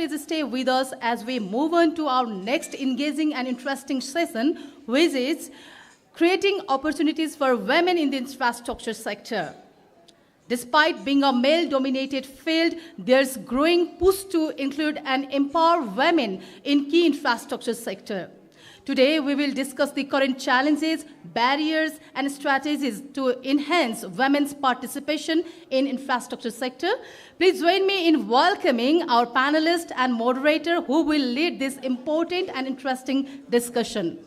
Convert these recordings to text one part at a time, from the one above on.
please stay with us as we move on to our next engaging and interesting session, which is creating opportunities for women in the infrastructure sector. Despite being a male-dominated field, there's growing push to include and empower women in key infrastructure sector. Today, we will discuss the current challenges, barriers, and strategies to enhance women's participation in infrastructure sector. Please join me in welcoming our panelist and moderator who will lead this important and interesting discussion.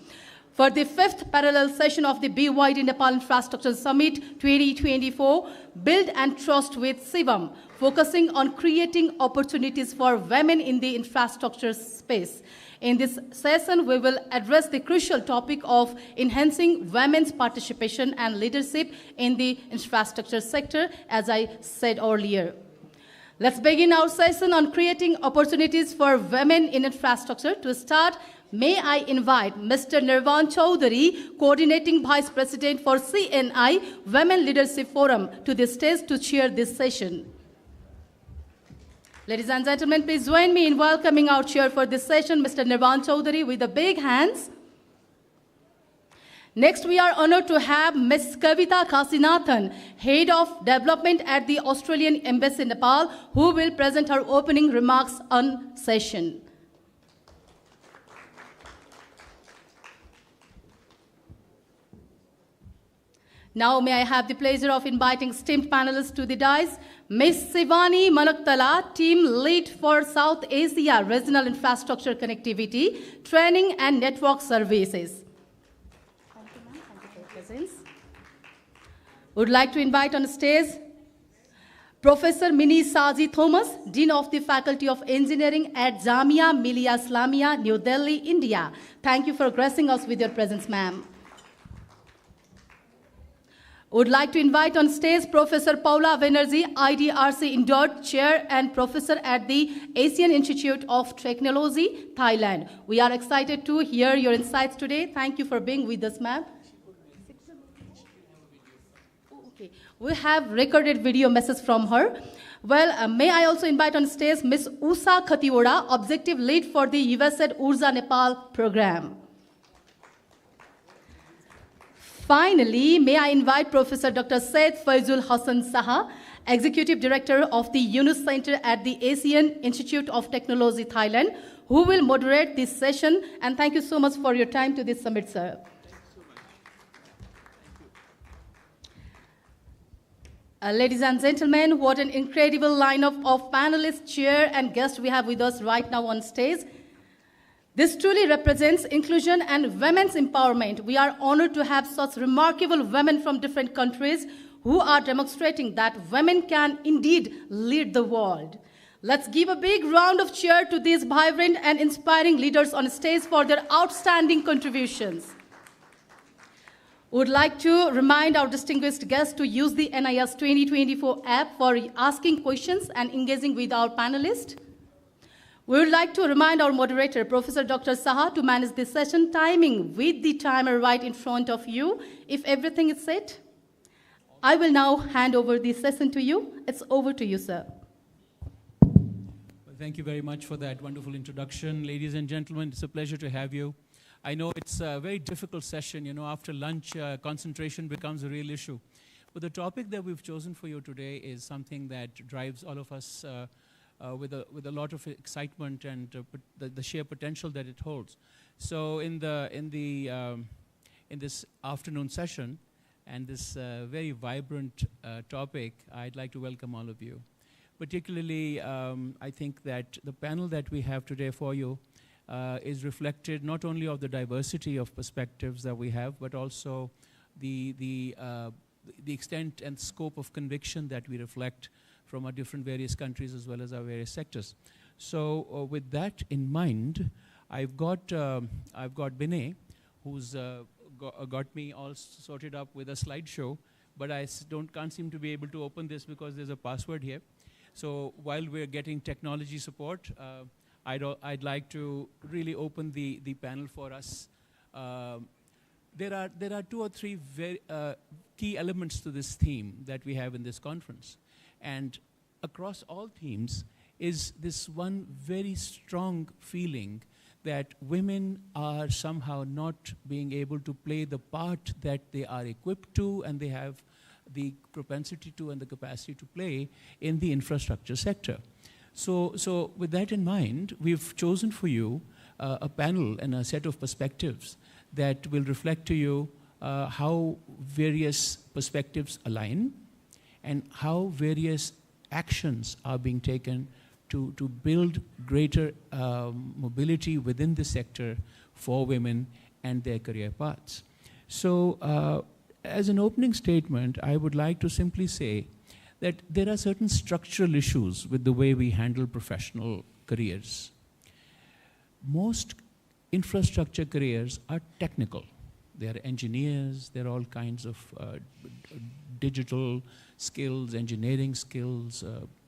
For the 5th parallel session of the BYD Nepal Infrastructure Summit 2024, Build and Trust with Shivam, focusing on creating opportunities for women in the infrastructure space. In this session, we will address the crucial topic of enhancing women's participation and leadership in the infrastructure sector, as I said earlier. Let's begin our session on creating opportunities for women in infrastructure. To start, may I invite Mr. Nirvan Chaudhary, Coordinating Vice President for CNI Women Leadership Forum, to the stage to chair this session. Ladies and gentlemen, please join me in welcoming our chair for this session, Mr. Nirvan Chaudhary, with a big hands. Next, we are honored to have Ms. Kavita Kasinathan, Head of Development at the Australian Embassy in Nepal, who will present her opening remarks on session. Now, may I have the pleasure of inviting esteemed panelists to the dais. Ms. Shivani Manaktala, Team Lead for South Asia Regional Infrastructure Connectivity, Training and Network Services. Thank you, ma'am. Thank you for your presence. Would like to invite on stage Professor Mini Saji Thomas, Dean of the Faculty of Engineering at Jamia Millia Islamia, New Delhi, India. Thank you for gracing us with your presence, ma'am. Would like to invite on stage Professor Paula Banerjee, IDRC Indore Chair and Professor at the Asian Institute of Technology, Thailand. We are excited to hear your insights today. Thank you for being with us, ma'am. Okay. We have recorded video message from her. Well, may I also invite on stage Ms. Usha Khatiwada, Objective Lead for the USAID Urja Nepal program. Finally, may I invite Professor Dr. Syed Faizul Hassan Saha, Executive Director of the Yunus Center at the Asian Institute of Technology, Thailand, who will moderate this session. And thank you so much for your time to this summit, sir. Ladies and gentlemen, what an incredible lineup of panelists, chair, and guests we have with us right now on stage. This truly represents inclusion and women's empowerment. We are honored to have such remarkable women from different countries who are demonstrating that women can indeed lead the world. Let's give a big round of cheer to these vibrant and inspiring leaders on stage for their outstanding contributions. Would like to remind our distinguished guests to use the NIS 2024 app for asking questions and engaging with our panelists. We would like to remind our moderator, Professor Dr. Saha, to manage this session timing with the timer right in front of you. If everything is set, I will now hand over the session to you. It's over to you, sir. Well, thank you very much for that wonderful introduction. Ladies and gentlemen, it's a pleasure to have you. I know it's a very difficult session. You know, after lunch, concentration becomes a real issue. But the topic that we've chosen for you today is something that drives all of us with a lot of excitement and the sheer potential that it holds. So in this afternoon session and this very vibrant topic, I'd like to welcome all of you. Particularly, I think that the panel that we have today for you is reflected not only of the diversity of perspectives that we have, but also the extent and scope of conviction that we reflect from our different various countries as well as our various sectors. So with that in mind, I've got Binay, who's got me all sorted up with a slideshow, but I can't seem to be able to open this because there's a password here. So while we're getting technology support, I'd like to really open the panel for us. There are two or three very key elements to this theme that we have in this conference. And across all themes, is this one very strong feeling that women are somehow not being able to play the part that they are equipped to and they have the propensity to and the capacity to play in the infrastructure sector. So with that in mind, we've chosen for you a panel and a set of perspectives that will reflect to you how various perspectives align and how various actions are being taken to build greater mobility within the sector for women and their career paths. So as an opening statement, I would like to simply say that there are certain structural issues with the way we handle professional careers. Most infrastructure careers are technical. They are engineers, there are all kinds of digital skills, engineering skills,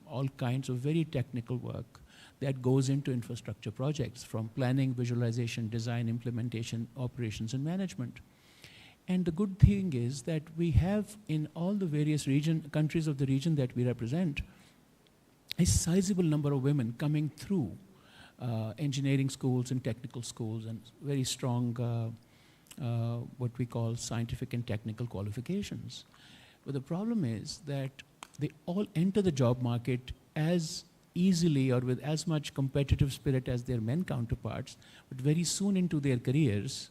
all kinds of very technical work that goes into infrastructure projects, from planning, visualization, design, implementation, operations, and management. And the good thing is that we have in all the various countries of the region that we represent, a sizable number of women coming through engineering schools and technical schools and very strong what we call scientific and technical qualifications. But the problem is that they all enter the job market as easily or with as much competitive spirit as their men counterparts, but very soon into their careers,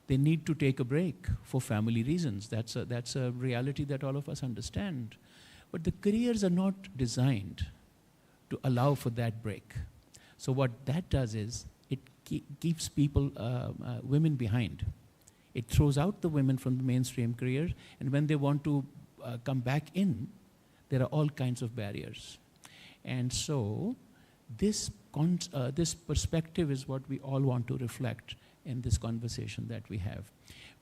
they need to take a break for family reasons. That's a reality that all of us understand. But the careers are not designed to allow for that break. So what that does is it keeps people, women behind. It throws out the women from the mainstream career, and when they want to come back in, there are all kinds of barriers. And so this perspective is what we all want to reflect in this conversation that we have.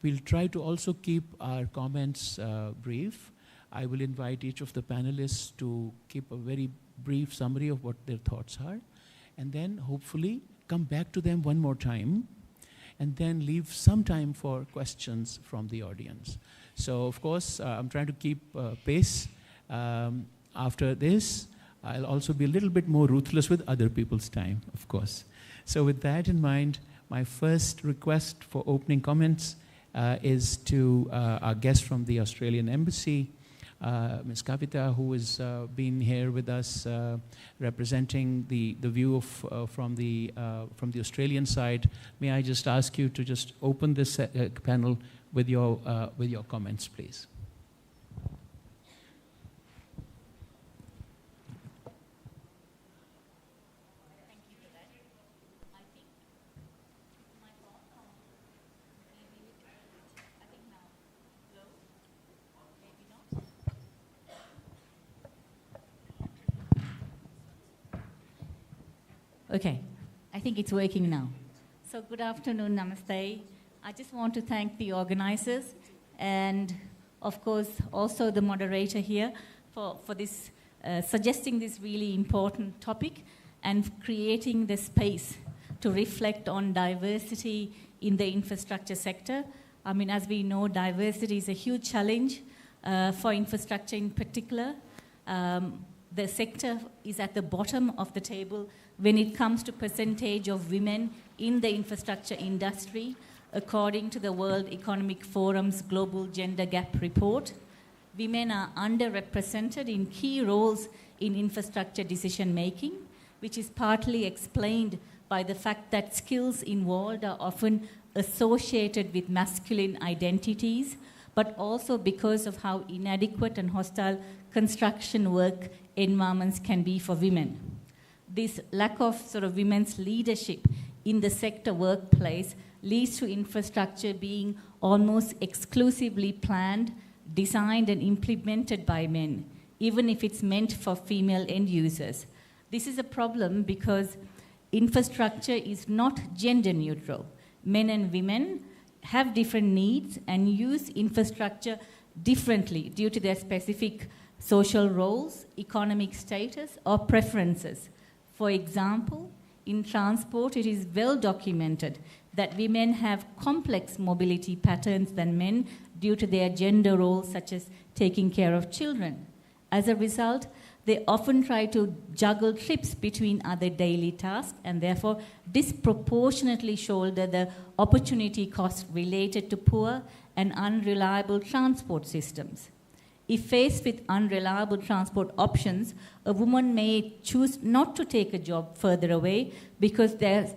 We'll try to also keep our comments brief. I will invite each of the panelists to keep a very brief summary of what their thoughts are, and then hopefully come back to them one more time, and then leave some time for questions from the audience. So of course, I'm trying to keep pace. After this, I'll also be a little bit more ruthless with other people's time, of course. So with that in mind, my first request for opening comments is to our guest from the Australian Embassy, Ms. Kavita, who has been here with us representing the view of from the Australian side. May I just ask you to just open this panel with your comments, please. Okay, I think it's working now. So good afternoon, namaste. I just want to thank the organizers and, of course, also the moderator here for this, suggesting this really important topic and creating the space to reflect on diversity in the infrastructure sector. I mean, as we know, diversity is a huge challenge for infrastructure in particular. The sector is at the bottom of the table when it comes to percentage of women in the infrastructure industry, according to the World Economic Forum's Global Gender Gap Report. Women are underrepresented in key roles in infrastructure decision-making, which is partly explained by the fact that skills involved are often associated with masculine identities, but also because of how inadequate and hostile construction work environments can be for women. This lack of sort of women's leadership in the sector workplace leads to infrastructure being almost exclusively planned, designed, and implemented by men, even if it's meant for female end users. This is a problem because infrastructure is not gender neutral. Men and women have different needs and use infrastructure differently due to their specific social roles, economic status, or preferences. For example, in transport, it is well documented that women have complex mobility patterns than men due to their gender roles, such as taking care of children. As a result, They often try to juggle trips between other daily tasks and therefore disproportionately shoulder the opportunity costs related to poor and unreliable transport systems. If faced with unreliable transport options, a woman may choose not to take a job further away because their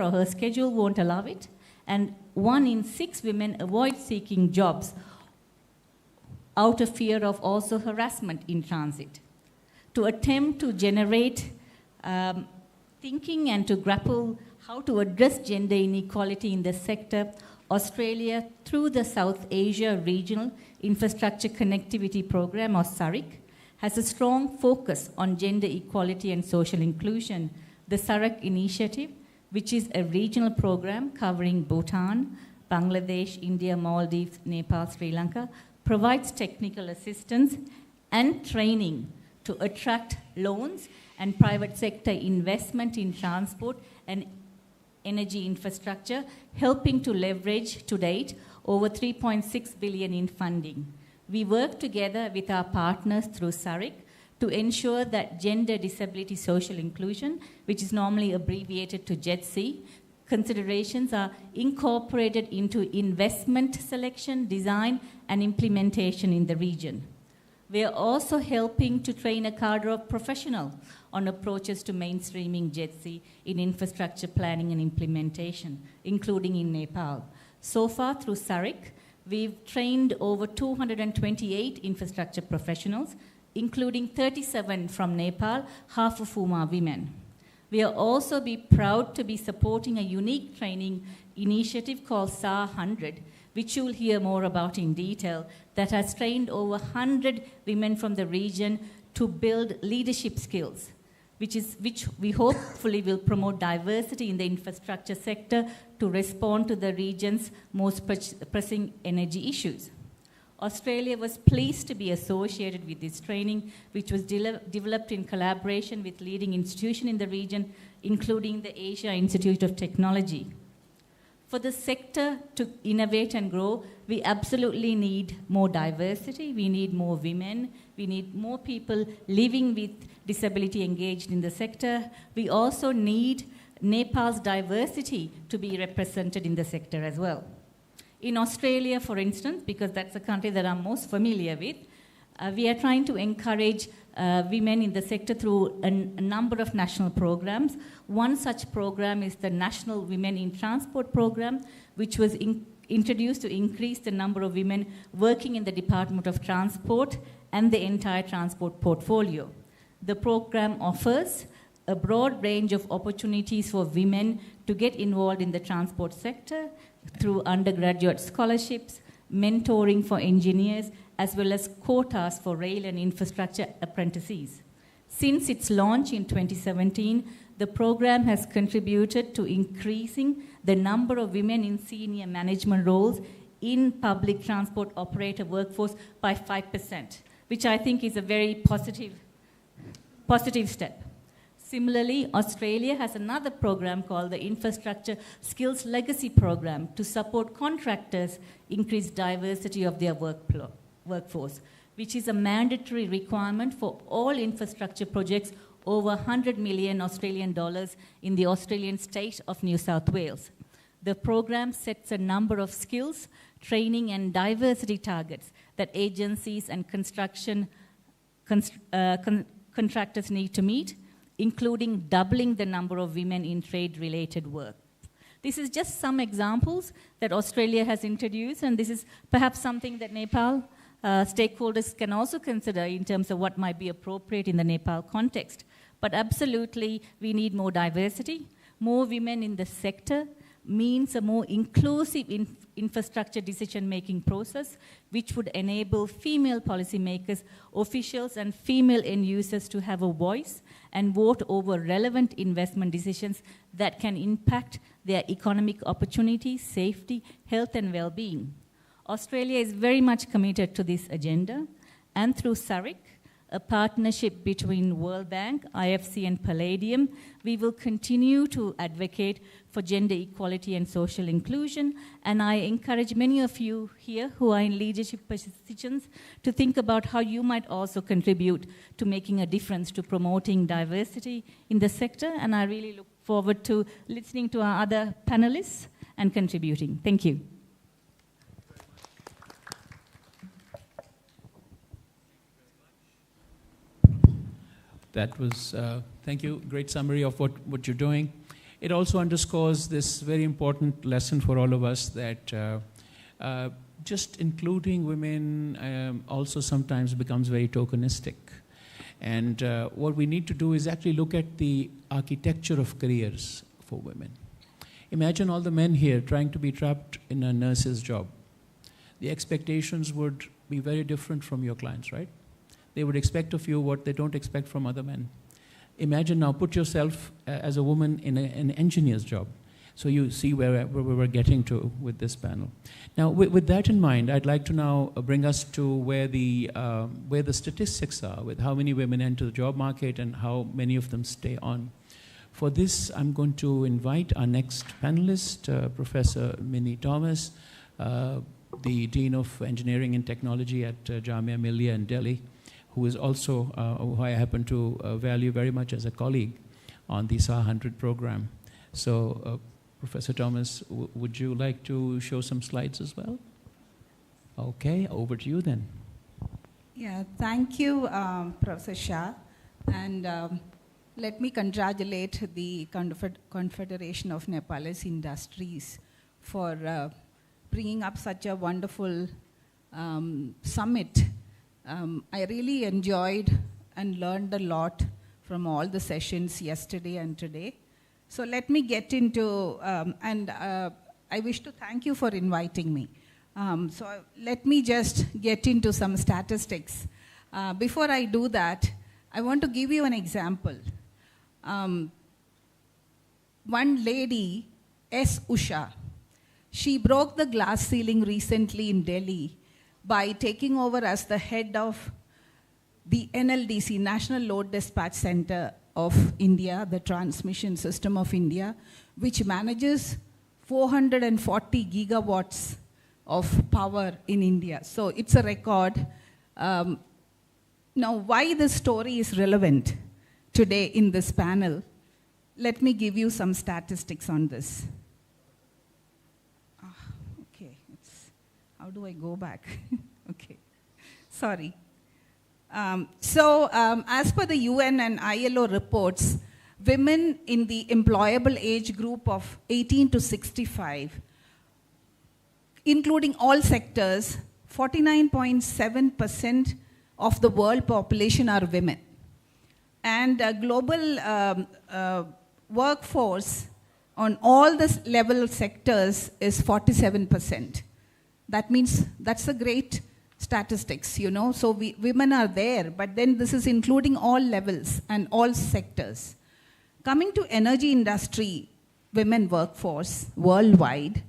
or her schedule won't allow it, and 1 in 6 women avoid seeking jobs out of fear of also harassment in transit. To attempt to generate thinking and to grapple how to address gender inequality in the sector, Australia, through the South Asia Regional Infrastructure Connectivity Program, or SARIC, has a strong focus on gender equality and social inclusion. The SARIC initiative, which is a regional program covering Bhutan, Bangladesh, India, Maldives, Nepal, Sri Lanka, provides technical assistance and training to attract loans and private sector investment in transport and energy infrastructure, helping to leverage to date over 3.6 billion in funding. We work together with our partners through SARIC to ensure that gender disability social inclusion, which is normally abbreviated to JEDC, considerations are incorporated into investment selection, design, and implementation in the region. We are also helping to train a cadre of professionals on approaches to mainstreaming JEDC in infrastructure planning and implementation, including in Nepal. So far, through SARIC, we've trained over 228 infrastructure professionals, including 37 from Nepal, half of whom are women. We are also proud to be supporting a unique training initiative called SAR 100, which you'll hear more about in detail, that has trained over 100 women from the region to build leadership skills, which we hopefully will promote diversity in the infrastructure sector to respond to the region's most pressing energy issues. Australia was pleased to be associated with this training, which was developed in collaboration with leading institutions in the region, including the Asia Institute of Technology. For the sector to innovate and grow, we absolutely need more diversity, we need more women, we need more people living with disability engaged in the sector. We also need Nepal's diversity to be represented in the sector as well. In Australia, for instance, because that's the country that I'm most familiar with, we are trying to encourage women in the sector through a number of national programs. One such program is the National Women in Transport program, which was introduced to increase the number of women working in the Department of Transport and the entire transport portfolio. The program offers a broad range of opportunities for women to get involved in the transport sector through undergraduate scholarships, mentoring for engineers, as well as quotas for rail and infrastructure apprentices. Since its launch in 2017, the program has contributed to increasing the number of women in senior management roles in public transport operator workforce by 5%, which I think is a very positive step. Similarly, Australia has another program called the Infrastructure Skills Legacy Program to support contractors increase diversity of their workforce, which is a mandatory requirement for all infrastructure projects over 100 million Australian dollars in the Australian state of New South Wales. The program sets a number of skills, training, and diversity targets that agencies and contractors need to meet, including doubling the number of women in trade-related work. This is just some examples that Australia has introduced, and this is perhaps something that Nepal stakeholders can also consider in terms of what might be appropriate in the Nepal context. But absolutely, we need more diversity. More women in the sector means a more inclusive infrastructure decision-making process, which would enable female policymakers, officials, and female end users to have a voice and vote over relevant investment decisions that can impact their economic opportunities, safety, health, and well-being. Australia is very much committed to this agenda, and through SARIC, a partnership between World Bank, IFC, and Palladium. We will continue to advocate for gender equality and social inclusion, and I encourage many of you here who are in leadership positions to think about how you might also contribute to making a difference to promoting diversity in the sector, and I really look forward to listening to our other panelists and contributing. Thank you. That was, thank you, great summary of what you're doing. It also underscores this very important lesson for all of us that just including women also sometimes becomes very tokenistic. And what we need to do is actually look at the architecture of careers for women. Imagine all the men here trying to be trapped in a nurse's job. The expectations would be very different from your clients, right? They would expect of you what they don't expect from other men. Imagine now, put yourself as a woman in an engineer's job. So you see where we're getting to with this panel. Now, with that in mind, I'd like to now bring us to where the statistics are, with how many women enter the job market and how many of them stay on. For this, I'm going to invite our next panelist, Professor Minnie Thomas, the Dean of Engineering and Technology at Jamia Millia in Delhi, who is also, who I happen to value very much as a colleague on the SAR 100 program. So, Professor Thomas, would you like to show some slides as well? Okay, over to you then. Yeah, thank you, Professor Shah. And let me congratulate the Confederation of Nepalese Industries for bringing up such a wonderful summit. I really enjoyed and learned a lot from all the sessions yesterday and today. So let me get into, I wish to thank you for inviting me. So let me just get into some statistics. Before I do that, I want to give you an example. One lady, S. Usha, she broke the glass ceiling recently in Delhi by taking over as the head of the NLDC, National Load Dispatch Center of India, the transmission system of India, which manages 440 gigawatts of power in India. So it's a record. Now, why this story is relevant today in this panel, let me give you some statistics on this. How do I go back? Okay, sorry. As per the UN and ILO reports, women in the employable age group of 18 to 65, including all sectors, 49.7% of the world population are women. And global workforce on all the level sectors is 47%. That means that's a great statistics, you know. So women are there, but then this is including all levels and all sectors. Coming to energy industry, women workforce worldwide,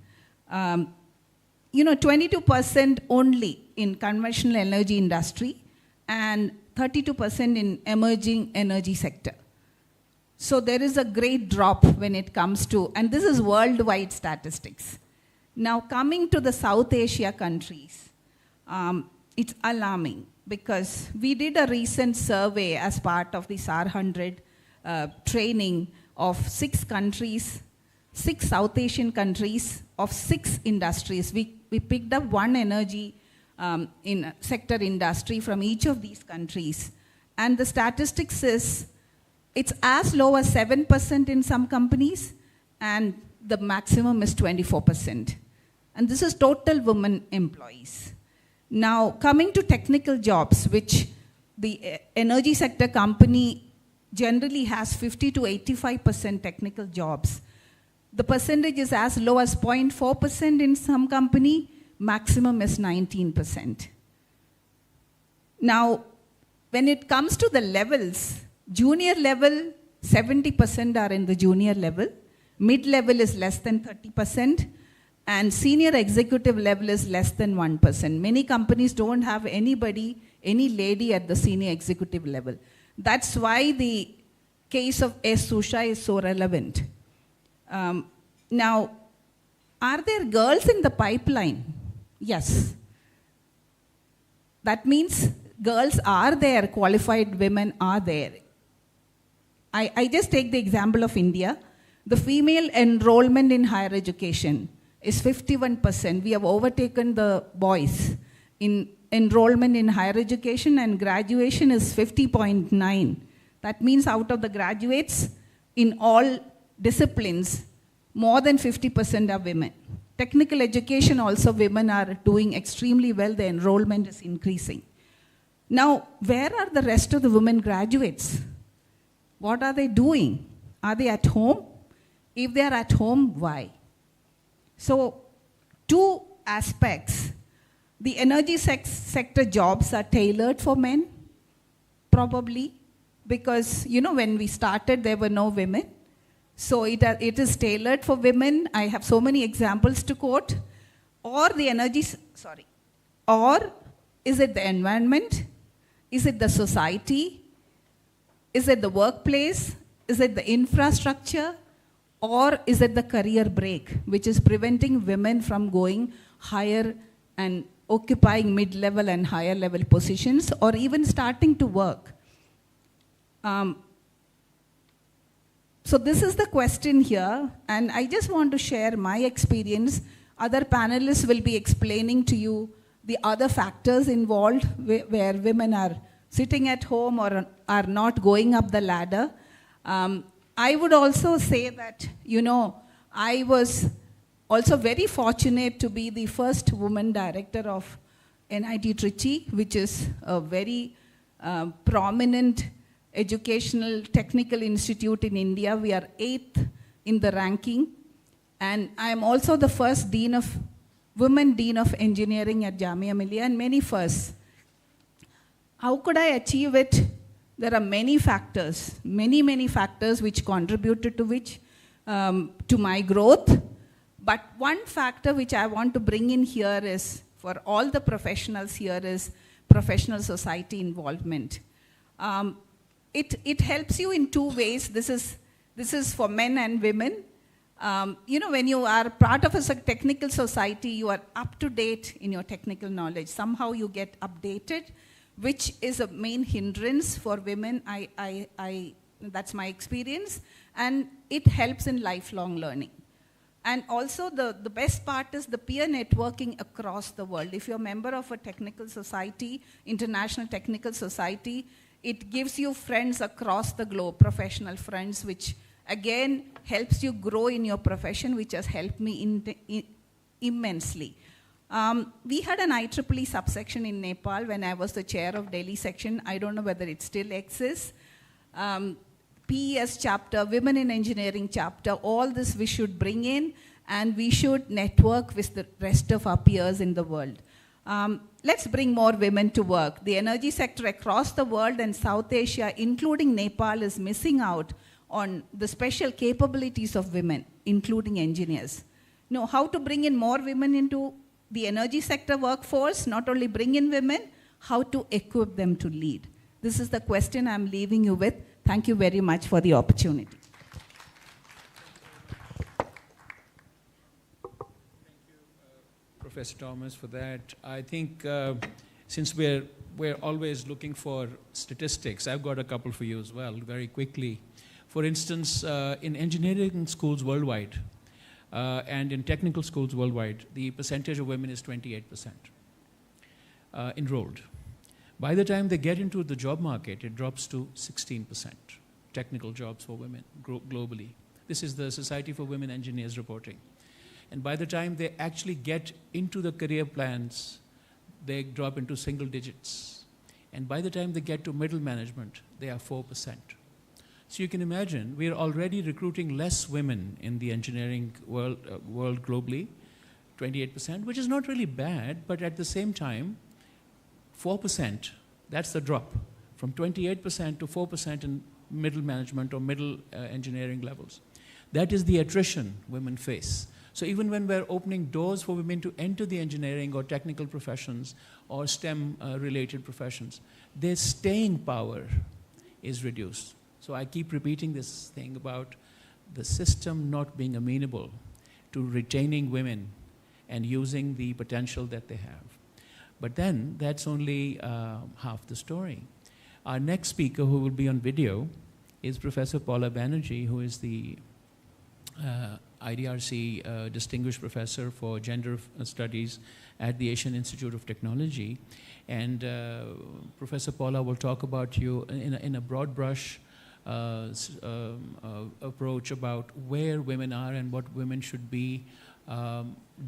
22% only in conventional energy industry and 32% in emerging energy sector. So there is a great drop when it comes to, and this is worldwide statistics. Now, coming to the South Asia countries, it's alarming because we did a recent survey as part of the SAR 100 training of 6 countries, 6 South Asian countries of 6 industries. We picked up one energy in sector industry from each of these countries. And the statistics is, it's as low as 7% in some companies, and the maximum is 24%. And this is total women employees. Now, coming to technical jobs, which the energy sector company generally has 50 to 85% technical jobs. The percentage is as low as 0.4% in some company, maximum is 19%. Now, when it comes to the levels, junior level, 70% are in the junior level, mid-level is less than 30%, and senior executive level is less than 1%. Many companies don't have anybody any lady at the senior executive level. That's why the case of S. Susha is so relevant. Now, are there girls in the pipeline? Yes. That means girls are there, qualified women are there. I just take the example of India. The female enrollment in higher education is 51%. We have overtaken the boys in enrollment in higher education, and graduation is 50.9. That means out of the graduates in all disciplines, more than 50% are women. Technical education also, women are doing extremely well. The enrollment is increasing. Now, where are the rest of the women graduates? What are they doing? Are they at home? If they are at home, why? So, two aspects. The energy sector jobs are tailored for men, probably, because, you know, when we started, there were no women. So it is tailored for women. I have so many examples to quote. Or the energy, or is it the environment? Is it the society? Is it the workplace? Is it the infrastructure? Or is it the career break, which is preventing women from going higher and occupying mid-level and higher level positions, or even starting to work? So this is the question here, and I just want to share my experience. Other panelists will be explaining to you the other factors involved where women are sitting at home or are not going up the ladder. I would also say that, you know, I was also very fortunate to be the first woman director of NIT Trichy, which is a very prominent educational technical institute in India. We are 8th in the ranking. And I am also the first women dean of engineering at Jamia Millia, and many firsts. How could I achieve it? There are many factors, many factors which contributed to my growth. But one factor which I want to bring in here is, for all the professionals here, is professional society involvement. It helps you in two ways. This is for men and women. You know, when you are part of a technical society, you are up to date in your technical knowledge. Somehow you get updated, which is a main hindrance for women. That's my experience. And it helps in lifelong learning. And also the best part is the peer networking across the world. If you're a member of a technical society, international technical society, it gives you friends across the globe, professional friends, which again helps you grow in your profession, which has helped me immensely. We had an IEEE subsection in Nepal when I was the chair of Delhi section. I don't know whether it still exists. PES chapter, Women in Engineering chapter, all this we should bring in, and we should network with the rest of our peers in the world. Let's bring more women to work. The energy sector across the world and South Asia, including Nepal, is missing out on the special capabilities of women, including engineers. You know, how to bring in more women into the energy sector workforce, not only bring in women, how to equip them to lead. This is the question I'm leaving you with. Thank you very much for the opportunity. Professor Thomas, for that. I think since we're always looking for statistics, I've got a couple for you as well, very quickly. For instance, in engineering schools worldwide and in technical schools worldwide, the percentage of women is 28% enrolled. By the time they get into the job market, it drops to 16%, technical jobs for women globally. This is the Society for Women Engineers reporting. And by the time they actually get into the career plans, they drop into single digits. And by the time they get to middle management, they are 4%. So you can imagine, we are already recruiting less women in the engineering world globally, 28%, which is not really bad, but at the same time, 4%, that's the drop, from 28% to 4% in middle management or middle engineering levels. That is the attrition women face. So even when we're opening doors for women to enter the engineering or technical professions or STEM-related professions, their staying power is reduced. So I keep repeating this thing about the system not being amenable to retaining women and using the potential that they have. But then that's only half the story. Our next speaker, who will be on video, is Professor Paula Banerjee, who is the IDRC Distinguished Professor for Gender Studies at the Asian Institute of Technology. And Professor Paula will talk about you in a broad brush approach about where women are and what women should be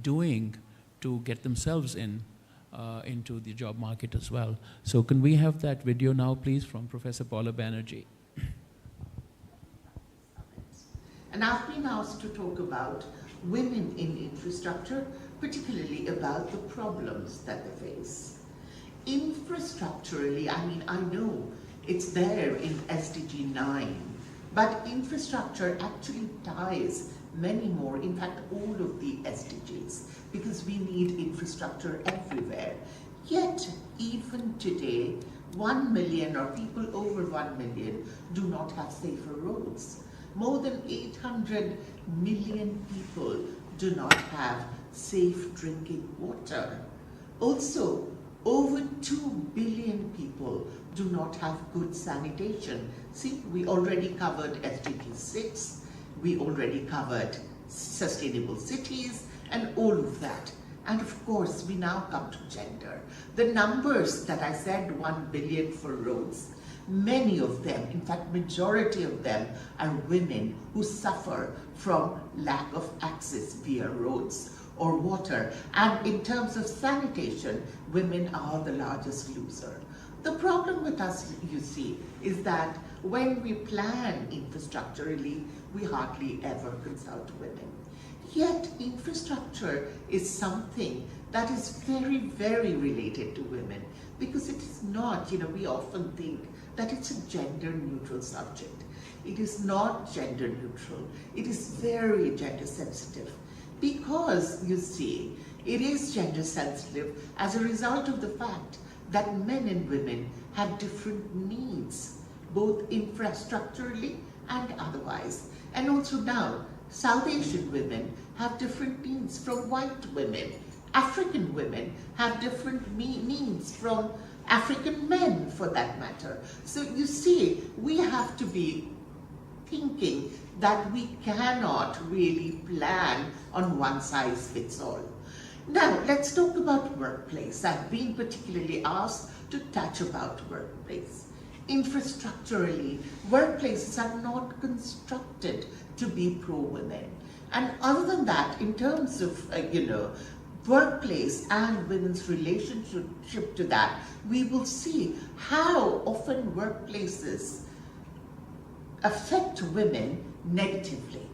doing to get themselves into the job market as well. So can we have that video now, please, from Professor Paula Banerjee? And I've been asked to talk about women in infrastructure, particularly about the problems that they face. Infrastructurally, I mean, I know it's there in SDG 9, but infrastructure actually ties many more, in fact, all of the SDGs, because we need infrastructure everywhere. Yet, even today, 1 million or people over 1 million do not have safer roads. More than 800 million people do not have safe drinking water. Also, over 2 billion people do not have good sanitation. See, we already covered SDG 6, we already covered sustainable cities and all of that. And of course, we now come to gender. The numbers that I said, 1 billion for roads, many of them, in fact, majority of them are women who suffer from lack of access via roads or water. And in terms of sanitation, women are the largest loser. The problem with us, you see, is that when we plan infrastructurally, we hardly ever consult women. Yet infrastructure is something that is very, very related to women, because it is not, we often think that it's a gender neutral subject. It is not gender neutral. It is very gender sensitive, because you see, it is gender sensitive as a result of the fact that men and women have different needs, both infrastructurally and otherwise. And also now, South Asian women have different needs from white women. African women have different needs from African men, for that matter. So you see, we have to be thinking that we cannot really plan on one size fits all. Now, let's talk about workplace. I've been particularly asked to touch about workplace. Infrastructurally, workplaces are not constructed to be pro-women. And other than that, in terms of, workplace and women's relationship to that, we will see how often workplaces affect women negatively.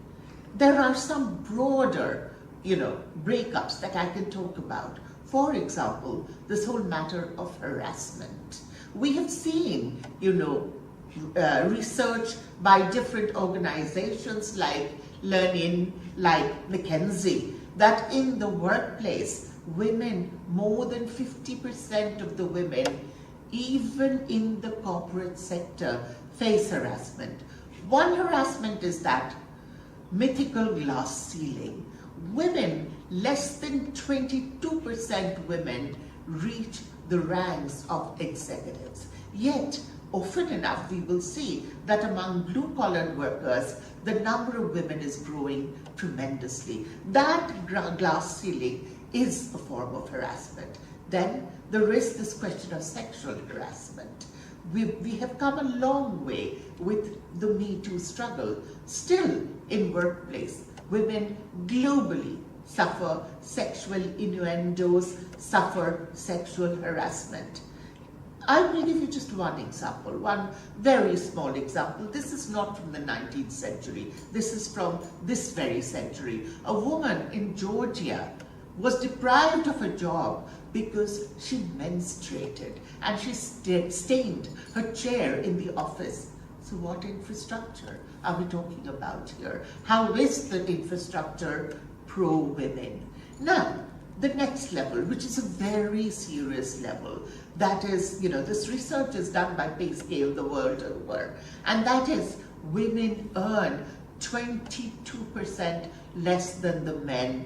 There are some broader, breakups that I can talk about. For example, this whole matter of harassment. We have seen, research by different organizations like Learning, like McKinsey, that in the workplace, women, more than 50% of the women, even in the corporate sector, face harassment. One harassment is that mythical glass ceiling. Women, less than 22% women reach the ranks of executives. Yet, often enough, we will see that among blue-collar workers, the number of women is growing tremendously. That glass ceiling is a form of harassment. Then there is this question of sexual harassment. We have come a long way with the Me Too struggle. Still, in workplace, women globally suffer sexual innuendos, suffer sexual harassment. I will give you just one example, one very small example. This is not from the 19th century. This is from this very century. A woman in Georgia was deprived of a job because she menstruated and she stained her chair in the office. So what infrastructure are we talking about here? How is the infrastructure pro-women. Now, the next level, which is a very serious level, that is, this research is done by Pay Scale the world over, and that is women earn 22% less than the men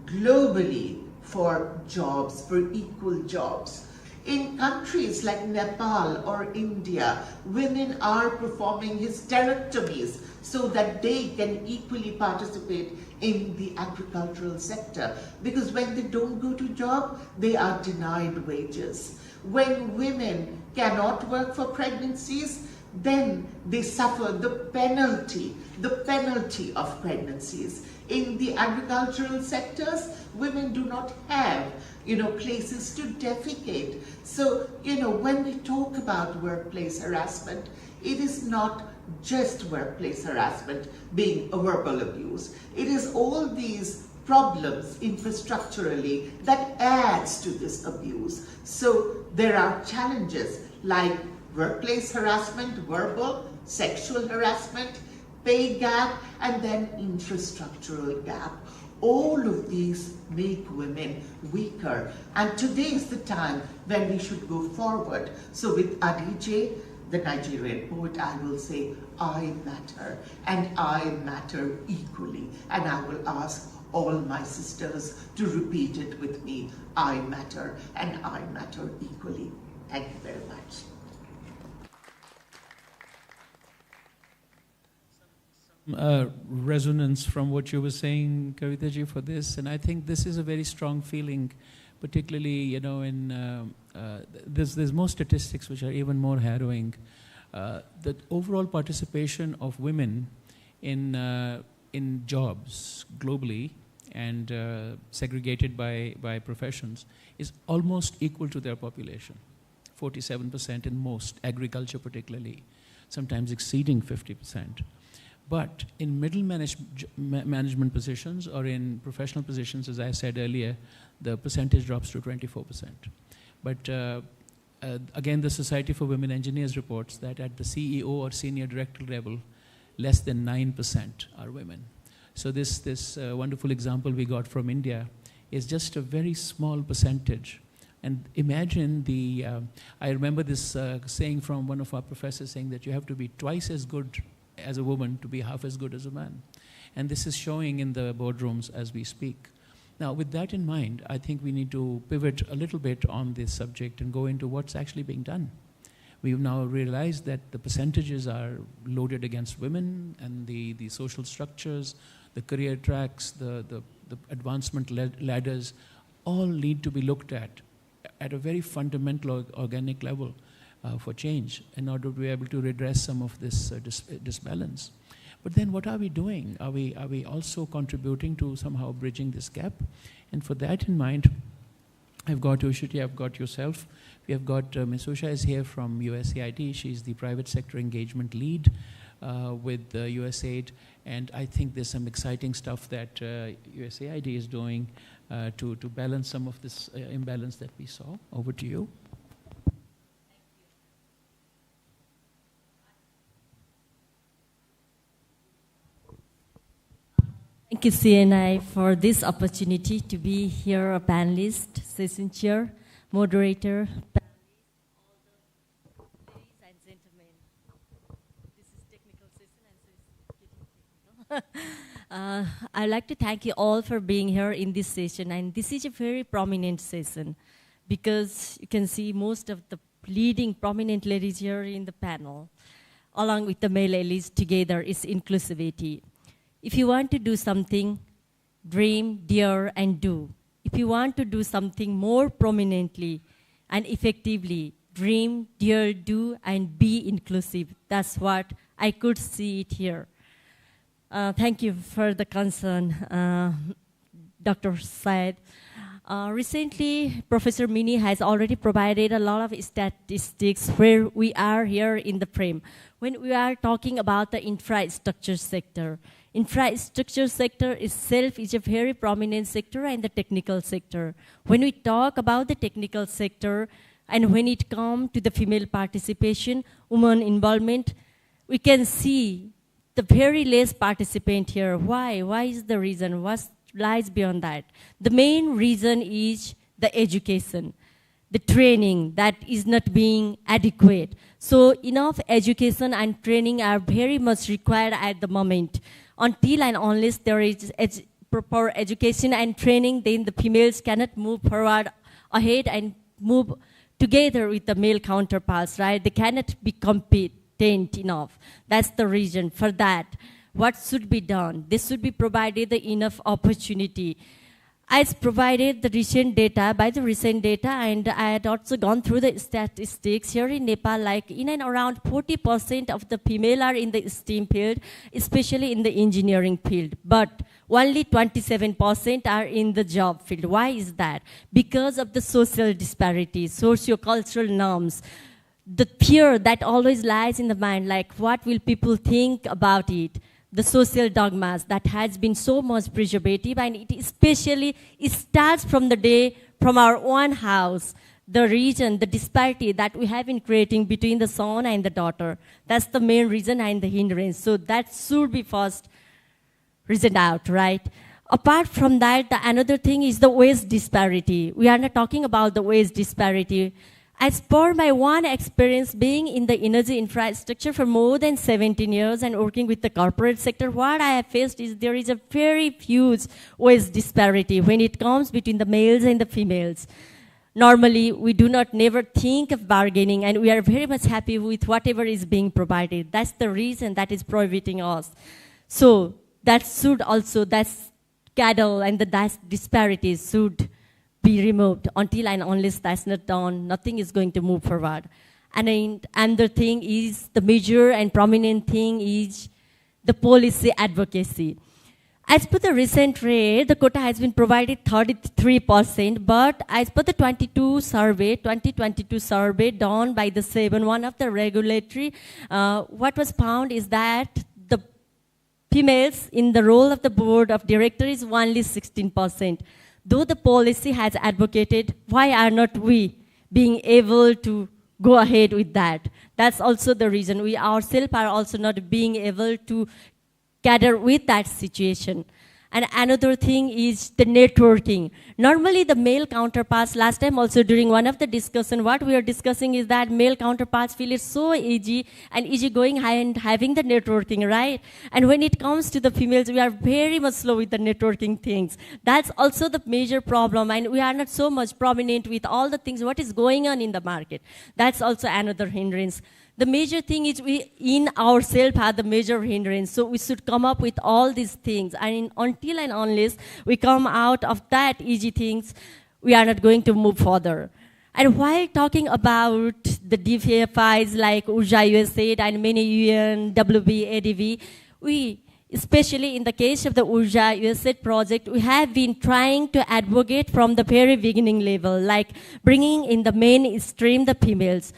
globally for jobs, for equal jobs. In countries like Nepal or India, women are performing hysterectomies so that they can equally participate in the agricultural sector. Because when they don't go to job, they are denied wages. When women cannot work for pregnancies, then they suffer the penalty of pregnancies. In the agricultural sectors, women do not have, places to defecate. So, when we talk about workplace harassment, it is not just workplace harassment being a verbal abuse. It is all these problems infrastructurally that adds to this abuse. So there are challenges like workplace harassment, verbal, sexual harassment, pay gap, and then infrastructural gap. All of these make women weaker. And today is the time when we should go forward. So with Adije, the Nigerian poet, I will say, I matter, and I matter equally. And I will ask all my sisters to repeat it with me. I matter, and I matter equally. Thank you very much. Resonance from what you were saying, Kavitaji, for this, and I think this is a very strong feeling, particularly, there's more statistics which are even more harrowing. The overall participation of women in jobs globally and segregated by professions is almost equal to their population, 47% in most, agriculture particularly, sometimes exceeding 50%. But in middle management positions or in professional positions, as I said earlier, the percentage drops to 24%. But again, the Society for Women Engineers reports that at the CEO or senior director level, less than 9% are women. So this wonderful example we got from India is just a very small percentage. And imagine I remember this saying from one of our professors saying that you have to be twice as good as a woman to be half as good as a man. And this is showing in the boardrooms as we speak. Now, with that in mind, I think we need to pivot a little bit on this subject and go into what's actually being done. We've now realized that the percentages are loaded against women, and the social structures, the career tracks, the advancement ladders all need to be looked at a very fundamental organic level for change in order to be able to redress some of this disbalance. But then what are we doing? Are we also contributing to somehow bridging this gap? And for that in mind, I've got Ushiti, I've got yourself. We have got Ms. Usha is here from USAID. She's the private sector engagement lead with USAID. And I think there's some exciting stuff that USAID is doing to balance some of this imbalance that we saw. Over to you. Thank you, CNI, for this opportunity to be here, a panelist, session chair, moderator, panelists, all the ladies and gentlemen. This is technical session, and so it's getting technical. I'd like to thank you all for being here in this session, and this is a very prominent session because you can see most of the leading prominent ladies here in the panel, along with the male elites together, is inclusivity. If you want to do something, dream, dare, and do. If you want to do something more prominently and effectively, dream, dare, do, and be inclusive. That's what I could see it here. Thank you for the concern, Dr. Syed. Recently, Professor Mini has already provided a lot of statistics where we are here in the frame. When we are talking about the infrastructure sector, infrastructure sector itself is a very prominent sector, and the technical sector. When we talk about the technical sector and when it comes to the female participation, women involvement, we can see the very less participant here. Why? Why is the reason? What's lies beyond that. The main reason is the education, the training that is not being adequate. So enough education and training are very much required at the moment. Until and unless there is proper education and training, then the females cannot move forward ahead and move together with the male counterparts, right? They cannot be competent enough. That's the reason for that. What should be done? This should be provided the enough opportunity. I provided the recent data, and I had also gone through the statistics here in Nepal, like in and around 40% of the female are in the STEM field, especially in the engineering field, but only 27% are in the job field. Why is that? Because of the social disparities, socio-cultural norms, the fear that always lies in the mind, like what will people think about it? The social dogmas that has been so much preservative, and it especially it starts from the day from our own house, the region, the disparity that we have been creating between the son and the daughter. That's the main reason and the hindrance. So that should be first reasoned out, right? Apart from that, the another thing is the wage disparity. We are not talking about the wage disparity. As per my one experience being in the energy infrastructure for more than 17 years and working with the corporate sector, what I have faced is there is a very huge wage disparity when it comes between the males and the females. Normally, we do not never think of bargaining, and we are very much happy with whatever is being provided. That's the reason that is prohibiting us. So that should also, that's cattle and that disparities should be removed. Until and unless that's not done, nothing is going to move forward. And the thing is, the major and prominent thing is the policy advocacy. As per the recent rate, the quota has been provided 33%, but as per the 2022 survey done by the 7-1 of the regulatory, what was found is that the females in the role of the board of directors is only 16%. Though the policy has advocated, why are not we being able to go ahead with that? That's also the reason. We ourselves are also not being able to cater with that situation. And another thing is the networking. Normally the male counterparts, last time also during one of the discussion, what we are discussing is that male counterparts feel it's so easy and easygoing and having the networking, right? And when it comes to the females, we are very much slow with the networking things. That's also the major problem, and we are not so much prominent with all the things, what is going on in the market. That's also another hindrance. The major thing is we in ourselves have the major hindrance. So we should come up with all these things. And until and unless we come out of that easy things, we are not going to move further. And while talking about the DFIs like Urja USAID and many UN, WB, ADV, we, especially in the case of the Urja USAID project, we have been trying to advocate from the very beginning level, like bringing in the mainstream the females.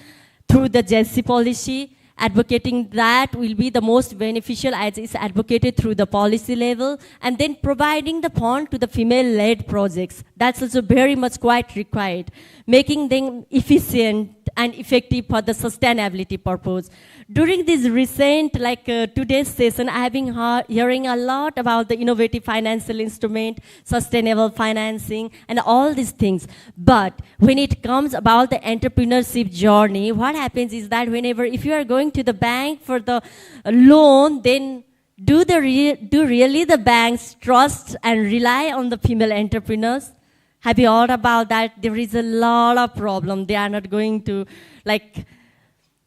Through the JESI policy, advocating that will be the most beneficial as is advocated through the policy level, and then providing the fund to the female-led projects. That's also very much quite required, making them efficient and effective for the sustainability purpose. During this recent, today's session, I have been hearing a lot about the innovative financial instrument, sustainable financing, and all these things. But when it comes about the entrepreneurship journey, what happens is that whenever, if you are going to the bank for the loan, then do really the banks trust and rely on the female entrepreneurs? Have you heard about that? There is a lot of problem. They are not going to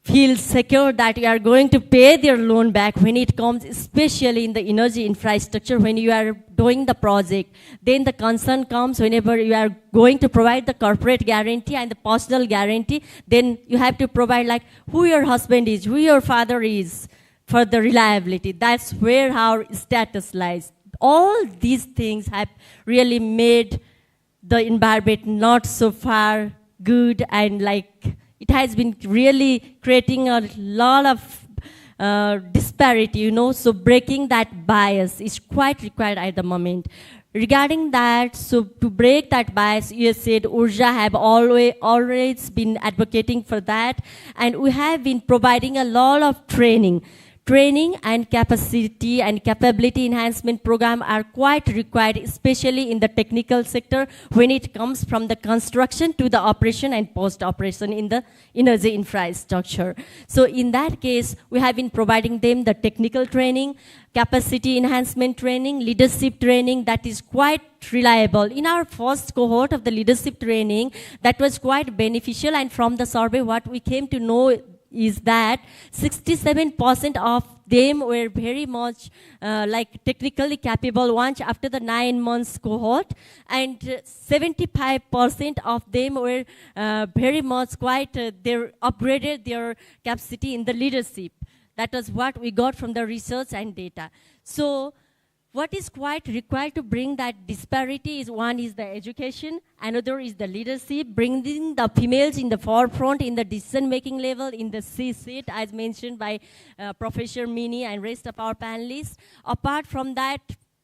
feel secure that you are going to pay their loan back when it comes, especially in the energy infrastructure, when you are doing the project. Then the concern comes whenever you are going to provide the corporate guarantee and the personal guarantee, then you have to provide who your husband is, who your father is for the reliability. That's where our status lies. All these things have really made the environment not so far good, and it has been really creating a lot of disparity, so breaking that bias is quite required at the moment. Regarding that, so to break that bias, you said Urja have always been advocating for that, and we have been providing a lot of training training and capacity and capability enhancement program are quite required, especially in the technical sector when it comes from the construction to the operation and post-operation in the energy infrastructure. So in that case, we have been providing them the technical training, capacity enhancement training, leadership training that is quite reliable. In our first cohort of the leadership training, that was quite beneficial, and from the survey what we came to know is that 67% of them were very much like technically capable ones after the 9 months cohort, and 75% of them were very much quite, they upgraded their capacity in the leadership. That was what we got from the research and data. So what is quite required to bring that disparity is, one is the education, another is the leadership, bringing the females in the forefront in the decision-making level, in the C-suite, as mentioned by Professor Mini and rest of our panelists. Apart from that,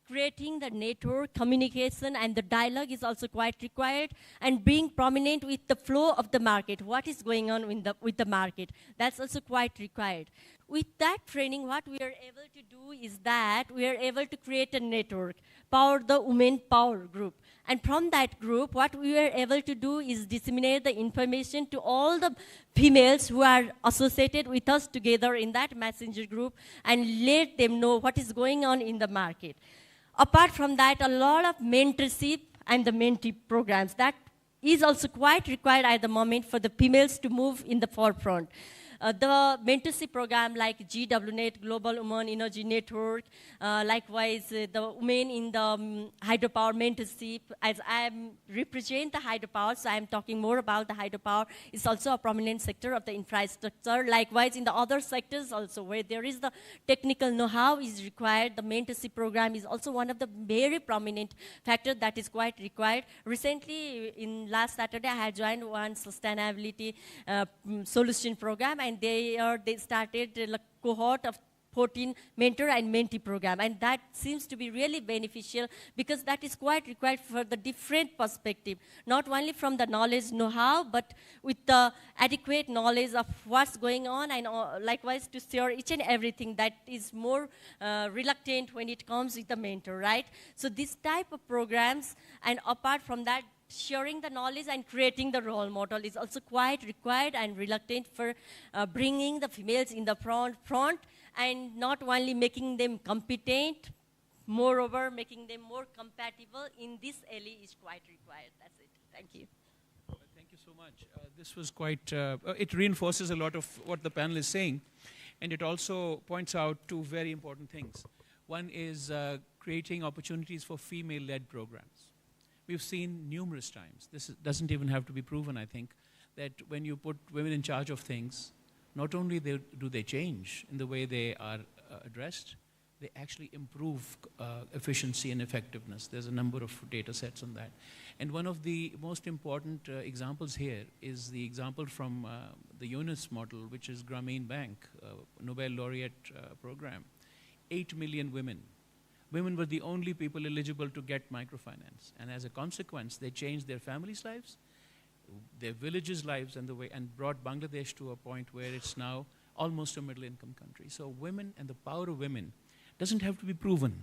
creating the network, communication, and the dialogue is also quite required, and being prominent with the flow of the market, what is going on with the market, that's also quite required. With that training, what we are able to do is that we are able to create a network, Power the Women Power Group. And from that group, what we were able to do is disseminate the information to all the females who are associated with us together in that messenger group and let them know what is going on in the market. Apart from that, a lot of mentorship and the mentee programs, that is also quite required at the moment for the females to move in the forefront. The mentorship program like GWNet, Global Women Energy Network, likewise the women in the hydropower mentorship, as I represent the hydropower, so I am talking more about the hydropower, is also a prominent sector of the infrastructure. Likewise in the other sectors also where there is the technical know-how is required, the mentorship program is also one of the very prominent factors that is quite required. Recently, in last Saturday, I had joined one sustainability solution program, and they started a cohort of 14 mentor and mentee program, and that seems to be really beneficial because that is quite required for the different perspective, not only from the knowledge know-how, but with the adequate knowledge of what's going on, and likewise to share each and everything that is more reluctant when it comes with the mentor, right? So this type of programs, and apart from that, sharing the knowledge and creating the role model is also quite required and reluctant for bringing the females in the front, and not only making them competent, moreover making them more compatible in this alley is quite required. That's it. Thank you. Thank you so much. This was quite, it reinforces a lot of what the panel is saying, and it also points out two very important things. One is creating opportunities for female-led programs. We've seen numerous times, doesn't even have to be proven, I think, that when you put women in charge of things, not only do they change in the way they are addressed, they actually improve efficiency and effectiveness. There's a number of data sets on that. And one of the most important examples here is the example from the UNIS model, which is Grameen Bank, Nobel laureate program. 8 million women. Women were the only people eligible to get microfinance. And as a consequence, they changed their families' lives, their villages' lives, and brought Bangladesh to a point where it's now almost a middle-income country. So women and the power of women doesn't have to be proven.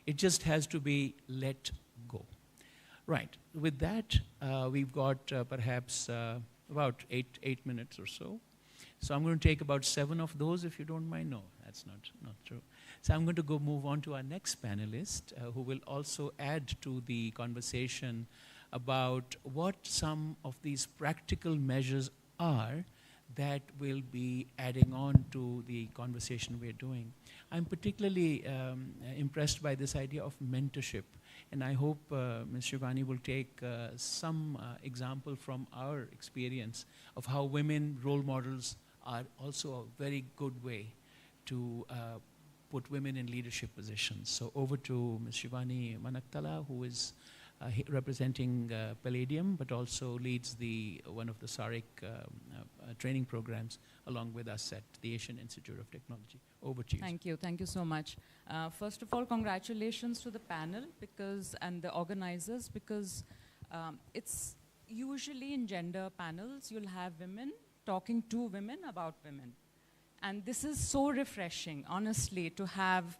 It just has to be let go. Right. With that, we've got perhaps about eight minutes or so. So I'm going to take about 7 of those, if you don't mind. No, that's not true. So I'm going to move on to our next panelist, who will also add to the conversation about what some of these practical measures are that will be adding on to the conversation we're doing. I'm particularly impressed by this idea of mentorship, and I hope Ms. Shivani will take some example from our experience of how women role models are also a very good way to put women in leadership positions. So over to Ms. Shivani Manaktala, who is representing Palladium, but also leads one of the SARIC training programs along with us at the Asian Institute of Technology. Over to you. Thank you so much. First of all, congratulations to the panel and the organizers, because it's usually in gender panels, you'll have women talking to women about women. And this is so refreshing, honestly, to have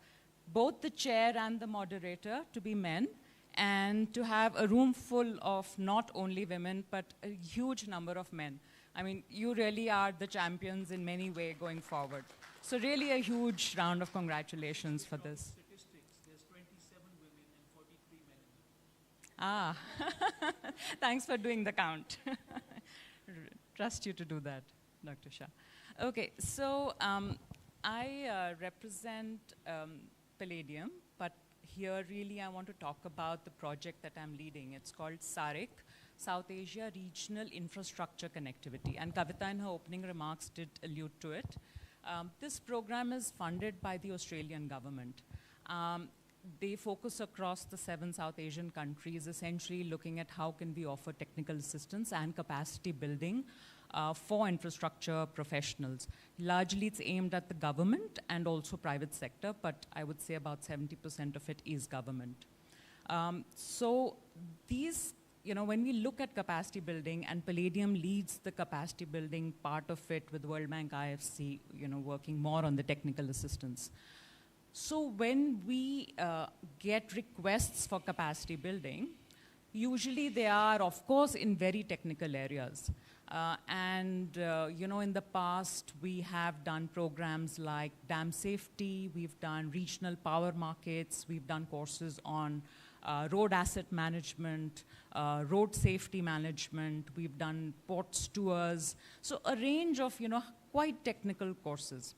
both the chair and the moderator to be men, and to have a room full of not only women, but a huge number of men. I mean, you really are the champions in many ways going forward. So really a huge round of congratulations for this. Statistics, there's 27 women and 43 men. Ah, thanks for doing the count. Trust you to do that, Dr. Shah. Okay, so I represent Palladium, but here really I want to talk about the project that I'm leading. It's called SARIC, South Asia Regional Infrastructure Connectivity, and Kavita in her opening remarks did allude to it. This program is funded by the Australian government. They focus across the 7 South Asian countries, essentially looking at how can we offer technical assistance and capacity building for infrastructure professionals. Largely it's aimed at the government and also private sector, but I would say about 70% of it is government. So these, when we look at capacity building, and Palladium leads the capacity building part of it with World Bank IFC, working more on the technical assistance. So when we get requests for capacity building, usually they are, of course, in very technical areas. In the past, we have done programs like dam safety, we've done regional power markets, we've done courses on road asset management, road safety management, we've done ports tours, so a range of, quite technical courses.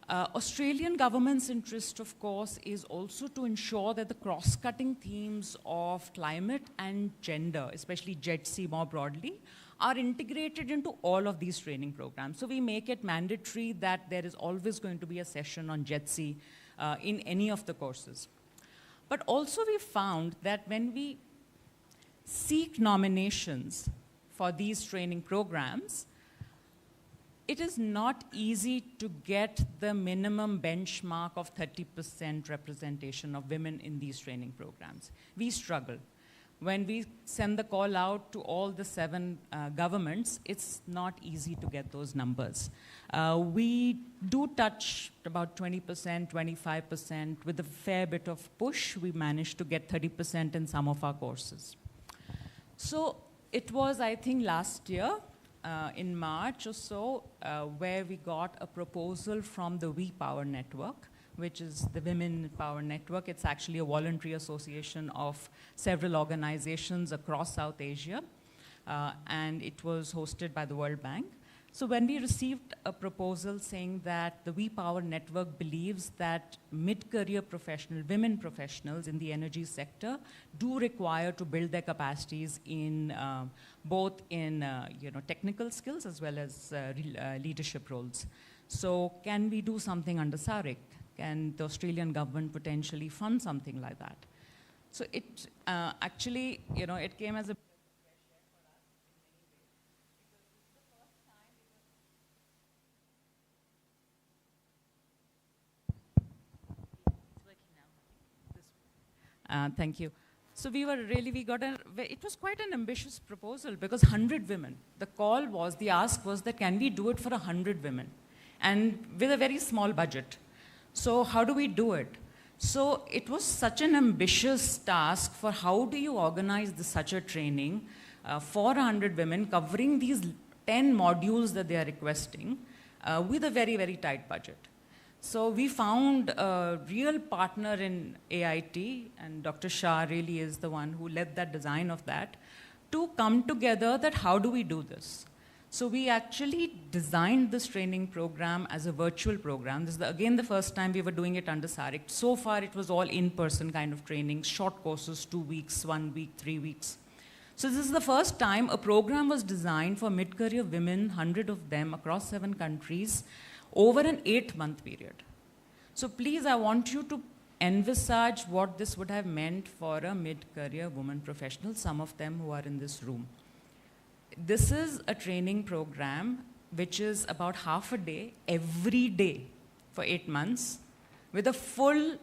Australian government's interest, of course, is also to ensure that the cross-cutting themes of climate and gender, especially JETC more broadly, are integrated into all of these training programs. So we make it mandatory that there is always going to be a session on JETC in any of the courses. But also we found that when we seek nominations for these training programs, it is not easy to get the minimum benchmark of 30% representation of women in these training programs. We struggle. When we send the call out to all the 7 governments, it's not easy to get those numbers. We do touch about 20%, 25%. With a fair bit of push, we managed to get 30% in some of our courses. So it was, I think, last year, in March or so, where we got a proposal from the We Power Network, which is the Women Power Network. It's actually a voluntary association of several organizations across South Asia, and it was hosted by the World Bank. So when we received a proposal saying that the We Power Network believes that mid-career women professionals in the energy sector do require to build their capacities in both in technical skills as well as leadership roles. So can we do something under SARIC? Can the Australian government potentially fund something like that? So it actually, it came as a thank you. So it was quite an ambitious proposal because 100 women. The ask was that can we do it for 100 women? And with a very small budget. So how do we do it? So it was such an ambitious task for how do you organize such a training for 100 women covering these 10 modules that they are requesting with a very, very tight budget. So we found a real partner in AIT, and Dr. Shah really is the one who led that design of that, to come together that how do we do this? So we actually designed this training program as a virtual program. This is, again, the first time we were doing it under SARIC. So far, it was all in-person kind of training, short courses, 2 weeks, 1 week, 3 weeks. So this is the first time a program was designed for mid-career women, 100 of them across 7 countries, over an 8-month period. So please, I want you to envisage what this would have meant for a mid-career woman professional, some of them who are in this room. This is a training program which is about half a day, every day for 8 months, with a full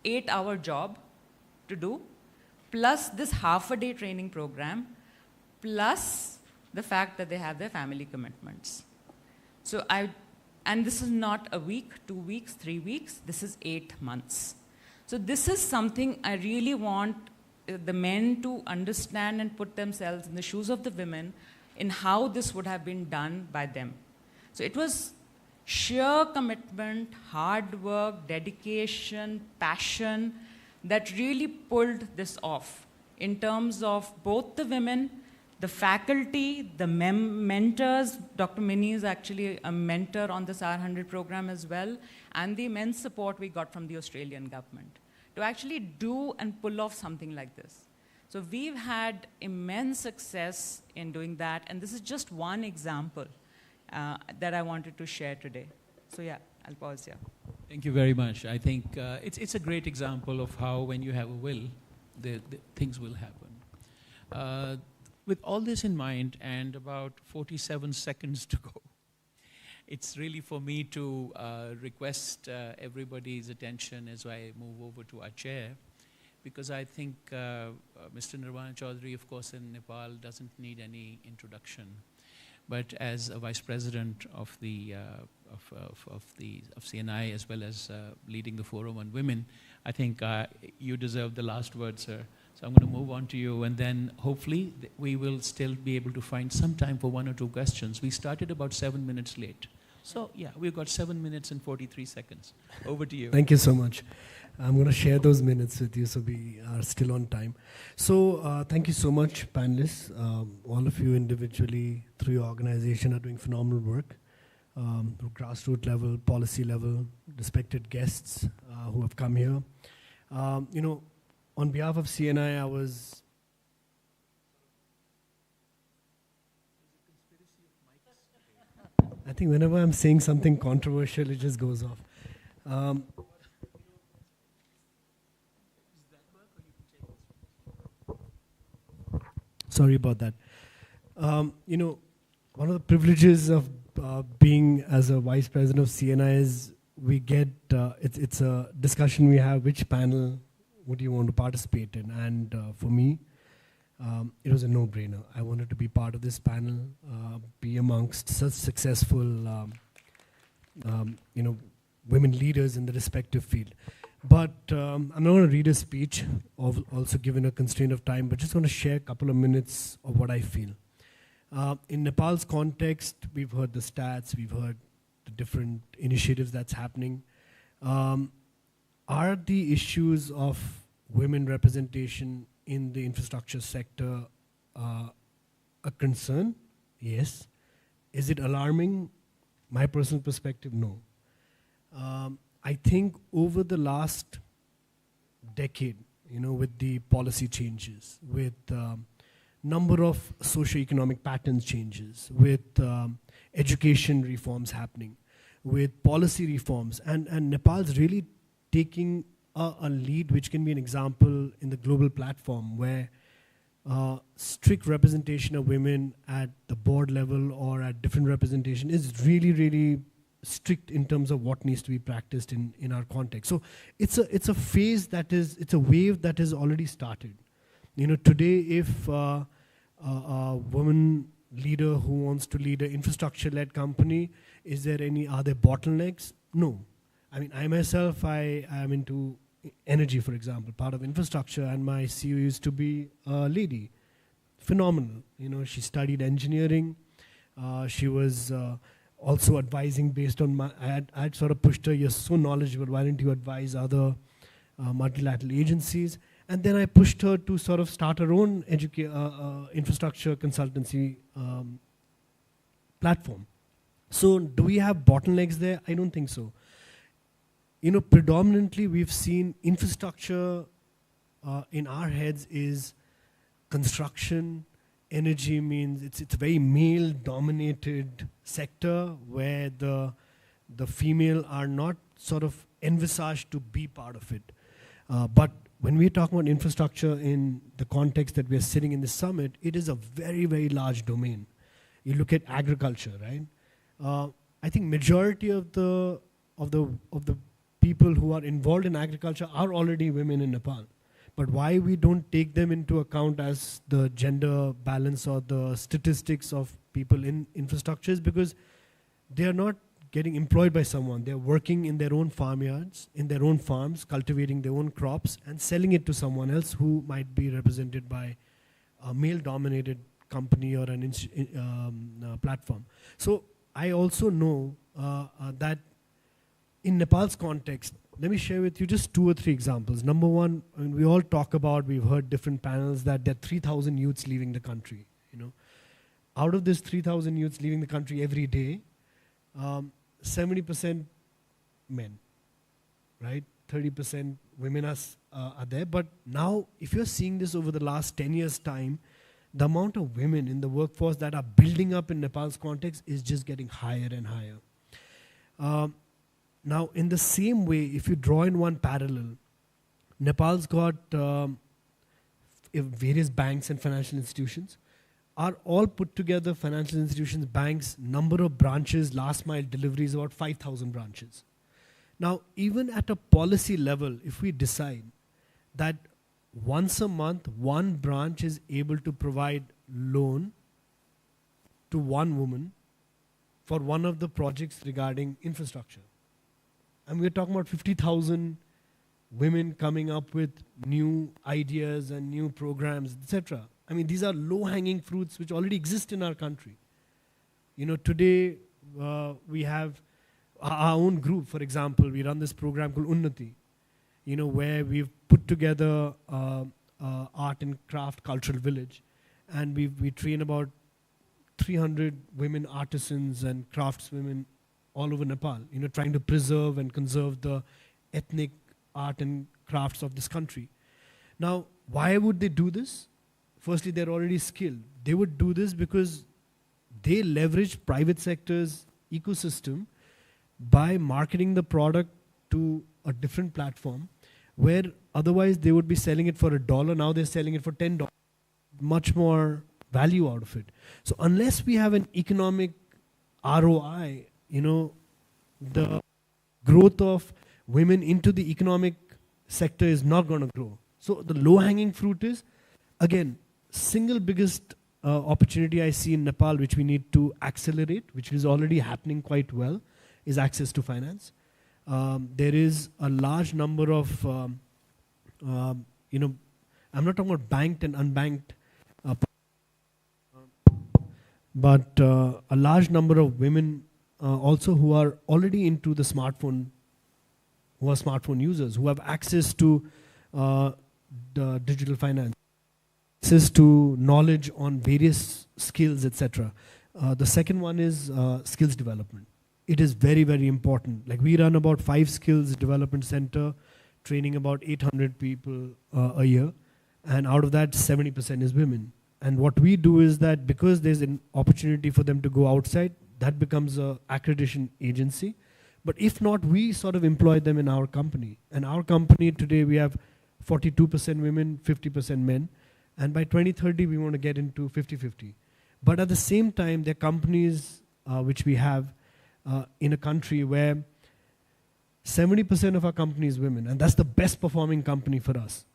8-hour job to do, plus this half a day training program, plus the fact that they have their family commitments. So And this is not a week, 2 weeks, 3 weeks, this is 8 months. So this is something I really want the men to understand and put themselves in the shoes of the women in how this would have been done by them. So it was sheer commitment, hard work, dedication, passion that really pulled this off in terms of both the women, the faculty, the mentors. Dr. Minnie is actually a mentor on this R100 program as well, and the immense support we got from the Australian government to actually do and pull off something like this. So we've had immense success in doing that, and this is just one example that I wanted to share today. So yeah, I'll pause here. Thank you very much. I think it's a great example of how when you have a will, the things will happen. With all this in mind and about 47 seconds to go, it's really for me to request everybody's attention as I move over to our chair, because I think Mr. Nirvana Chaudhary, of course, in Nepal doesn't need any introduction. But as a vice president of the of CNI, as well as leading the Forum on Women, I think you deserve the last word, sir. So I'm going to move on to you, and then hopefully we will still be able to find some time for 1 or 2 questions. We started about 7 minutes late. So yeah, we've got 7 minutes and 43 seconds. Over to you. Thank you so much. I'm going to share those minutes with you so we are still on time. So thank you so much, panelists. All of you individually through your organization are doing phenomenal work. Grassroots level, policy level, respected guests who have come here. You know, on behalf of CNI, I think whenever I'm saying something controversial, it just goes off. Sorry about that. You know, one of the privileges of being as a vice president of CNI is we get, it's a discussion we have, which panel would you want to participate in? And for me, it was a no-brainer. I wanted to be part of this panel, be amongst such successful, you know, women leaders in the respective field. But I'm not going to read a speech, also given a constraint of time, but just going to share a couple of minutes of what I feel. In Nepal's context, we've heard the stats, we've heard the different initiatives that's happening. Are the issues of women representation in the infrastructure sector a concern? Yes. Is it alarming? My personal perspective, no. I think over the last decade, you know, with the policy changes, with number of socioeconomic patterns changes, with education reforms happening, with policy reforms, and Nepal's really taking a lead which can be an example in the global platform where strict representation of women at the board level or at different representation is really, really strict in terms of what needs to be practiced in our context. So it's a phase that is, it's a wave that has already started. You know, today if a woman leader who wants to lead an infrastructure-led company, are there bottlenecks? No. I mean, I myself, I am into energy, for example, part of infrastructure, and my CEO used to be a lady. Phenomenal. You know, she studied engineering. She was also advising based on I had sort of pushed her, you're so knowledgeable, why don't you advise other multilateral agencies? And then I pushed her to sort of start her own infrastructure consultancy platform. So do we have bottlenecks there? I don't think so. You know, predominantly we've seen infrastructure in our heads is construction. Energy means it's a very male-dominated sector where the female are not sort of envisaged to be part of it. But when we talk about infrastructure in the context that we're sitting in this summit, it is a very, very large domain. You look at agriculture, right? I think majority of the people who are involved in agriculture are already women in Nepal. But why we don't take them into account as the gender balance or the statistics of people in infrastructure is because they are not getting employed by someone. They're working in their own farmyards, in their own farms, cultivating their own crops and selling it to someone else who might be represented by a male-dominated company or an platform. So I also know that in Nepal's context, let me share with you just 2 or 3 examples. Number one, I mean, we all talk about, we've heard different panels that there are 3,000 youths leaving the country. Out of this 3,000 youths leaving the country every day, 70% men, right? 30% women are there. But now, if you're seeing this over the last 10 years' time, the amount of women in the workforce that are building up in Nepal's context is just getting higher and higher. Now, in the same way, if you draw in one parallel, Nepal's got various banks and financial institutions. Are all put together financial institutions, banks, number of branches, last mile deliveries, about 5,000 branches. Now, even at a policy level, if we decide that once a month, one branch is able to provide loan to one woman for one of the projects regarding infrastructure. And we're talking about 50,000 women coming up with new ideas and new programs, etc. I mean, these are low-hanging fruits which already exist in our country. Today we have our own group, for example, we run this program called Unnati, where we've put together art and craft cultural village, and we train about 300 women artisans and craftswomen all over Nepal, trying to preserve and conserve the ethnic art and crafts of this country. Now, why would they do this? Firstly, they're already skilled. They would do this because they leverage private sector's ecosystem by marketing the product to a different platform where otherwise they would be selling it for $1. Now they're selling it for $10. Much more value out of it. So unless we have an economic ROI, the growth of women into the economic sector is not going to grow. So the low-hanging fruit is, again, single biggest opportunity I see in Nepal, which we need to accelerate, which is already happening quite well, is access to finance. There is a large number of, I'm not talking about banked and unbanked, but a large number of women also who are already into the smartphone, who are smartphone users, who have access to the digital finance, access to knowledge on various skills, etc. The second one is skills development. It is very, very important. Like we run about 5 skills development center, training about 800 people a year, and out of that 70% is women. And what we do is that because there's an opportunity for them to go outside, that becomes an accreditation agency. But if not, we sort of employ them in our company. And our company today, we have 42% women, 50% men. And by 2030, we want to get into 50-50. But at the same time, there are companies which we have in a country where 70% of our company is women. And that's the best performing company for us.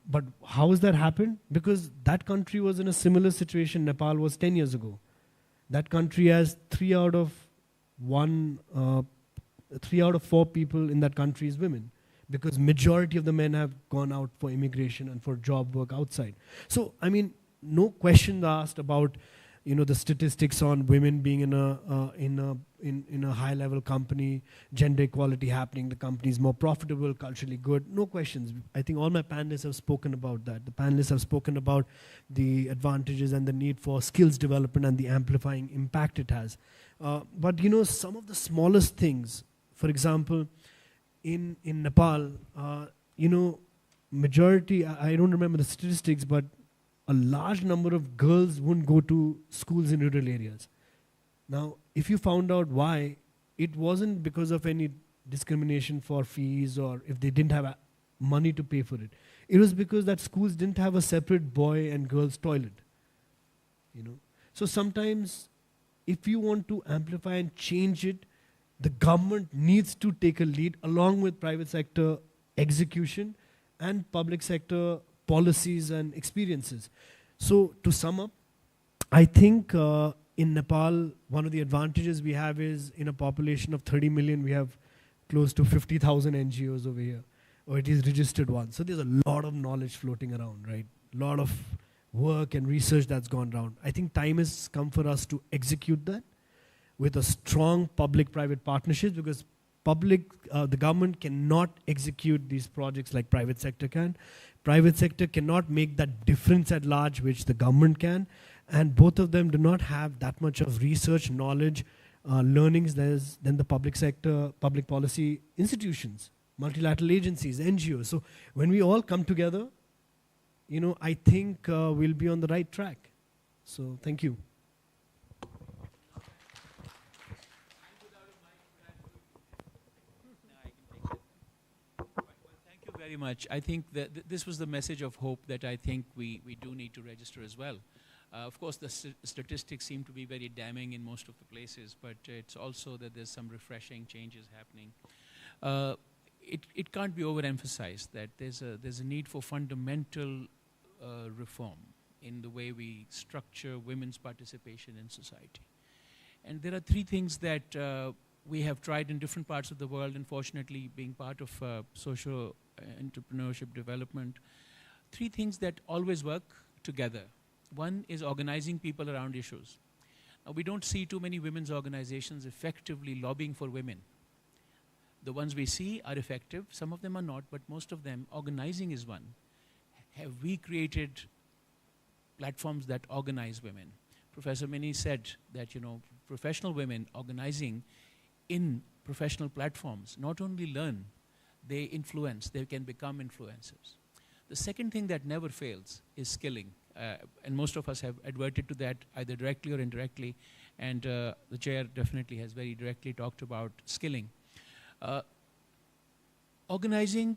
But how has that happened? Because that country was in a similar situation Nepal was 10 years ago. That country has 3 out of 4 people in that country is women, because majority of the men have gone out for immigration and for job work outside. So, I mean, no question asked about, the statistics on women being in a high-level company, gender equality happening, the company is more profitable, culturally good. No questions. I think all my panelists have spoken about that. The panelists have spoken about the advantages and the need for skills development and the amplifying impact it has. But some of the smallest things, for example, in Nepal, majority, I don't remember the statistics, but a large number of girls wouldn't go to schools in rural areas. Now, if you found out why, it wasn't because of any discrimination for fees or if they didn't have money to pay for it. It was because that schools didn't have a separate boy and girls toilet. So sometimes, if you want to amplify and change it, the government needs to take a lead along with private sector execution and public sector policies and experiences. So to sum up, I think In Nepal, one of the advantages we have is in a population of 30 million, we have close to 50,000 NGOs over here, or it is registered ones. So there's a lot of knowledge floating around, right? A lot of work and research that's gone around. I think time has come for us to execute that with a strong public-private partnership, because the government cannot execute these projects like private sector can. Private sector cannot make that difference at large, which the government can. And both of them do not have that much of research, knowledge, learnings than the public sector, public policy institutions, multilateral agencies, NGOs. So when we all come together, I think we'll be on the right track. So thank you. Thank you very much. I think that this was the message of hope that I think we do need to register as well. Of course, the statistics seem to be very damning in most of the places, but it's also that there's some refreshing changes happening. It can't be overemphasized that there's a need for fundamental reform in the way we structure women's participation in society. And there are three things that we have tried in different parts of the world, and fortunately being part of social entrepreneurship development, three things that always work together. One is organizing people around issues. Now, we don't see too many women's organizations effectively lobbying for women. The ones we see are effective, some of them are not, but most of them, organizing is one. Have we created platforms that organize women? Professor Mini said that, professional women organizing in professional platforms not only learn, they influence, they can become influencers. The second thing that never fails is skilling. And most of us have adverted to that either directly or indirectly, and the chair definitely has very directly talked about skilling. Organizing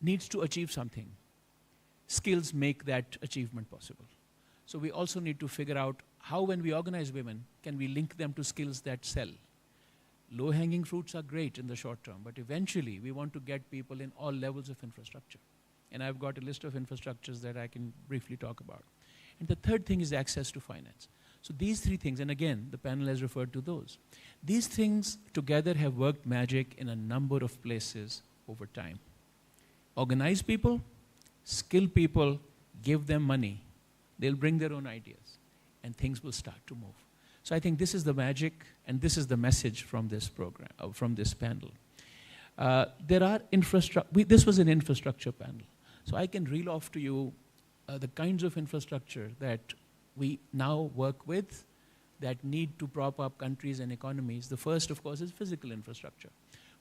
needs to achieve something. Skills make that achievement possible. So we also need to figure out how, when we organize women, can we link them to skills that sell. Low-hanging fruits are great in the short term, but eventually we want to get people in all levels of infrastructure. And I've got a list of infrastructures that I can briefly talk about. And the third thing is access to finance. So these three things, and again, the panel has referred to those. These things together have worked magic in a number of places over time. Organize people, skill people, give them money. They'll bring their own ideas, and things will start to move. So I think this is the magic, and this is the message from this program, from this panel. This was an infrastructure panel. So I can reel off to you the kinds of infrastructure that we now work with that need to prop up countries and economies. The first, of course, is physical infrastructure.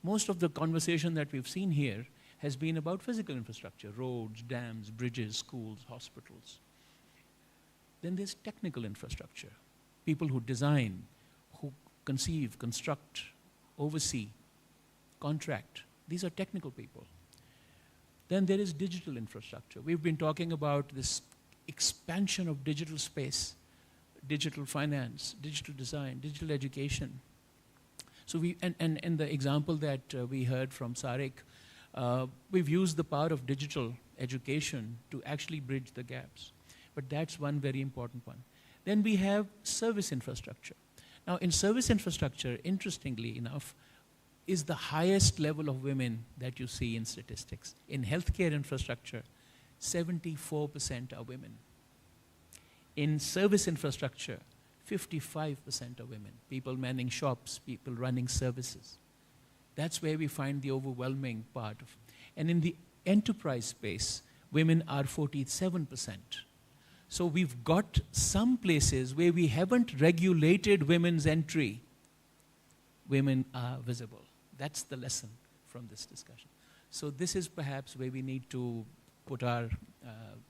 Most of the conversation that we've seen here has been about physical infrastructure, roads, dams, bridges, schools, hospitals. Then there's technical infrastructure, people who design, who conceive, construct, oversee, contract. These are technical people. Then there is digital infrastructure. We've been talking about this expansion of digital space, digital finance, digital design, digital education. So and the example that we heard from Sarek, we've used the power of digital education to actually bridge the gaps. But that's one very important one. Then we have service infrastructure. Now, in service infrastructure, interestingly enough, is the highest level of women that you see in statistics. In healthcare infrastructure, 74% are women. In service infrastructure, 55% are women. People manning shops, people running services. That's where we find the overwhelming part of. And in the enterprise space, women are 47%. So we've got some places where we haven't regulated women's entry. Women are visible. That's the lesson from this discussion. So this is perhaps where we need to put our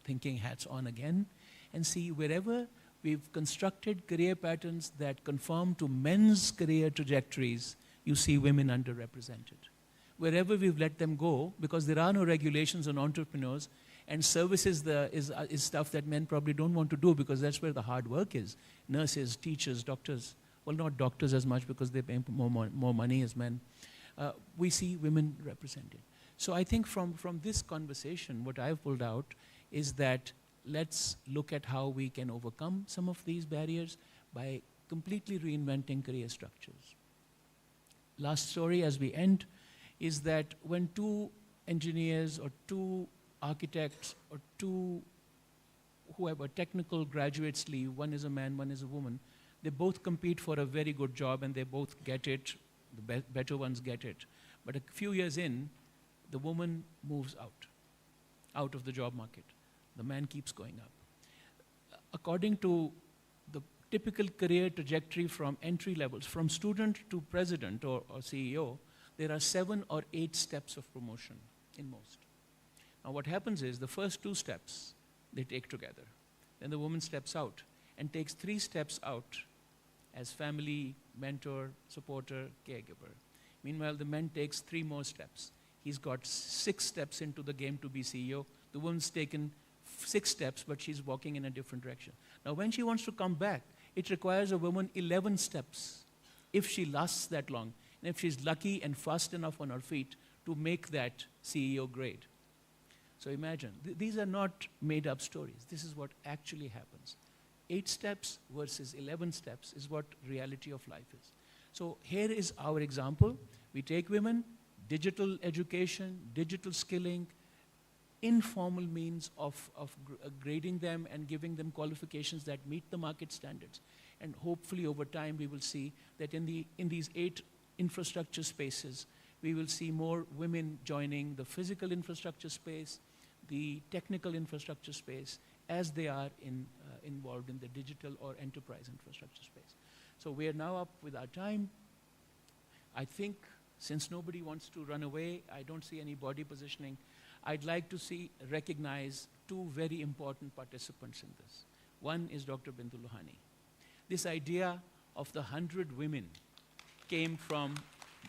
thinking hats on again and see wherever we've constructed career patterns that conform to men's career trajectories, you see women underrepresented. Wherever we've let them go, because there are no regulations on entrepreneurs, and services is stuff that men probably don't want to do because that's where the hard work is. Nurses, teachers, doctors. Well, not doctors as much because they pay more money as men. We see women represented. So I think from this conversation, what I've pulled out is that let's look at how we can overcome some of these barriers by completely reinventing career structures. Last story as we end is that when two engineers or two architects or two whoever technical graduates leave, one is a man, one is a woman, they both compete for a very good job and they both get it, the better ones get it. But a few years in, the woman moves out of the job market. The man keeps going up. According to the typical career trajectory from entry levels, from student to president or CEO, there are 7 or 8 steps of promotion in most. Now what happens is the first 2 steps they take together. Then the woman steps out and takes 3 steps out as family, mentor, supporter, caregiver. Meanwhile, the man takes 3 more steps. He's got 6 steps into the game to be CEO. The woman's taken 6 steps, but she's walking in a different direction. Now, when she wants to come back, it requires a woman 11 steps if she lasts that long, and if she's lucky and fast enough on her feet to make that CEO grade. So imagine, these are not made-up stories. This is what actually happens. 8 steps versus 11 steps is what reality of life is. So here is our example. We take women, digital education, digital skilling, informal means of grading them and giving them qualifications that meet the market standards. And hopefully over time we will see that in these 8 infrastructure spaces, we will see more women joining the physical infrastructure space, the technical infrastructure space, as they are involved in the digital or enterprise infrastructure space. So we are now up with our time. I think since nobody wants to run away, I don't see any body positioning, I'd like to recognize 2 very important participants in this. One is Dr. Bindu Lohani. This idea of the 100 women came from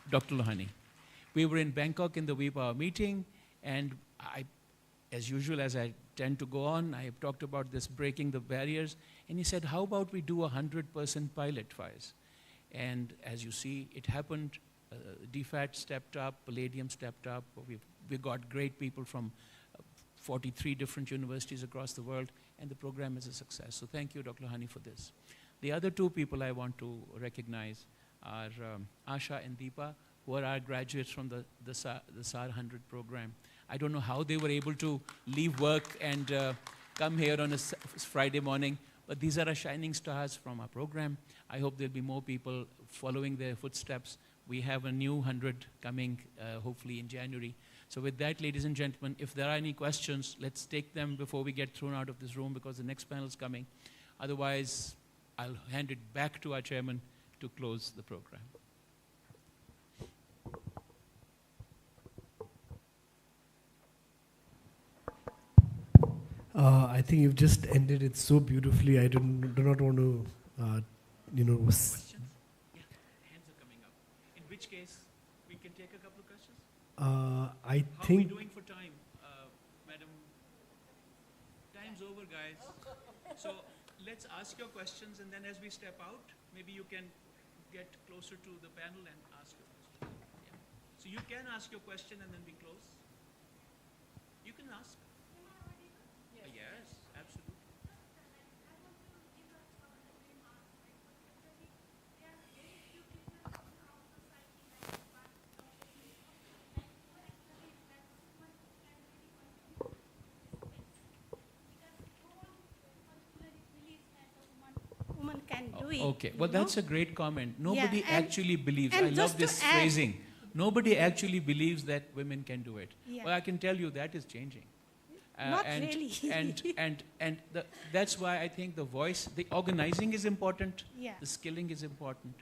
Dr. Lohani. We were in Bangkok in the V-Power meeting, and as usual, as I tend to go on, I have talked about this breaking the barriers, and he said, how about we do 100% pilot fires? And as you see, it happened. DFAT stepped up, Palladium stepped up. We got great people from 43 different universities across the world, and the program is a success. So thank you, Dr. Lohani, for this. The other 2 people I want to recognize are Asha and Deepa, who are our graduates from the SAR 100 program. I don't know how they were able to leave work and come here on a Friday morning, but these are our shining stars from our program. I hope there'll be more people following their footsteps. We have a new 100 coming, hopefully in January. So with that, ladies and gentlemen, if there are any questions, let's take them before we get thrown out of this room, because the next panel is coming. Otherwise, I'll hand it back to our chairman to close the program. I think you've just ended it so beautifully. I do not want to, Questions? Yeah, hands are coming up. In which case, we can take a couple of questions? How are we doing for time, madam? Time's over, guys. So let's ask your questions, and then as we step out, maybe you can get closer to the panel and ask your question. Yeah. So you can ask your question, and then we close. You can ask. Yes, absolutely. Woman can do it. Okay, well, that's a great comment. Nobody Yeah, actually believes, and I love just to this add- phrasing. Nobody actually believes that women can do it. Yeah. Well, I can tell you that is changing. Not really. and that's why I think the voice, the organizing is important, Yeah. the skilling is important,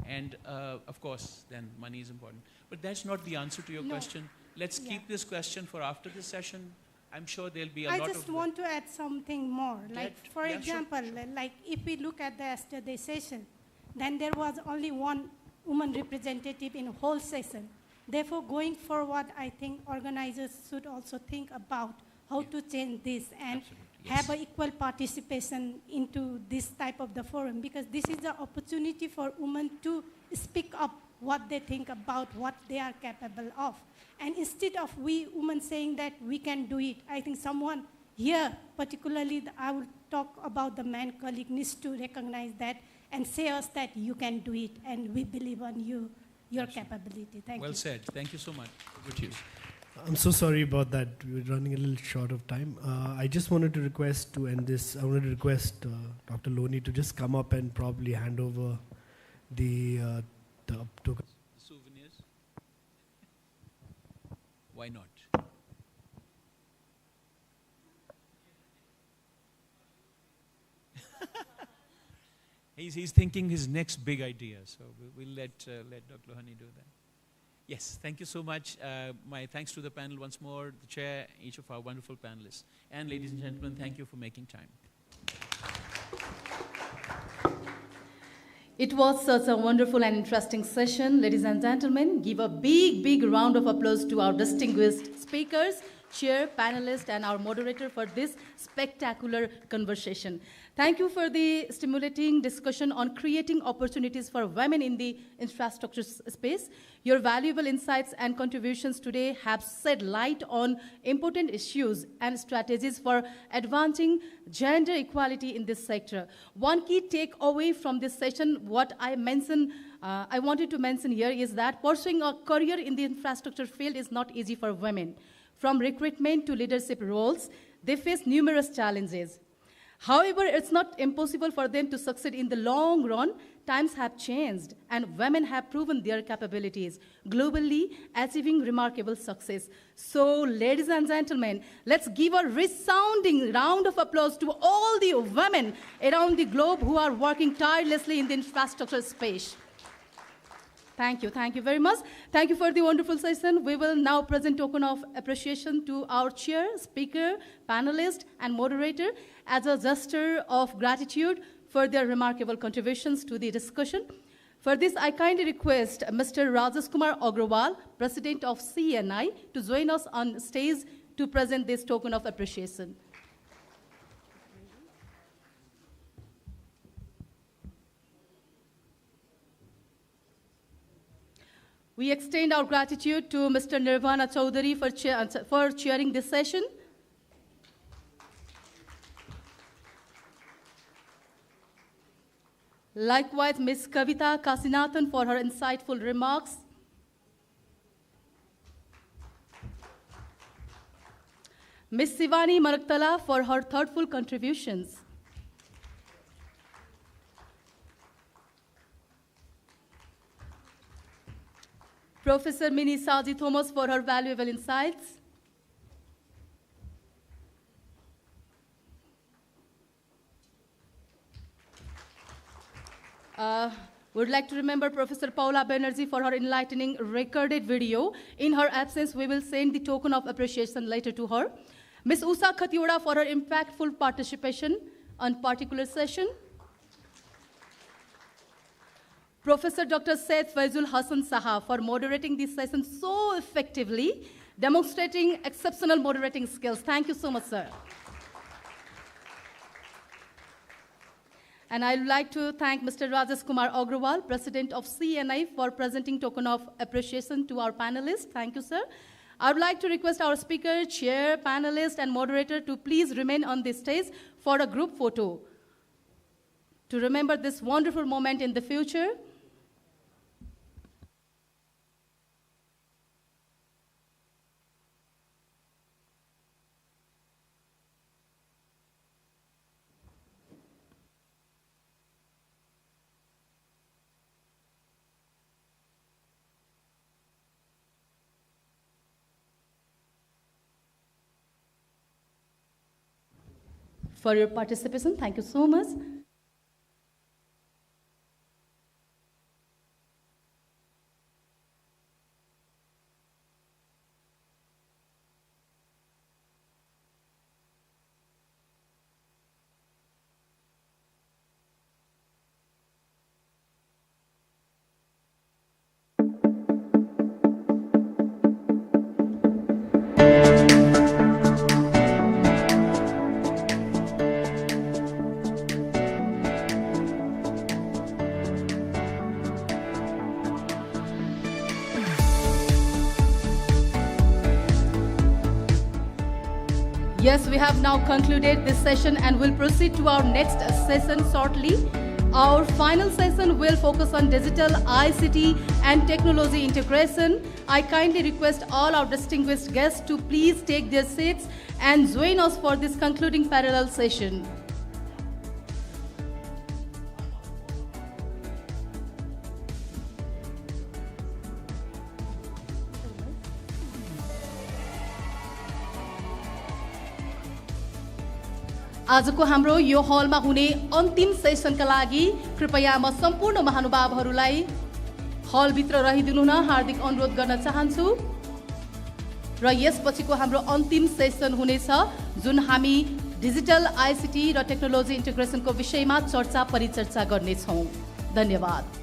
and of course, then money is important. But that's not the answer to your No. question. Let's Yeah. keep this question for after the session. I'm sure there'll be a I lot just of... want to add something more. Like, That- for yeah, sure, example, like if we look at the yesterday session, then there was only one woman representative in whole session. Therefore, going forward, I think organizers should also think about how to change this and Absolutely, have yes. a equal participation into this type of the forum, because this is the opportunity for women to speak up what they think about what they are capable of. And instead of we women saying that we can do it, I think someone here, particularly I will talk about the man colleague, needs to recognize that and say us that you can do it, and we believe on you, your capability. Thank you. Well said. Thank you so much. Over to you. I'm so sorry about that. We're running a little short of time. I just wanted to request to end this. I wanted to request Dr. Loni to just come up and probably hand over the token. Souvenirs? Why not? He's thinking his next big idea, so we'll let Dr. Lohani do that. Yes, thank you so much. My thanks to the panel once more, the chair, each of our wonderful panelists. And ladies and gentlemen, thank you for making time. It was such a wonderful and interesting session. Ladies and gentlemen, give a big, big round of applause to our distinguished speakers, chair, panelists, and our moderator for this spectacular conversation. Thank you for the stimulating discussion on creating opportunities for women in the infrastructure space. Your valuable insights and contributions today have shed light on important issues and strategies for advancing gender equality in this sector. One key takeaway from this session, what I wanted to mention here is that pursuing a career in the infrastructure field is not easy for women. From recruitment to leadership roles, they face numerous challenges. However, it's not impossible for them to succeed in the long run. Times have changed, and women have proven their capabilities globally, achieving remarkable success. So, ladies and gentlemen, let's give a resounding round of applause to all the women around the globe who are working tirelessly in the infrastructure space. Thank you very much. Thank you for the wonderful session. We will now present token of appreciation to our chair, speaker, panelist, and moderator as a gesture of gratitude for their remarkable contributions to the discussion. For this, I kindly request Mr. Rajesh Kumar Agrawal, President of CNI, to join us on stage to present this token of appreciation. We extend our gratitude to Mr. Nirvana Chaudhary for chairing this session. Likewise, Ms. Kavita Kasinathan for her insightful remarks. Ms. Sivani Maraktala for her thoughtful contributions. Professor Mini Saji Thomas for her valuable insights. Would like to remember Professor Paula Banerjee for her enlightening recorded video. In her absence, we will send the token of appreciation later to her. Ms. Usha Khatioda for her impactful participation on particular session. Professor Dr. Said Faizul Hassan Saha for moderating this session so effectively, demonstrating exceptional moderating skills. Thank you so much, sir. And I would like to thank Mr. Rajesh Kumar Agrawal, President of CNI, for presenting token of appreciation to our panelists. Thank you, sir. I would like to request our speaker, chair, panelist, and moderator to please remain on the stage for a group photo to remember this wonderful moment in the future. For your participation, thank you so much. Yes, we have now concluded this session and will proceed to our next session shortly. Our final session will focus on digital ICT and technology integration. I kindly request all our distinguished guests to please take their seats and join us for this concluding parallel session. आजको हाम्रो यो हलमा हुने अन्तिम सेसनका लागि कृपया म सम्पूर्ण महानुभावहरूलाई हलभित्र रहिदिनु हुन हार्दिक अनुरोध गर्न चाहन्छु र यसपछिको हाम्रो अन्तिम सेसन हुनेछ जुन हामी डिजिटल आइसिटी र टेक्नोलोजी इन्टिग्रेसनको विषयमा चर्चा परिचर्चा गर्नेछौँ। धन्यवाद।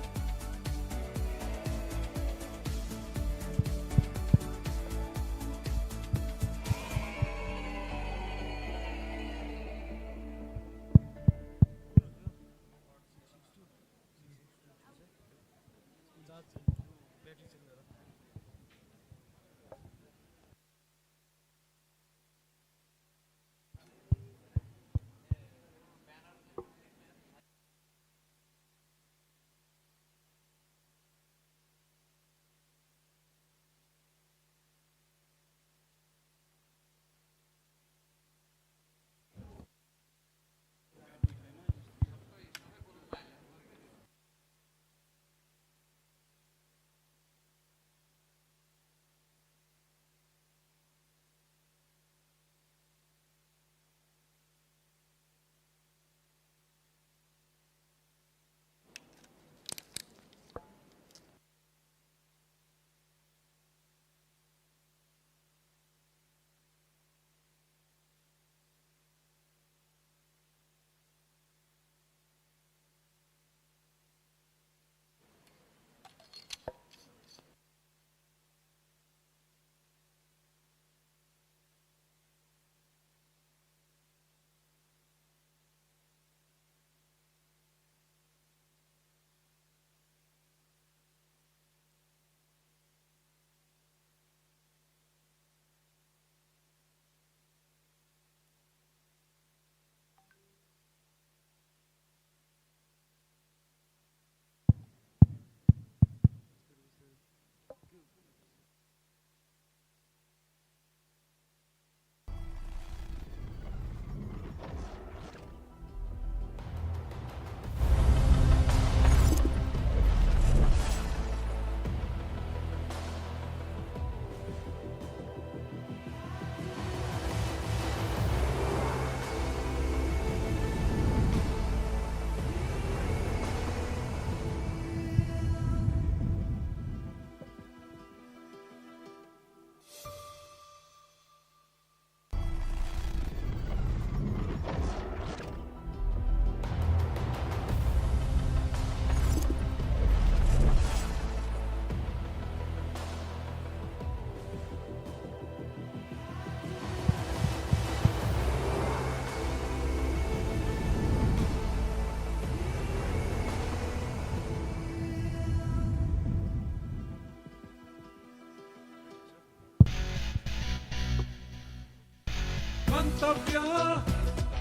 गन्तव्य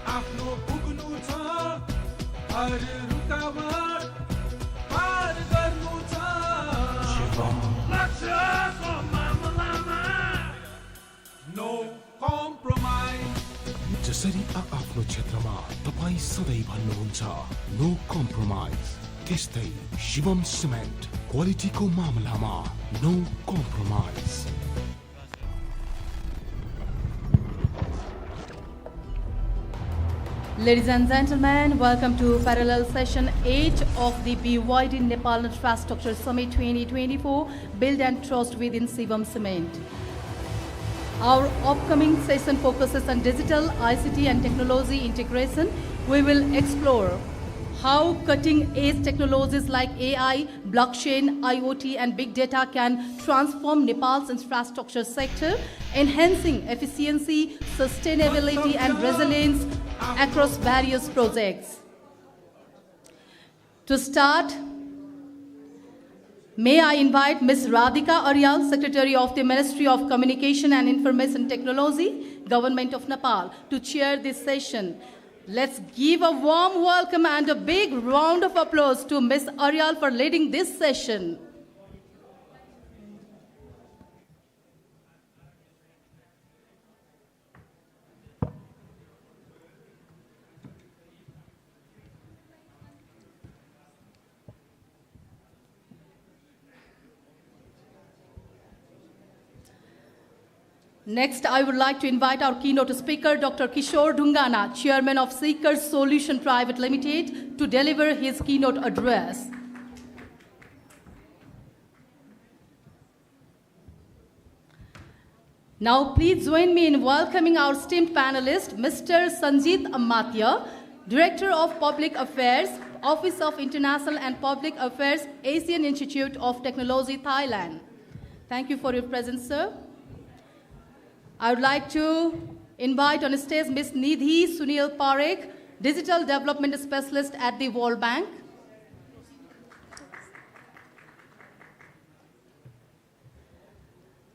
आफ्नो पुग्नु छ हर रुकावट पार गर्नु छ लक्ष्यको मामलामा नो कम्प्रोमाइज। जसरी आफ्नो क्षेत्रमा तपाई सधैँ भन्नुहुन्छ नो कम्प्रोमाइज, त्यस्तै शिवम सिमेन्ट क्वालिटीको मामलामा no compromise. Ladies and gentlemen, welcome to parallel session 8 of the BYD Nepal Infrastructure Summit 2024, Build and Trust within Shivam Cement. Our upcoming session focuses on digital, ICT and technology integration. We will explore how cutting-edge technologies like AI, blockchain, IoT and big data can transform Nepal's infrastructure sector, enhancing efficiency, sustainability and resilience across various projects. To start, may I invite Ms. Radhika Aryal, Secretary of the Ministry of Communication and Information Technology, Government of Nepal, to chair this session. Let's give a warm welcome and a big round of applause to Ms. Arial for leading this session. Next, I would like to invite our keynote speaker, Dr. Kishore Dhungana, Chairman of Seekers Solution Private Limited, to deliver his keynote address. Now, please join me in welcoming our esteemed panelist, Mr. Sanjit Amatya, Director of Public Affairs, Office of International and Public Affairs, Asian Institute of Technology, Thailand. Thank you for your presence, sir. I would like to invite on stage Ms. Nidhi Sunil Parekh, Digital Development Specialist at the World Bank.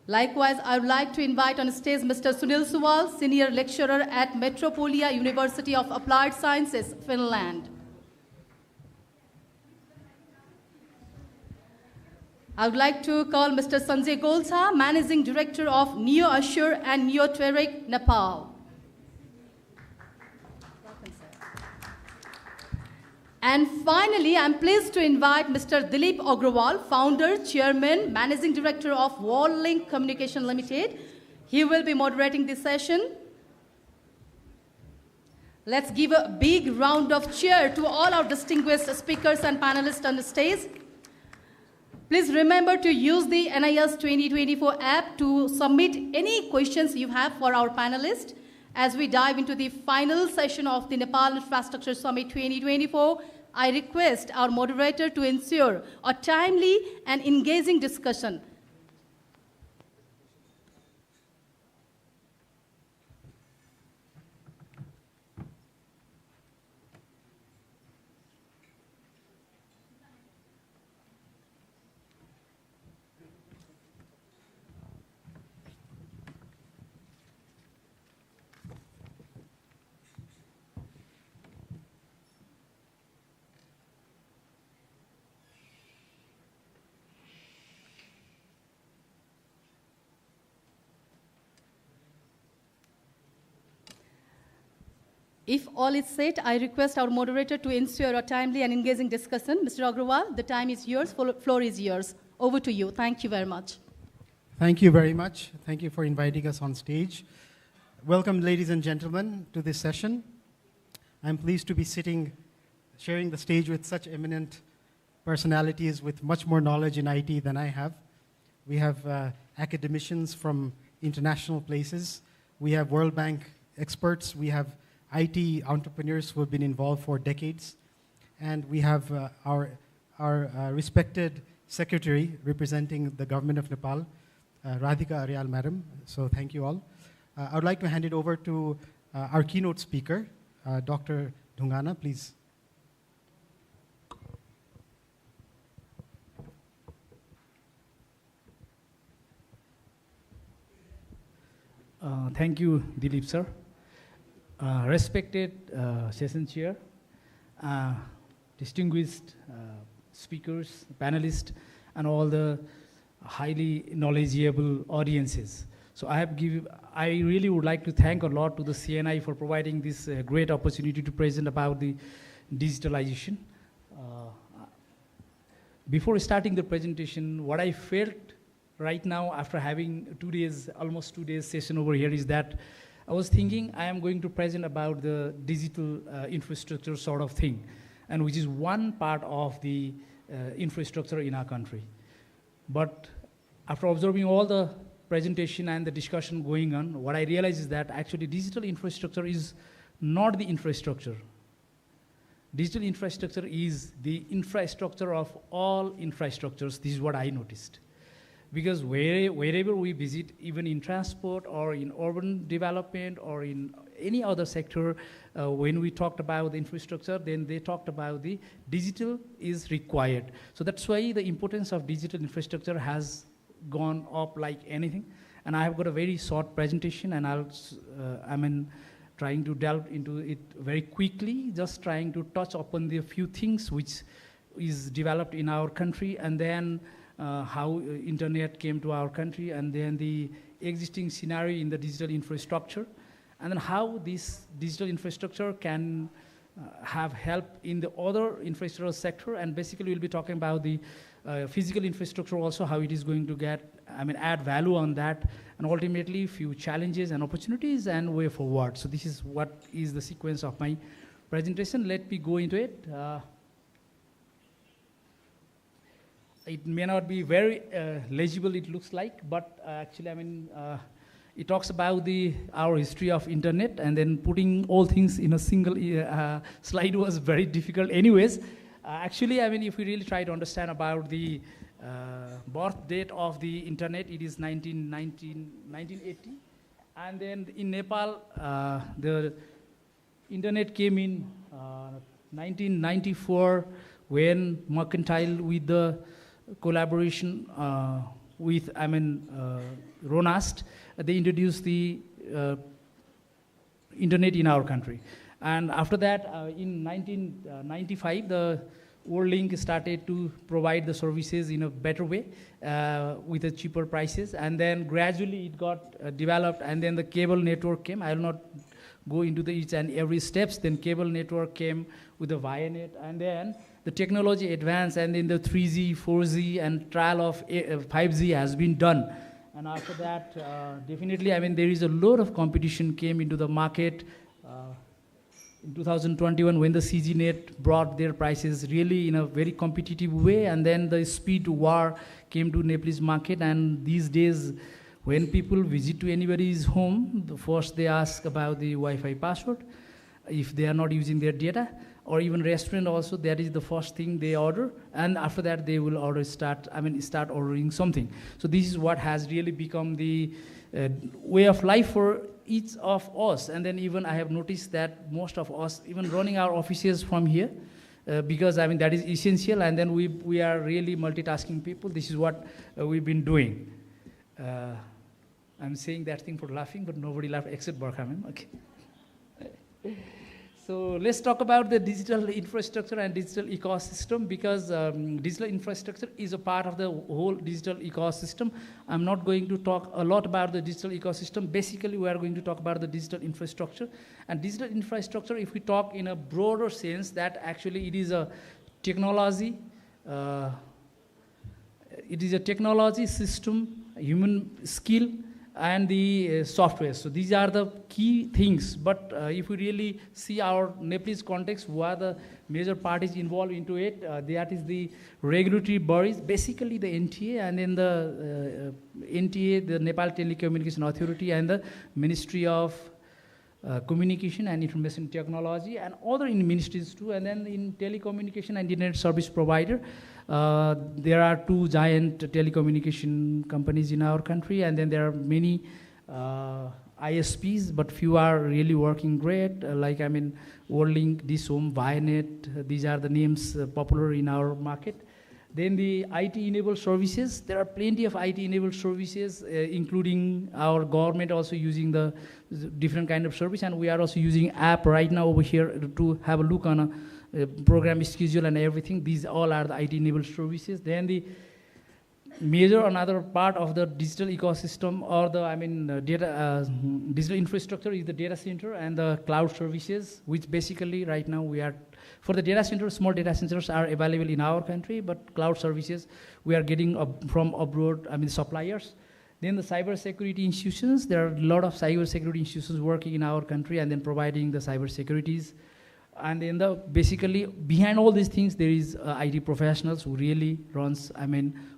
Likewise, I would like to invite on stage Mr. Sunil Suwal, Senior Lecturer at Metropolia University of Applied Sciences, Finland. I would like to call Mr. Sanjay Golsa, Managing Director of Neo Assure and Neo Terek, Nepal. Welcome, sir. And finally, I'm pleased to invite Mr. Dilip Agrawal, Founder, Chairman, Managing Director of WorldLink Communication Limited. He will be moderating this session. Let's give a big round of cheer to all our distinguished speakers and panelists on the stage. Please remember to use the NIS 2024 app to submit any questions you have for our panelists. As we dive into the final session of the Nepal Infrastructure Summit 2024, I request our moderator to ensure a timely and engaging discussion. If all is set, I request our moderator to ensure a timely and engaging discussion. Mr. Agrawal, the time is yours, floor is yours. Over to you. Thank you very much. Thank you very much. Thank you for inviting us on stage. Welcome, ladies and gentlemen, to this session. I'm pleased to be sharing the stage with such eminent personalities with much more knowledge in IT than I have. We have academicians from international places. We have World Bank experts. We have IT entrepreneurs who have been involved for decades. And we have our respected secretary representing the government of Nepal, Radhika Aryal, madam. So thank you all. I would like to hand it over to our keynote speaker, Dr. Dhungana, please. Thank you, Dilip sir. Respected session chair, distinguished speakers, panelists, and all the highly knowledgeable audiences. So I really would like to thank a lot to the CNI for providing this great opportunity to present about the digitalization. Before starting the presentation, what I felt right now after having almost 2 days session over here is that I was thinking I am going to present about the digital infrastructure sort of thing, and which is one part of the infrastructure in our country. But after observing all the presentation and the discussion going on, what I realized is that actually digital infrastructure is not the infrastructure. Digital infrastructure is the infrastructure of all infrastructures. This is what I noticed. Because wherever we visit, even in transport or in urban development or in any other sector, when we talked about the infrastructure, then they talked about the digital is required. So that's why the importance of digital infrastructure has gone up like anything. And I have got a very short presentation, and trying to delve into it very quickly, just trying to touch upon the few things which is developed in our country, and then how internet came to our country, and then the existing scenario in the digital infrastructure, and then how this digital infrastructure can have help in the other infrastructure sector. And basically we'll be talking about the physical infrastructure also, how it is going to add value on that, and ultimately few challenges and opportunities and way forward. So this is what is the sequence of my presentation. Let me go into it. It may not be very legible, it looks like, but actually, it talks about our history of internet, and then putting all things in a single slide was very difficult. Anyways, actually, if we really try to understand about the birth date of the internet, it is 1980. And then in Nepal, the internet came in 1994 when Mercantile, with the collaboration with Ronast, they introduced the internet in our country. And after that, in 1995, the WorldLink started to provide the services in a better way with a cheaper prices. And then gradually it got developed, and then the cable network came. I will not go into the each and every steps. Then cable network came with the Vianet, and then the technology advanced, and then the 3G, 4G, and trial of 5G has been done. And after that, definitely, there is a lot of competition came into the market. In 2021, when the CGNet brought their prices really in a very competitive way, and then the speed war came to Nepalese market. And these days, when people visit to anybody's home, first they ask about the Wi-Fi password, if they are not using their data, or even restaurant also, that is the first thing they order, and after that they will start ordering something. So this is what has really become the way of life for each of us. And then even I have noticed that most of us, even running our offices from here, because that is essential, and then we are really multitasking people. This is what we've been doing. I'm saying that thing for laughing, but nobody laughed except Barkhaman. Okay. So let's talk about the digital infrastructure and digital ecosystem, because digital infrastructure is a part of the whole digital ecosystem. I'm not going to talk a lot about the digital ecosystem. Basically, we are going to talk about the digital infrastructure. And digital infrastructure, if we talk in a broader sense, that actually it is a technology, system, human skill, and the software. So these are the key things. But if we really see our Nepalese context, who are the major parties involved into it, that is the regulatory bodies, basically the NTA, and then the NTA, the Nepal Telecommunication Authority, and the Ministry of Communication and Information Technology, and other ministries too. And then in telecommunication and internet service provider, there are two giant telecommunication companies in our country, and then there are many ISPs, but few are really working great, like WorldLink, DSOM, Vianet. These are the names popular in our market. Then the IT-enabled services, there are plenty of IT-enabled services, including our government also using the different kind of service, and we are also using app right now over here to have a look on a program schedule and everything. These all are the IT-enabled services. Then the major another part of the digital ecosystem, or the digital infrastructure, is the data center and the cloud services, which basically right now we are, for the data centers, small data centers are available in our country, but cloud services we are getting from abroad, suppliers. Then the cyber security institutions, there are a lot of cyber security institutions working in our country and then providing the cyber securities. And then basically behind all these things, there is IT professionals who really runs,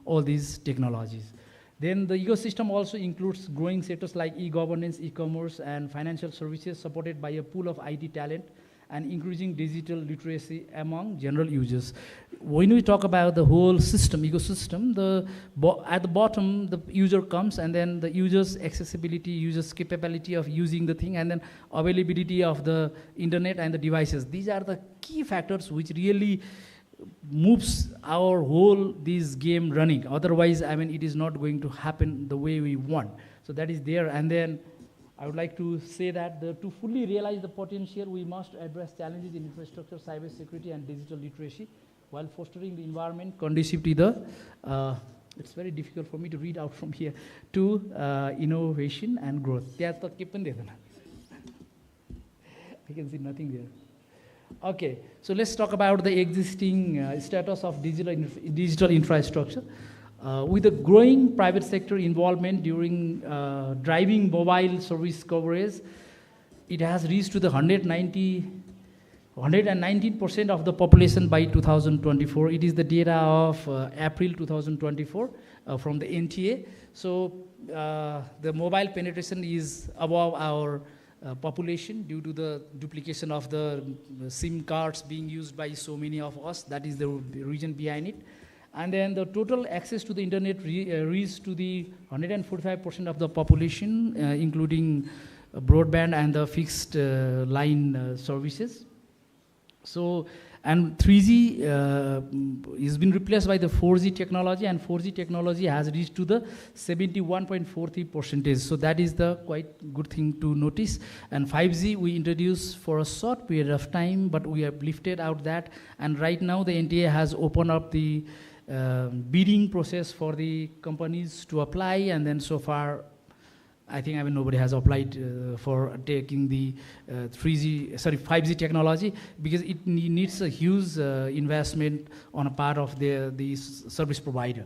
all these technologies. Then the ecosystem also includes growing sectors like e-governance, e-commerce, and financial services supported by a pool of IT talent and increasing digital literacy among general users. When we talk about the whole system, ecosystem, at the bottom, the user comes, and then the user's accessibility, user's capability of using the thing, and then availability of the internet and the devices. These are the key factors which really moves our whole this game running. Otherwise, it is not going to happen the way we want. So that is there. And then I would like to say that to fully realize the potential, we must address challenges in infrastructure, cybersecurity, and digital literacy while fostering the environment conducive to the, it's very difficult for me to read out from here, to innovation and growth. I can see nothing there. Okay, so let's talk about the existing status of digital infrastructure. With the growing private sector involvement during driving mobile service coverage, it has reached to the 119% of the population by 2024. It is the data of April 2024 from the NTA. So the mobile penetration is above our population due to the duplication of the SIM cards being used by so many of us. That is the reason behind it. And then the total access to the internet reached to the 145% of the population, including broadband and the fixed line services. So, and 3G has been replaced by the 4G technology, and 4G technology has reached to the 71.43%. So that is the quite good thing to notice. And 5G we introduced for a short period of time, but we have lifted out that. And right now the NTA has opened up the bidding process for the companies to apply, and then so far I think nobody has applied for taking the 5G technology, because it needs a huge investment on a part of the service provider.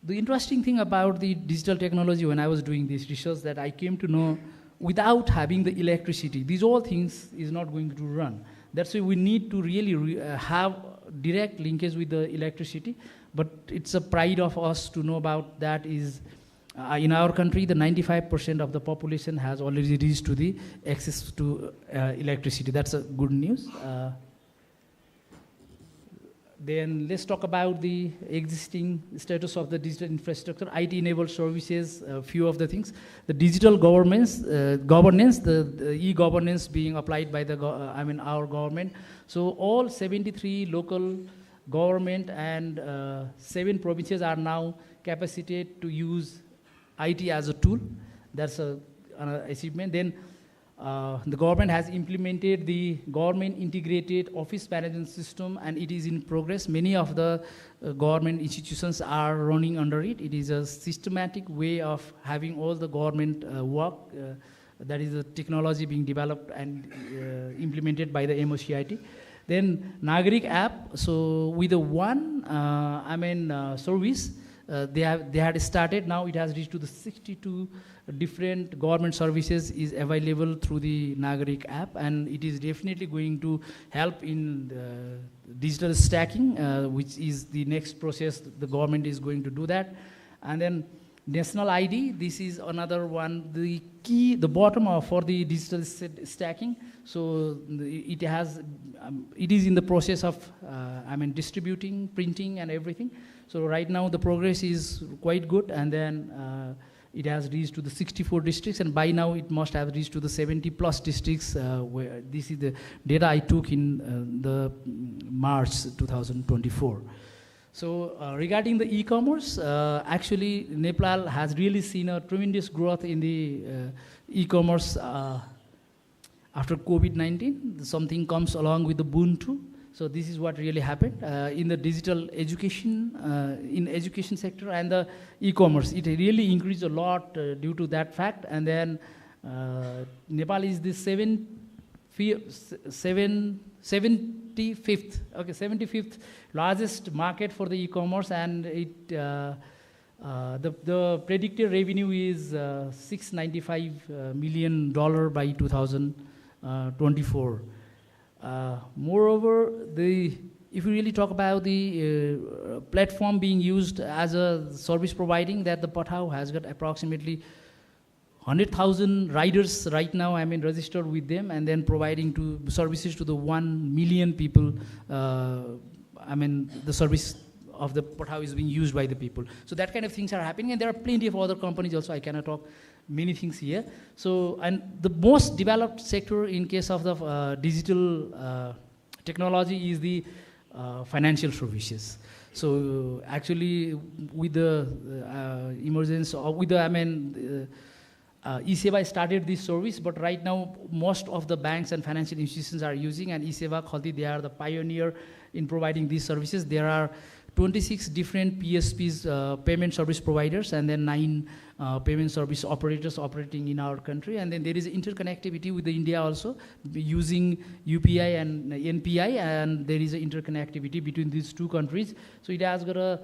The interesting thing about the digital technology, when I was doing this research, that I came to know, without having the electricity, these all things is not going to run. That's why we need to really have direct linkage with the electricity. But it's a pride of us to know about that is, in our country, the 95% of the population has already reached to the access to electricity. That's a good news. Then let's talk about the existing status of the digital infrastructure, IT-enabled services, a few of the things. The digital governance, the e-governance being applied by the, our government. So all 73 local government and 7 provinces are now capacitated to use IT as a tool. That's an achievement. Then the government has implemented the government integrated office management system, and it is in progress. Many of the government institutions are running under it. It is a systematic way of having all the government work. That is the technology being developed and implemented by the MOCIT. Then Nagarik app, so with the one service, they had started. Now it has reached to the 62 different government services is available through the Nagarik app, and it is definitely going to help in digital stacking, which is the next process. The government is going to do that. And then National ID, this is another one, the key, the bottom for the digital stacking. So it has, it is in the process of, distributing, printing, and everything. So right now the progress is quite good, and then it has reached to the 64 districts, and by now it must have reached to the 70 plus districts. Where this is the data I took in the March 2024. So regarding the e-commerce, actually Nepal has really seen a tremendous growth in the e-commerce after COVID-19. Something comes along with the boon too. So this is what really happened in the digital education, in education sector and the e-commerce. It really increased a lot due to that fact. And then Nepal is the 75th largest market for the e-commerce, and it the predicted revenue is $695 million by 2024. Moreover, if you really talk about the platform being used as a service providing, that the Pathao has got approximately 100,000 riders right now, registered with them, and then providing services to the 1 million people. The service of the Pathao is being used by the people. So that kind of things are happening, and there are plenty of other companies also. I cannot talk many things here. So, and the most developed sector in case of the digital technology is the financial services. So actually with the emergence, or with the, eSeva started this service, but right now most of the banks and financial institutions are using, and eSeva Khaldi, they are the pioneer in providing these services. There are 26 different PSPs, payment service providers, and then 9 payment service operators operating in our country. And then there is interconnectivity with the India also, using UPI and NPI, and there is an interconnectivity between these two countries. So it has got a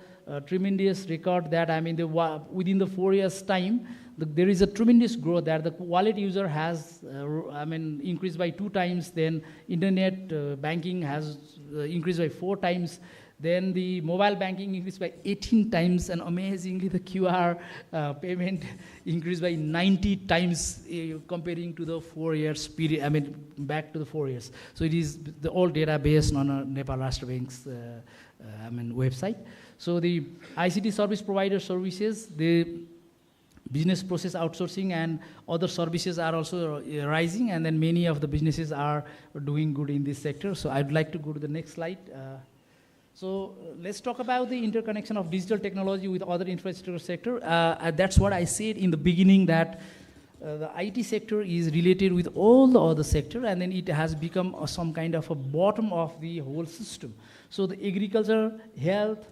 tremendous record that, I mean, within the 4 years' time, there is a tremendous growth that the wallet user has, increased by 2 times, then internet banking has increased by 4 times, then the mobile banking increased by 18 times, and amazingly the QR payment increased by 90 times comparing to the 4 years period, back to the 4 years. So it is the all data based on a Nepal Rashtra Bank's website. So the ICT service provider services, the business process outsourcing and other services are also rising, and then many of the businesses are doing good in this sector. So I'd like to go to the next slide. So let's talk about the interconnection of digital technology with other infrastructure sector. That's what I said in the beginning, that the IT sector is related with all the other sector, and then it has become some kind of a bottom of the whole system. So the agriculture, health,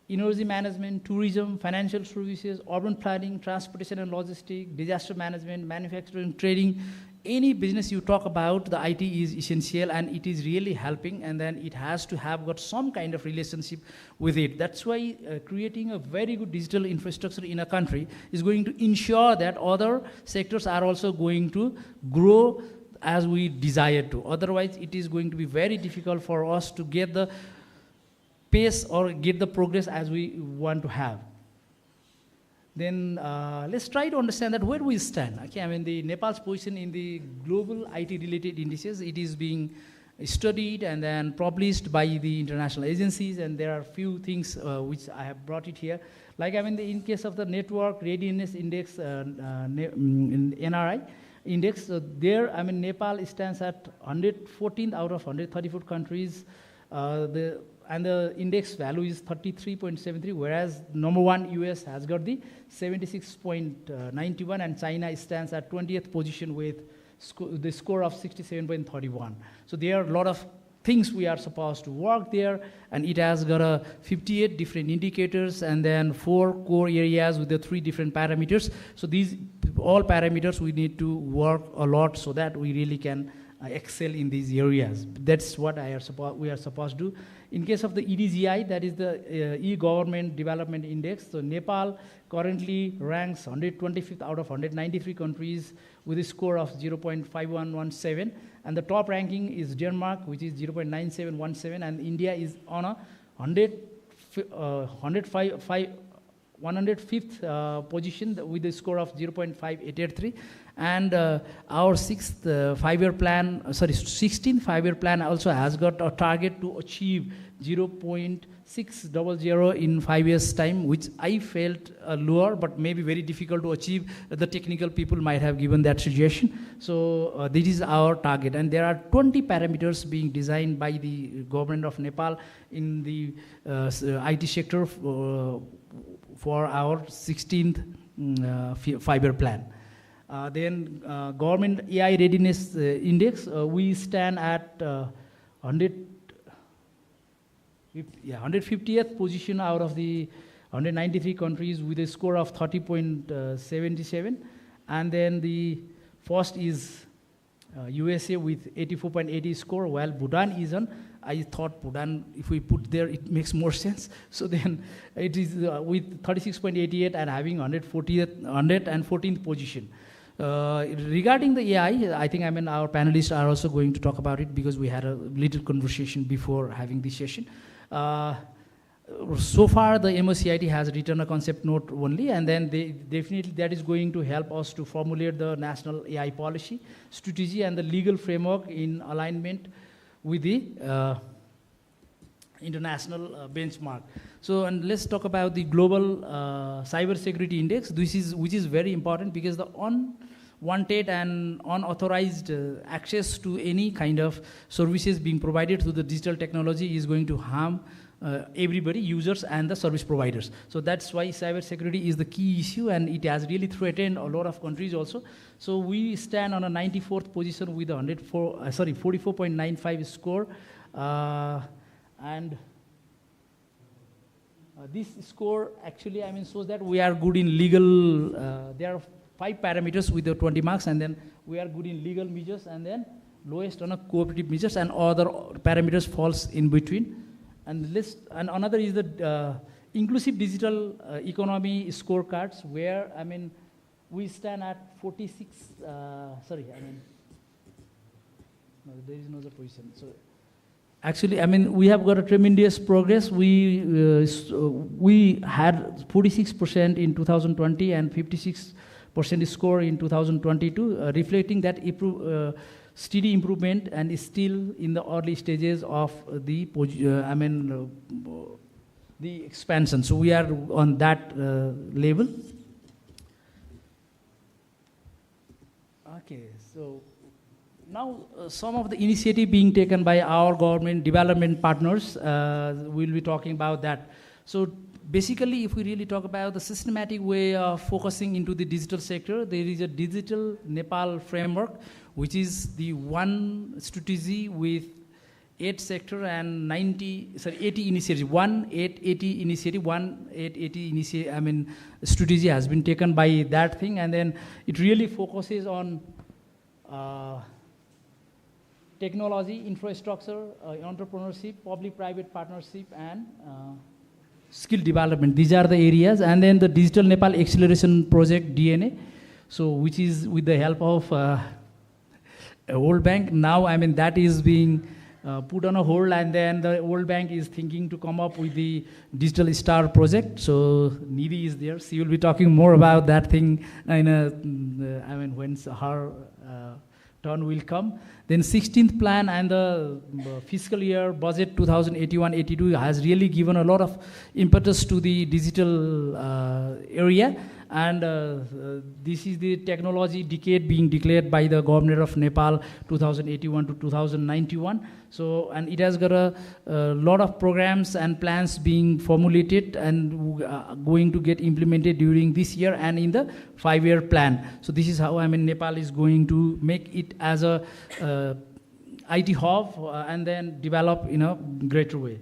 energy management, tourism, financial services, urban planning, transportation and logistics, disaster management, manufacturing, trading, any business you talk about, the IT is essential, and it is really helping, and then it has to have got some kind of relationship with it. That's why creating a very good digital infrastructure in a country is going to ensure that other sectors are also going to grow as we desire to. Otherwise, it is going to be very difficult for us to get the pace or get the progress as we want to have. Then let's try to understand that where we stand. Okay, the Nepal's position in the global IT-related indices, it is being studied and then published by the international agencies, and there are few things which I have brought it here. Like in case of the Network Readiness Index, NRI Index, so there, Nepal stands at 114th out of 134 countries. And the index value is 33.73, whereas number 1 US has got the 76.91, and China stands at 20th position with the score of 67.31. So there are a lot of things we are supposed to work there, and it has got 58 different indicators and then 4 core areas with the 3 different parameters. So these all parameters we need to work a lot so that we really can excel in these areas. That's what we are supposed to do. In case of the EDGI, that is the E-Government Development Index, so Nepal currently ranks 125th out of 193 countries with a score of 0.5117, and the top ranking is Denmark, which is 0.9717, and India is on a 105th position with a score of 0.5883. And our 16th five-year plan also has got a target to achieve 0.600 in 5 years' time, which I felt lower, but maybe very difficult to achieve. The technical people might have given that suggestion. So this is our target, and there are 20 parameters being designed by the government of Nepal in the IT sector for our 16th five-year plan. Then government AI readiness index, we stand at 150th position out of the 193 countries with a score of 30.77, and then the first is USA with 84.80 score, while Bhutan is on. I thought Bhutan, if we put there, it makes more sense. So then it is with 36.88 and having 114th position. Regarding the AI, I think our panelists are also going to talk about it because we had a little conversation before having this session. So far, the MOCIT has written a concept note only, and then definitely that is going to help us to formulate the national AI policy, strategy, and the legal framework in alignment with the international benchmark. So, and let's talk about the global cybersecurity index. Which is very important because the unwanted and unauthorized access to any kind of services being provided through the digital technology is going to harm everybody, users and the service providers. So that's why cybersecurity is the key issue, and it has really threatened a lot of countries also. So we stand on a 94th position with a 44.95 score, and this score actually, shows that we are good in legal. There are 5 parameters with the 20 marks, and then we are good in legal measures, and then lowest on a cooperative measures, and other parameters falls in between. And another is the inclusive digital economy scorecards, where we stand at 46. No, there is no other position. So actually, we have got a tremendous progress. We had 46% in 2020 and 56% score in 2022, reflecting that steady improvement, and is still in the early stages of the the expansion. So we are on that level. Okay, so now some of the initiative being taken by our government development partners, we'll be talking about that. So basically, if we really talk about the systematic way of focusing into the digital sector, there is a digital Nepal framework, which is the one strategy with 8 sector and 80 initiatives. 880 initiative, 880 initiative, strategy has been taken by that thing, and then it really focuses on technology, infrastructure, entrepreneurship, public-private partnership, and skill development. These are the areas, and then the Digital Nepal Acceleration Project, DNA, so which is with the help of World Bank. Now, that is being put on a hold, and then the World Bank is thinking to come up with the Digital Star project. So Nidhi is there. She will be talking more about that thing in when her turn will come. Then 16th plan and the fiscal year budget 2081-82 has really given a lot of impetus to the digital area. And this is the technology decade being declared by the governor of Nepal 2081 to 2091. So, and it has got a lot of programs and plans being formulated and going to get implemented during this year and in the 5-year plan. So this is how Nepal is going to make it as a IT hub and then develop in a greater way.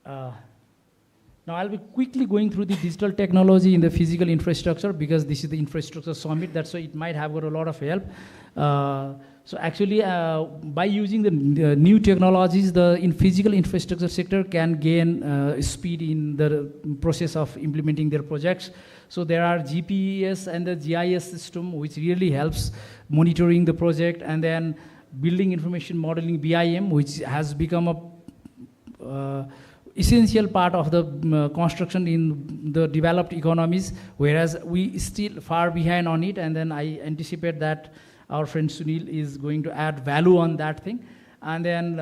Now I'll be quickly going through the digital technology in the physical infrastructure, because this is the infrastructure summit. That's why it might have got a lot of help. So actually, by using the new technologies, the physical infrastructure sector can gain speed in the process of implementing their projects. So there are GPS and the GIS system, which really helps monitoring the project, and then building information modeling, BIM, which has become a essential part of the construction in the developed economies, whereas we still far behind on it. And then I anticipate that our friend Sunil is going to add value on that thing. And then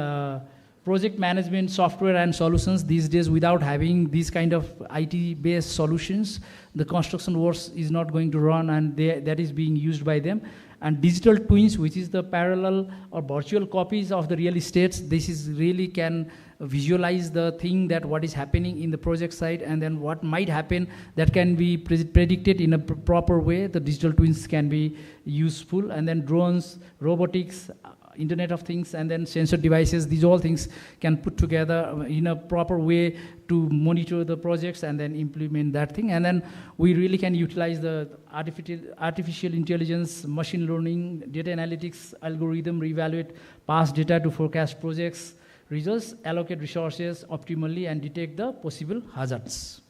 project management software and solutions. These days, without having these kind of IT-based solutions, the construction works is not going to run, and that is being used by them. And digital twins, which is the parallel or virtual copies of the real estates. This is really can visualize the thing that what is happening in the project site, and then what might happen that can be predicted in a proper way. The digital twins can be useful. And then drones, robotics, Internet of Things, and then sensor devices. These all things can put together in a proper way to monitor the projects and then implement that thing. And then we really can utilize the artificial intelligence, machine learning, data analytics, algorithm, reevaluate past data to forecast projects results, allocate resources optimally, and detect the possible hazards.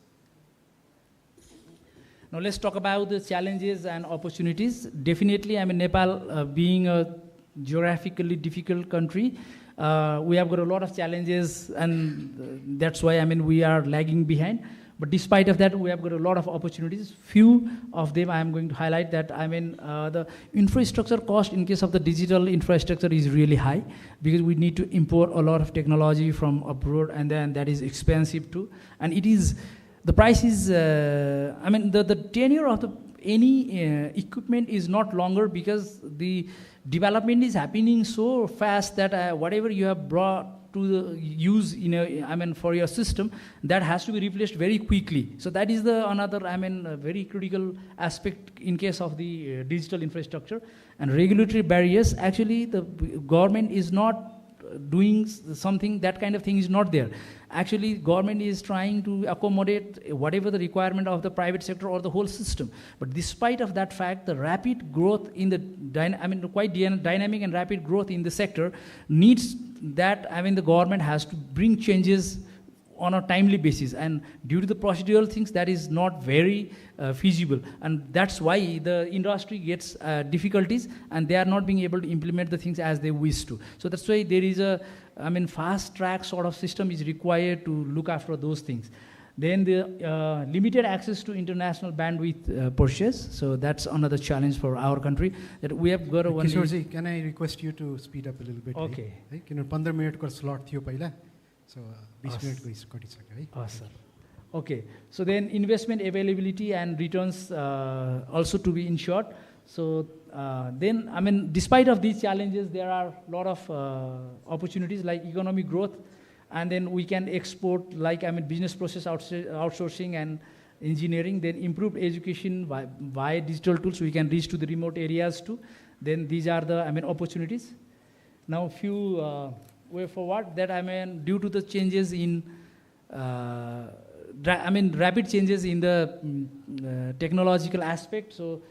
Now let's talk about the challenges and opportunities. Definitely, Nepal being a geographically difficult country, we have got a lot of challenges, and that's why we are lagging behind. But despite of that, we have got a lot of opportunities. Few of them I am going to highlight that, the infrastructure cost in case of the digital infrastructure is really high, because we need to import a lot of technology from abroad, and then that is expensive too. And it is, the price is, the tenure of the any equipment is not longer, because the development is happening so fast that whatever you have brought to the use in for your system, that has to be replaced very quickly. So that is the another very critical aspect in case of the digital infrastructure. And regulatory barriers, actually the government is not doing something, that kind of thing is not there. Actually, government is trying to accommodate whatever the requirement of the private sector or the whole system. But despite of that fact, the rapid growth in the, quite dynamic and rapid growth in the sector needs that, the government has to bring changes on a timely basis, and due to the procedural things, that is not very feasible, and that's why the industry gets difficulties, and they are not being able to implement the things as they wish to. So that's why there is a fast track sort of system is required to look after those things. Then the limited access to international bandwidth purchase, so that's another challenge for our country, that we have got a one. Kishorji, can I request you to speed up a little bit? Okay. Can you 15 minute ko slot थियो पहिला? So 20 minute ko कटिसक्यो है? Awesome. Okay. So then investment availability and returns also to be ensured. So then, despite of these challenges, there are a lot of opportunities like economic growth, and then we can export like business process outsourcing and engineering, then improved education via digital tools, we can reach to the remote areas too. Then these are the opportunities. Now few way forward that due to the changes in rapid changes in the technological aspect, so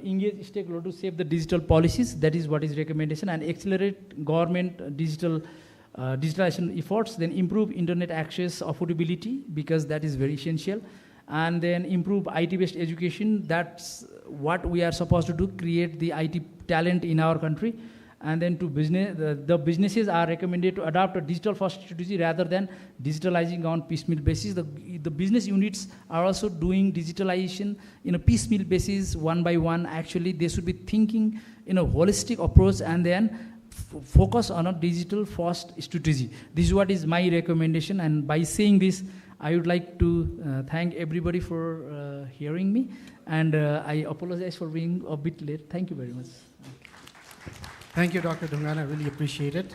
engage stakeholders to shape the digital policies, that is what is recommendation, and accelerate government digitalization efforts, then improve internet access affordability, because that is very essential, and then improve IT-based education. That's what we are supposed to do, create the IT talent in our country. And then to business, the businesses are recommended to adopt a digital-first strategy rather than digitalizing on piecemeal basis. The business units are also doing digitalization in a piecemeal basis, one by one. Actually, they should be thinking in a holistic approach and then focus on a digital-first strategy. This is what is my recommendation. And by saying this, I would like to thank everybody for hearing me. And I apologize for being a bit late. Thank you very much. Thank you, Dr. Dhungana. I really appreciate it.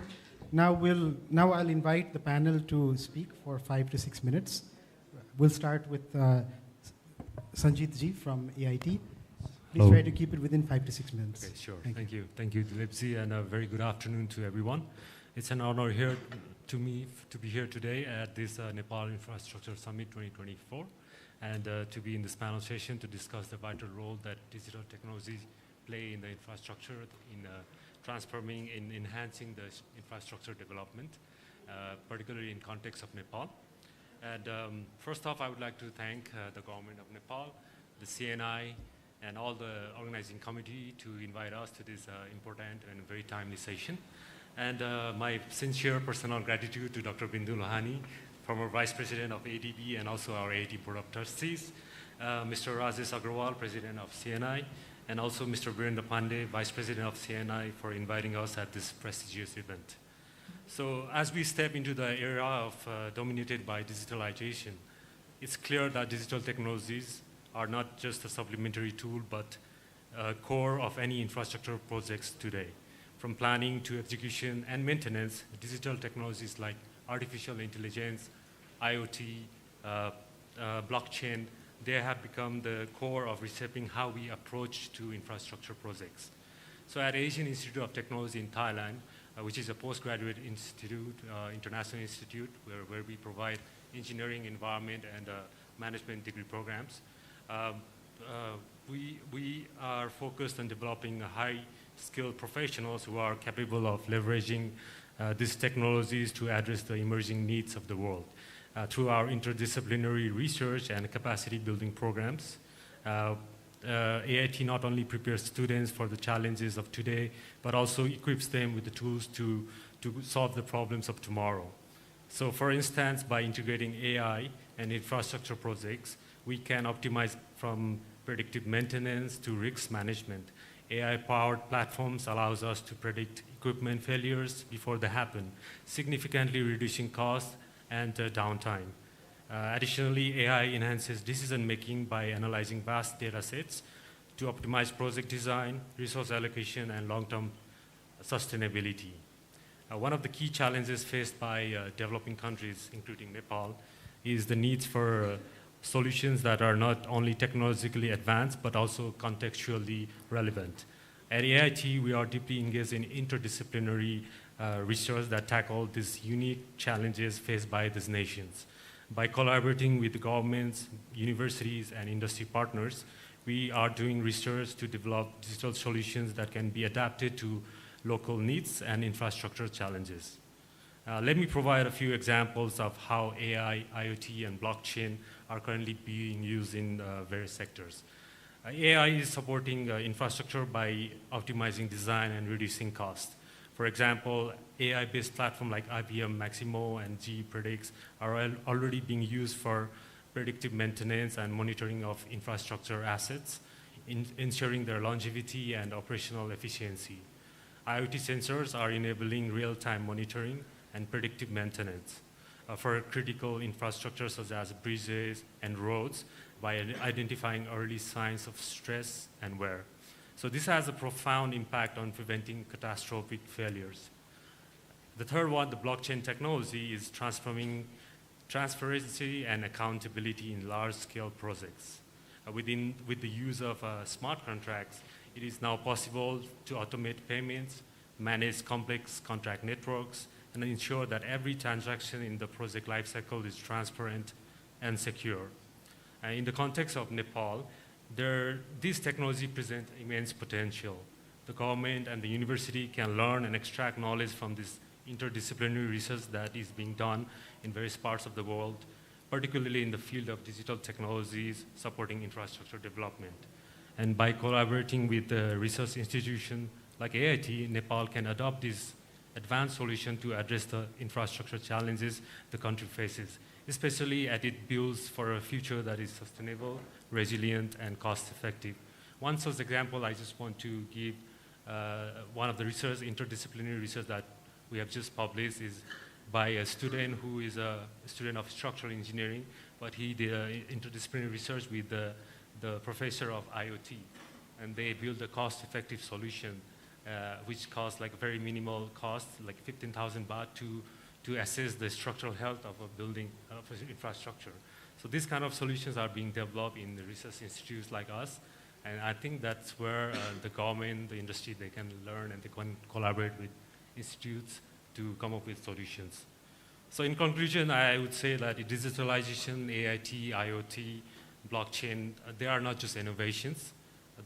Now I'll invite the panel to speak for 5 to 6 minutes. We'll start with Sanjit Ji from AIT. Please try to keep it within 5 to 6 minutes. Okay, sure. Thank you. Thank you, Dilipji, and a very good afternoon to everyone. It's an honor here to me to be here today at this Nepal Infrastructure Summit 2024, and to be in this panel session to discuss the vital role that digital technologies play in the infrastructure, in transforming, in enhancing the infrastructure development, particularly in context of Nepal. And first off, I would like to thank the government of Nepal, the CNI, and all the organizing committee to invite us to this important and very timely session. And my sincere personal gratitude to Dr. Bindu Lohani, former Vice President of ADB and also our AIT Board of Trustees, Mr. Rajesh Agrawal, President of CNI, and also Mr. Virendra Pandey, Vice President of CNI, for inviting us at this prestigious event. So as we step into the era of dominated by digitalization, it's clear that digital technologies are not just a supplementary tool, but a core of any infrastructure projects today. From planning to execution and maintenance, digital technologies like artificial intelligence, IoT, blockchain, they have become the core of reshaping how we approach to infrastructure projects. So at Asian Institute of Technology in Thailand, which is a postgraduate institute, international institute, where we provide engineering, environment, and management degree programs, we are focused on developing high-skilled professionals who are capable of leveraging these technologies to address the emerging needs of the world. Through our interdisciplinary research and capacity building programs, AIT not only prepares students for the challenges of today, but also equips them with the tools to solve the problems of tomorrow. So for instance, by integrating AI and infrastructure projects, we can optimize from predictive maintenance to risk management. AI-powered platforms allows us to predict equipment failures before they happen, significantly reducing costs and downtime. Additionally, AI enhances decision-making by analyzing vast data sets to optimize project design, resource allocation, and long-term sustainability. One of the key challenges faced by developing countries, including Nepal, is the need for solutions that are not only technologically advanced, but also contextually relevant. At AIT, we are deeply engaged in interdisciplinary research that tackle these unique challenges faced by these nations. By collaborating with the governments, universities, and industry partners, we are doing research to develop digital solutions that can be adapted to local needs and infrastructure challenges. Let me provide a few examples of how AI, IoT, and blockchain are currently being used in various sectors. AI is supporting infrastructure by optimizing design and reducing cost. For example, AI-based platforms like IBM Maximo and GE Predix are already being used for predictive maintenance and monitoring of infrastructure assets, ensuring their longevity and operational efficiency. IoT sensors are enabling real-time monitoring and predictive maintenance for critical infrastructure such as bridges and roads by identifying early signs of stress and wear. So this has a profound impact on preventing catastrophic failures. The third one, the blockchain technology, is transforming transparency and accountability in large-scale projects. With the use of smart contracts, it is now possible to automate payments, manage complex contract networks, and ensure that every transaction in the project lifecycle is transparent and secure. In the context of Nepal, this technology presents immense potential. The government and the university can learn and extract knowledge from this interdisciplinary research that is being done in various parts of the world, particularly in the field of digital technologies supporting infrastructure development. And by collaborating with the research institution like AIT, Nepal can adopt this advanced solution to address the infrastructure challenges the country faces, especially as it builds for a future that is sustainable, resilient, and cost-effective. One such example I just want to give, one of the research, interdisciplinary research that we have just published is by a student who is a student of structural engineering, but he did interdisciplinary research with the professor of IoT. And they built a cost-effective solution which costs like a very minimal cost, like 15,000 baht to assess the structural health of a building, of infrastructure. So these kind of solutions are being developed in the research institutes like us. And I think that's where the government, the industry, they can learn and they can collaborate with institutes to come up with solutions. So in conclusion, I would say that digitalization, AIT, IoT, blockchain, they are not just innovations.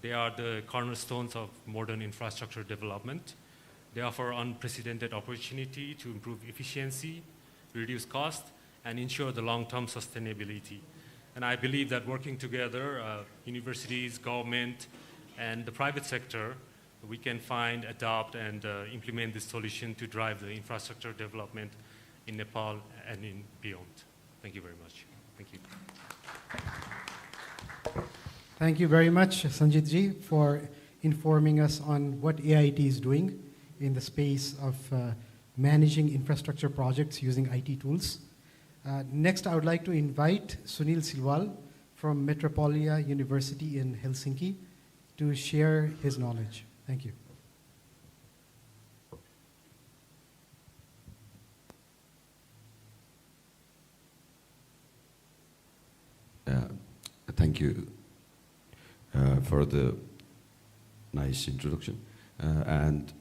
They are the cornerstones of modern infrastructure development. They offer unprecedented opportunity to improve efficiency, reduce cost, and ensure the long-term sustainability. And I believe that working together, universities, government, and the private sector, we can find, adopt, and implement this solution to drive the infrastructure development in Nepal and in beyond. Thank you very much. Thank you. Thank you very much, Sanjit Ji, for informing us on what AIT is doing in the space of managing infrastructure projects using IT tools. Next, I would like to invite Sunil Silwal from Metropolia University in Helsinki to share his knowledge. Thank you. Thank you for the nice introduction. And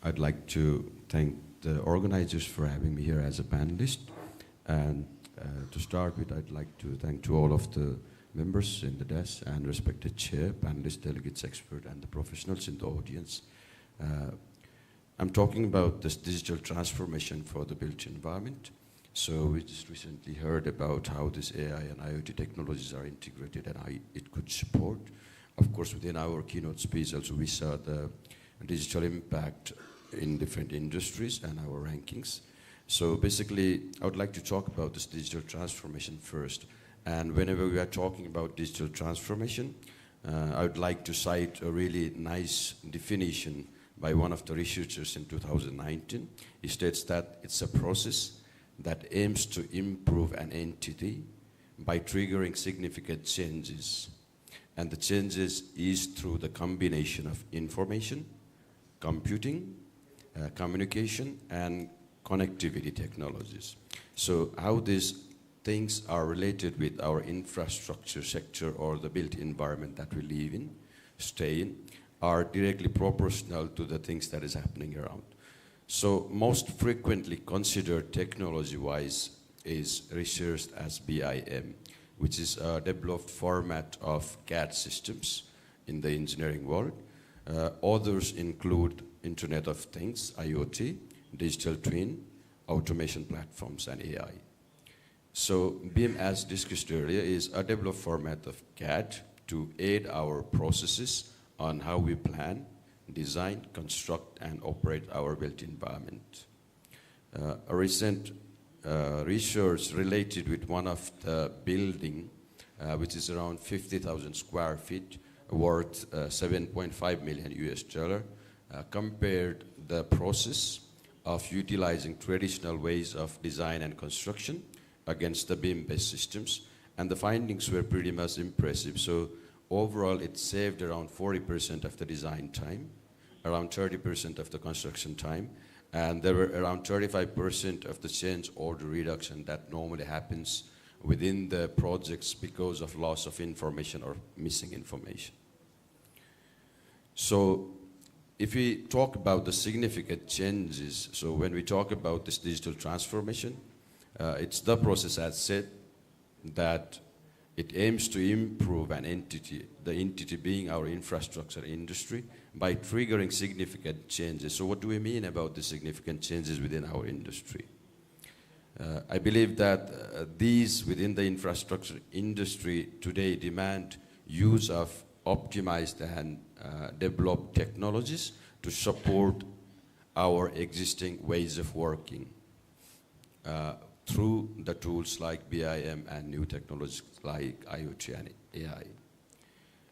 I'd like to thank the organizers for having me here as a panelist. And to start with, I'd like to thank to all of the members in the desk and respected chair, panelists, delegates, experts, and the professionals in the audience. I'm talking about this digital transformation for the built environment. So we just recently heard about how this AI and IoT technologies are integrated and how it could support. Of course, within our keynote speech also we saw the digital impact in different industries and our rankings. So basically, I would like to talk about this digital transformation first. And whenever we are talking about digital transformation, I would like to cite a really nice definition by one of the researchers in 2019. He states that it's a process that aims to improve an entity by triggering significant changes And the changes is through the combination of information, computing, communication, and connectivity technologies. So how these things are related with our infrastructure sector or the built environment that we live in, stay in, are directly proportional to the things that is happening around. So most frequently considered technology-wise is researched as BIM, which is a developed format of CAD systems in the engineering world. Others include Internet of Things, IoT, digital twin, automation platforms, and AI. So BIM, as discussed earlier, is a developed format of CAD to aid our processes on how we plan, design, construct, and operate our built environment. A recent research related with one of the building, which is around 50,000 square feet, worth $7.5 million US, compared the process of utilizing traditional ways of design and construction against the BIM-based systems, and the findings were pretty much impressive. So overall, it saved around 40% of the design time, around 30% of the construction time, and there were around 35% of the change order reduction that normally happens within the projects because of loss of information or missing information. So if we talk about the significant changes, so when we talk about this digital transformation, it's the process, as said, that it aims to improve an entity, the entity being our infrastructure industry, by triggering significant changes. So what do we mean about the significant changes within our industry? I believe that these within the infrastructure industry today demand use of optimized and developed technologies to support our existing ways of working through the tools like BIM and new technologies like IoT and AI.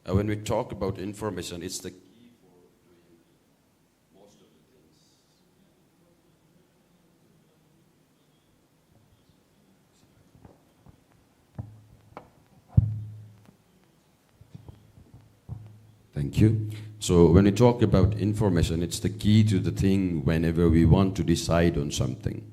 When we talk about information, it's the key for doing most of the things. Thank you. So when we talk about information, it's the key to the thing whenever we want to decide on something.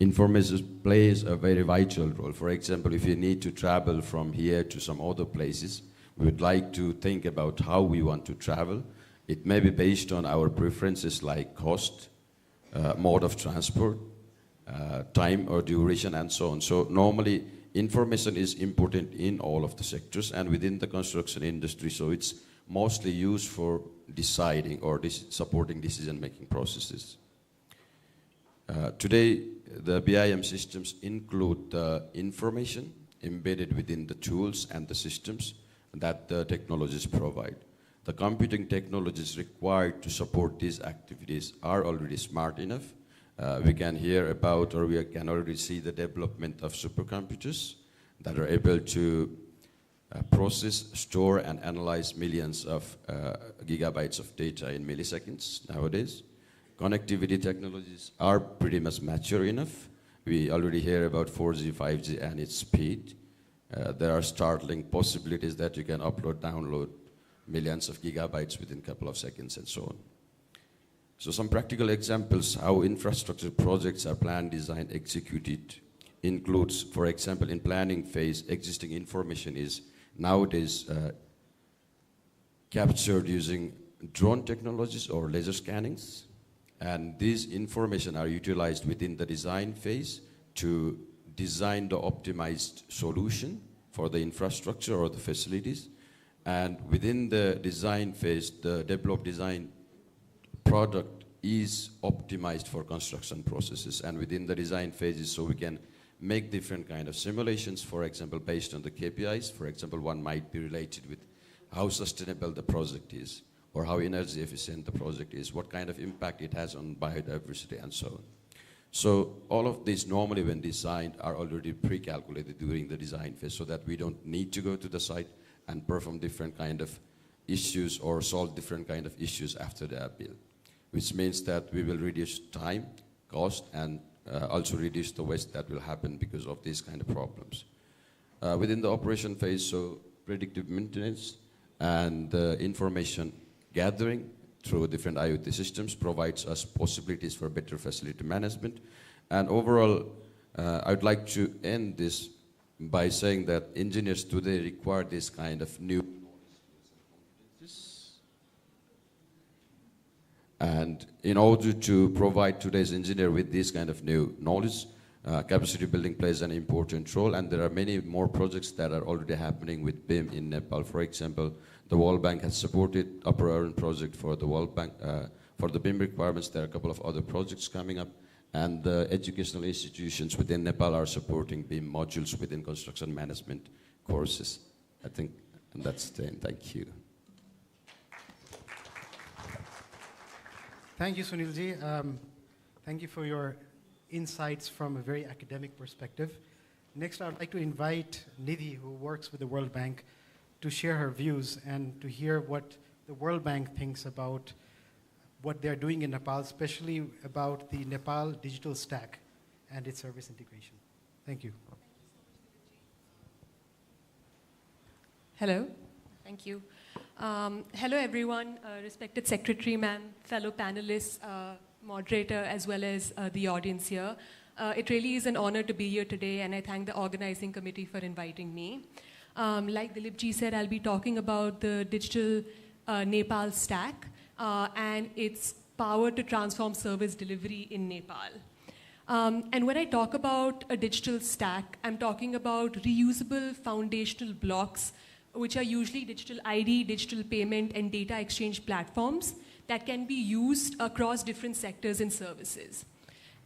Information plays a very vital role. For example, if you need to travel from here to some other places, we would like to think about how we want to travel. It may be based on our preferences like cost, mode of transport, time or duration, and so on. So normally, information is important in all of the sectors and within the construction industry. So it's mostly used for deciding or supporting decision-making processes. Today, the BIM systems include the information embedded within the tools and the systems that the technologies provide. The computing technologies required to support these activities are already smart enough. We can hear about, or we can already see the development of supercomputers that are able to process, store, and analyze millions of gigabytes of data in milliseconds nowadays. Connectivity technologies are pretty much mature enough. We already hear about 4G, 5G, and its speed. There are startling possibilities that you can upload, download millions of gigabytes within a couple of seconds and so on. So some practical examples how infrastructure projects are planned, designed, executed includes, for example, in planning phase, existing information is nowadays captured using drone technologies or laser scannings. And these information are utilized within the design phase to design the optimized solution for the infrastructure or the facilities. And within the design phase, the developed design product is optimized for construction processes. And within the design phases, so we can make different kind of simulations, for example, based on the KPIs. For example, one might be related with how sustainable the project is, or how energy efficient the project is, what kind of impact it has on biodiversity, and so on. So all of these normally when designed are already pre-calculated during the design phase so that we don't need to go to the site and perform different kind of issues or solve different kind of issues after they are built, which means that we will reduce time, cost, and also reduce the waste that will happen because of these kind of problems. Within the operation phase, so predictive maintenance, And information gathering through different IoT systems provides us possibilities for better facility management. And overall, I'd like to end this by saying that engineers today require this kind of new and in order to provide today's engineer with this kind of new knowledge, capacity building plays an important role, and there are many more projects that are already happening with BIM in Nepal. For example, the World Bank has supported Upper Aran project for the World Bank. For the BIM requirements, there are a couple of other projects coming up, and the educational institutions within Nepal are supporting BIM modules within construction management courses. I think, and that's the end. Thank you. Thank you, Sunilji. Thank you for your insights from a very academic perspective. Next, I'd like to invite Nidhi, who works with the World Bank, to share her views and to hear what the World Bank thinks about what they're doing in Nepal, especially about the Nepal digital stack and its service integration. Thank you. Hello. Thank you. Hello, everyone, respected Secretary, ma'am, fellow panelists, moderator, as well as the audience here. It really is an honor to be here today, and I thank the organizing committee for inviting me. Like Dilipji said, I'll be talking about the digital Nepal stack and its power to transform service delivery in Nepal. And when I talk about a digital stack, I'm talking about reusable foundational blocks, which are usually digital ID, digital payment, and data exchange platforms that can be used across different sectors and services.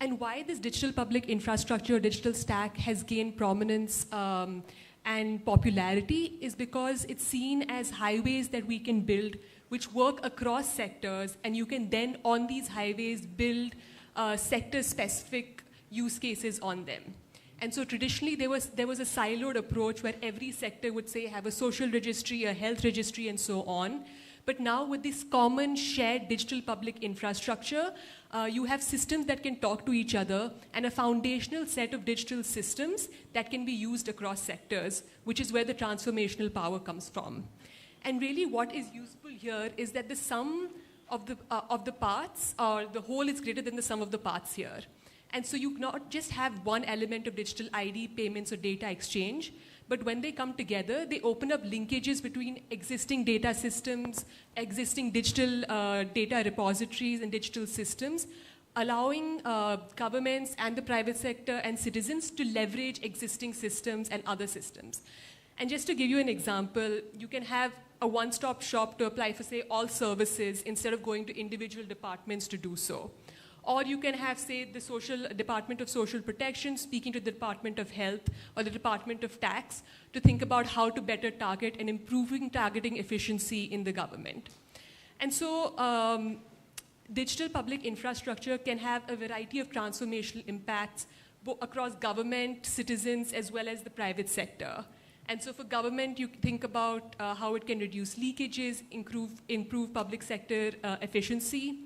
And why this digital public infrastructure, digital stack has gained prominence and popularity is because it's seen as highways that we can build which work across sectors, and you can then on these highways build sector-specific use cases on them. And so traditionally there was a siloed approach where every sector would say have a social registry, a health registry, and so on. But now with this common shared digital public infrastructure, you have systems that can talk to each other and a foundational set of digital systems that can be used across sectors, which is where the transformational power comes from. And really what is useful here is that the sum of the parts, or the whole is greater than the sum of the parts here. And so you not just have one element of digital ID, payments, or data exchange, but when they come together, they open up linkages between existing data systems, existing digital data repositories and digital systems, allowing governments and the private sector and citizens to leverage existing systems and other systems. And just to give you an example, you can have a one-stop shop to apply for, say, all services instead of going to individual departments to do so. Or you can have, say, the Department of Social Protection speaking to the Department of Health or the Department of Tax to think about how to better target and improving targeting efficiency in the government. And so digital public infrastructure can have a variety of transformational impacts across government, citizens, as well as the private sector. And so for government, you think about how it can reduce leakages, improve public sector efficiency.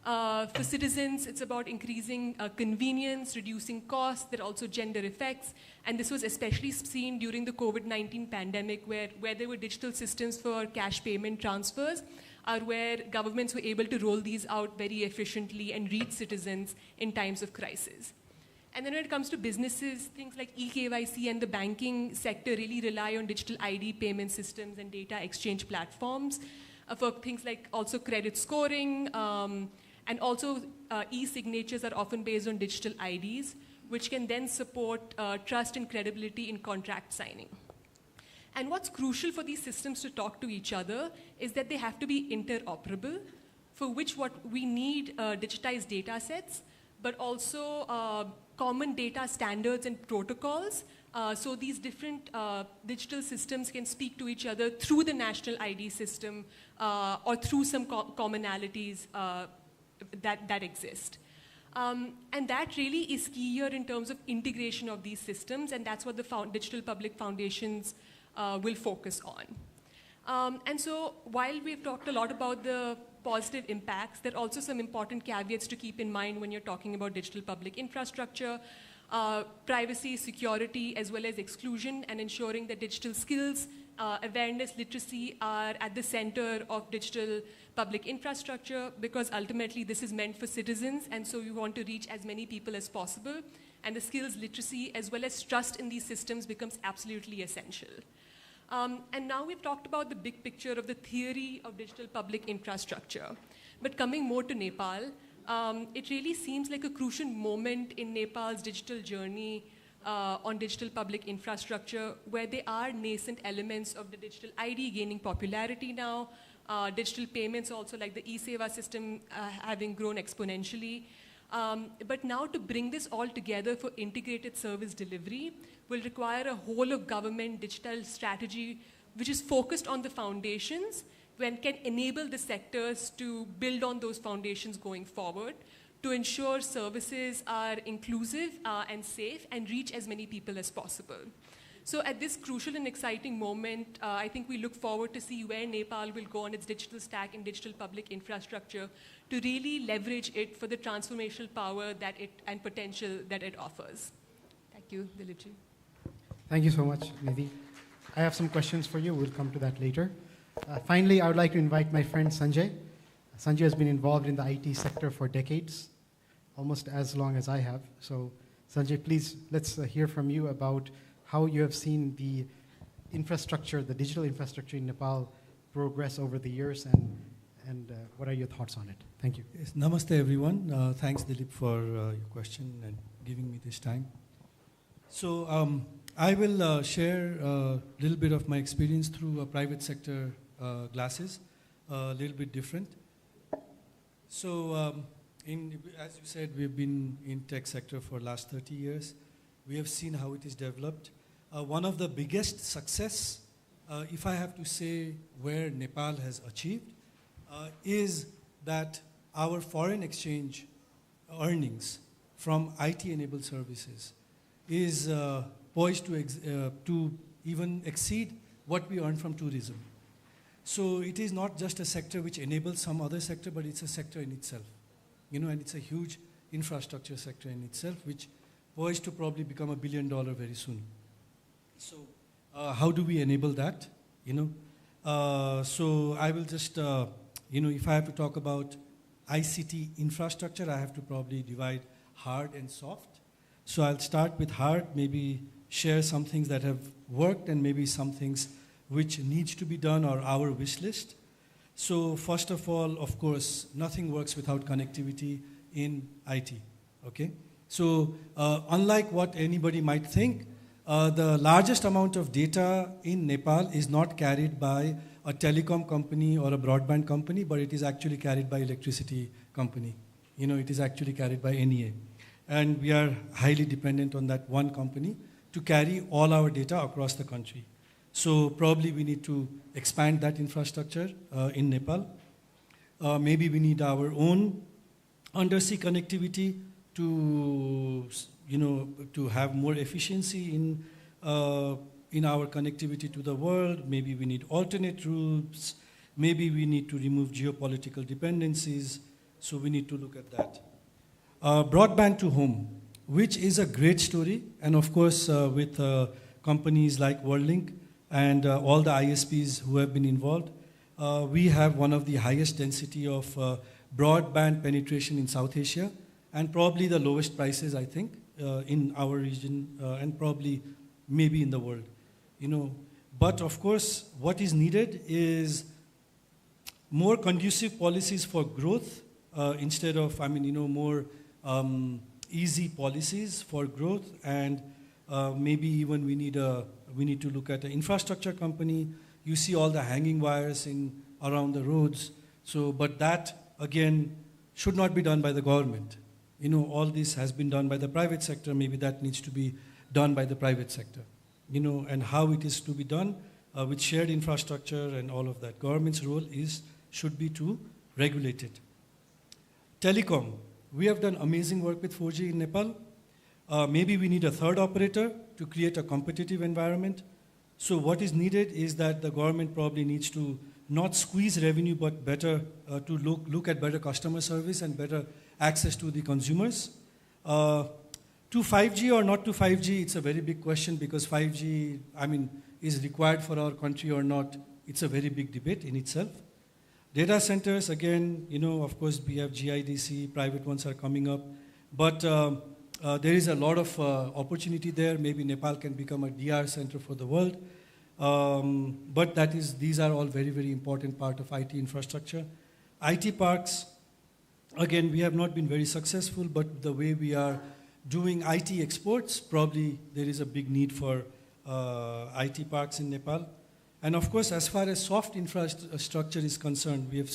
For citizens, it's about increasing convenience, reducing costs. There are also gender effects. And this was especially seen during the COVID-19 pandemic where there were digital systems for cash payment transfers, where governments were able to roll these out very efficiently and reach citizens in times of crisis. And then when it comes to businesses, things like eKYC and the banking sector really rely on digital ID payment systems and data exchange platforms for things like also credit scoring, and also e-signatures are often based on digital IDs, which can then support trust and credibility in contract signing. And what's crucial for these systems to talk to each other is that they have to be interoperable, for which what we need digitized data sets, but also common data standards and protocols. So these different digital systems can speak to each other through the national ID system or through some commonalities that exist. And that really is key here in terms of integration of these systems, and that's what the digital public foundations will focus on. And so while we've talked a lot about the positive impacts, there are also some important caveats to keep in mind when you're talking about digital public infrastructure, privacy, security, as well as exclusion, and ensuring that digital skills, awareness, literacy are at the center of digital public infrastructure, because ultimately this is meant for citizens, and so we want to reach as many people as possible. And the skills literacy as well as trust in these systems becomes absolutely essential. And now we've talked about the big picture of the theory of digital public infrastructure. But coming more to Nepal, it really seems like a crucial moment in Nepal's digital journey on digital public infrastructure, where there are nascent elements of the digital ID gaining popularity now, digital payments also, like the e-Seva system having grown exponentially. But now to bring this all together for integrated service delivery will require a whole of government digital strategy which is focused on the foundations and can enable the sectors to build on those foundations going forward to ensure services are inclusive and safe and reach as many people as possible. So at this crucial and exciting moment, I think we look forward to see where Nepal will go on its digital stack and digital public infrastructure to really leverage it for the transformational power that it and potential that it offers. Thank you, Dilipji. Thank you so much, Nidhi. I have some questions for you. We'll come to that later. Finally, I would like to invite my friend Sanjay. Sanjay has been involved in the IT sector for decades, almost as long as I have. So, Sanjay, please, let's hear from you about how you have seen the infrastructure, the digital infrastructure in Nepal progress over the years, and what are your thoughts on it? Thank you. Yes, namaste, everyone. Thanks, Dilip, for your question and giving me this time. So I will share a little bit of my experience through a private sector glasses, a little bit different. So as you said, we've been in tech sector for the last 30 years. We have seen how it is developed. One of the biggest success, if I have to say where Nepal has achieved, is that our foreign exchange earnings from IT-enabled services is poised to even exceed what we earn from tourism. So it is not just a sector which enables some other sector, but it's a sector in itself. You know, and it's a huge infrastructure sector in itself, which poised to probably become $1 billion very soon. So how do we enable that? You know, so I will just, you know, if I have to talk about ICT infrastructure, I have to probably divide hard and soft. So I'll start with hard, maybe share some things that have worked and maybe some things which needs to be done or our wish list. So first of all, of course, nothing works without connectivity in IT, okay? So unlike what anybody might think, the largest amount of data in Nepal is not carried by a telecom company or a broadband company, but it is actually carried by electricity company. You know, it is actually carried by NEA. And we are highly dependent on that one company to carry all our data across the country. So probably we need to expand that infrastructure in Nepal. Maybe we need our own undersea connectivity to, you know, to have more efficiency in our connectivity to the world. Maybe we need alternate routes. Maybe we need to remove geopolitical dependencies. So we need to look at that. Broadband to home, which is a great story. And of course, with companies like WorldLink and all the ISPs who have been involved, we have one of the highest density of broadband penetration in South Asia, and probably the lowest prices, I think, in our region, and probably maybe in the world. You know, but of course, what is needed is more conducive policies for growth instead of, I mean, you know, more easy policies for growth, and maybe even we need to look at an infrastructure company. You see all the hanging wires around the roads. So, but that again should not be done by the government. You know, all this has been done by the private sector. Maybe that needs to be done by the private sector. You know, and how it is to be done with shared infrastructure and all of that. Government's role should be to regulate it. Telecom. We have done amazing work with 4G in Nepal. Maybe we need a third operator to create a competitive environment. So what is needed is that the government probably needs to not squeeze revenue, but better to look at better customer service and better access to the consumers. To To 5G or not to 5G, it's a very big question because 5G, I mean, is required for our country or not. It's a very big debate in itself. Data centers, again, you know, of course, we have GIDC, private ones are coming up. But there is a lot of opportunity there. Maybe Nepal can become a DR center for the world. But these are all very, very important part of IT infrastructure. IT parks, again, we have not been very successful, but the way we are doing IT exports, probably there is a big need for IT parks in Nepal. And of course, as far as soft infrastructure is concerned, we have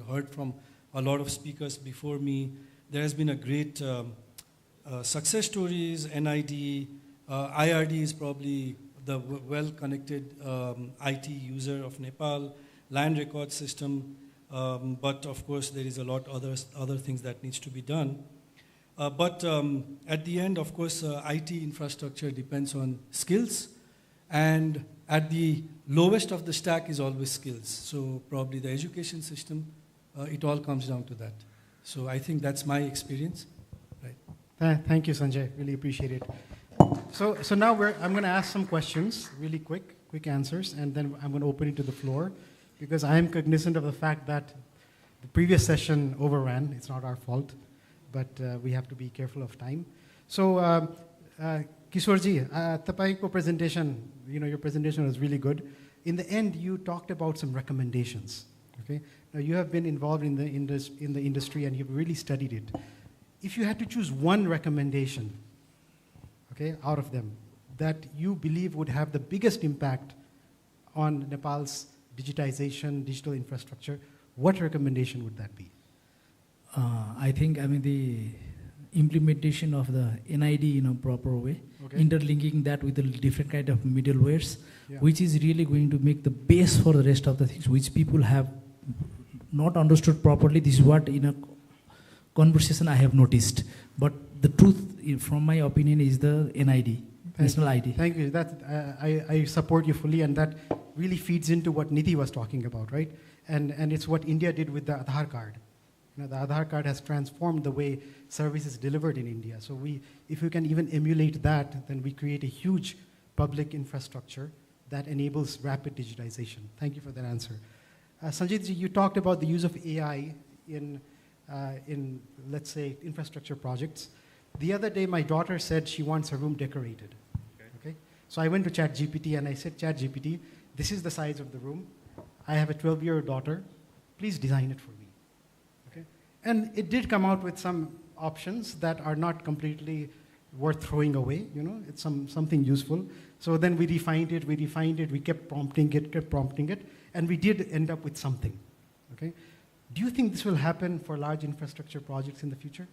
heard from a lot of speakers before me. There has been a great success stories, NID, IRD is probably the well-connected IT user of Nepal, land record system, but of course there is a lot other things that needs to be done. But at the end, of course, IT infrastructure depends on skills, and at the lowest of the stack is always skills. So probably the education system, it all comes down to that. So I think that's my experience. Right. Thank you, Sanjay. Really appreciate it. So now I'm going to ask some questions, really quick answers, and then I'm going to open it to the floor, because I am cognizant of the fact that the previous session overran. It's not our fault, but we have to be careful of time. So, Kishorji, tapaiको presentation, your presentation was really good. In the end, you talked about some recommendations. Okay. Now you have been involved in the industry and you've really studied it. If you had to choose one recommendation, okay, out of them, that you believe would have the biggest impact on Nepal's digitization, digital infrastructure, what recommendation would that be? I think, the implementation of the NID in a proper way, okay, interlinking that with the different kind of middlewares, yeah, which is really going to make the base for the rest of the things, which people have not understood properly. This is what in a conversation I have noticed. But the truth, from my opinion, is the NID, national ID. Thank you. I support you fully, and that really feeds into what Nidhi was talking about, right? And it's what India did with the Aadhaar card. The Aadhaar card has transformed the way service is delivered in India. So if we can even emulate that, then we create a huge public infrastructure that enables rapid digitization. Thank you for that answer. Sanjay, you talked about the use of AI in, let's say, infrastructure projects. The other day, my daughter said she wants her room decorated. Okay? So I went to ChatGPT and I said, ChatGPT, this is the size of the room. I have a 12-year-old daughter. Please design it for me. Okay? And it did come out with some options that are not completely worth throwing away. It's something useful. So then we refined it, we kept prompting it, and we did end up with something. Okay? Do you think this will happen for large infrastructure projects in the future?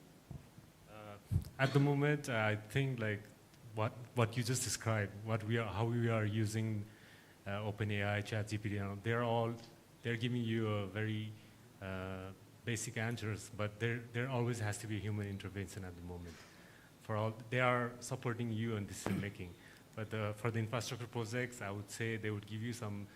At the moment, I think like what you just described, how we are using OpenAI, ChatGPT, they're giving you a very basic answers, but there always has to be human intervention at the moment. They are supporting you in decision making, but for the infrastructure projects, I would say they would give you some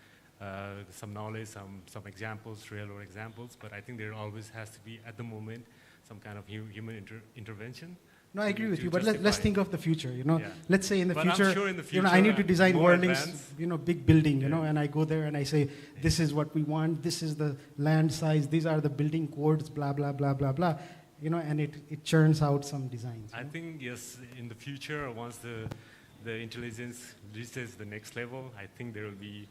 knowledge, some examples, real world examples, but I think there always has to be, at the moment, some kind of human intervention. No, I agree with you, but let's think of the future. Yeah. Let's say in the future, I'm sure in the future, I need to design Whirling's, big building, yeah, and I go there and I say, this is what we want, this is the land size, these are the building codes, blah, blah, blah, blah, blah, and it churns out some designs. I think, yes, in the future, once the intelligence reaches the next level, I think there will be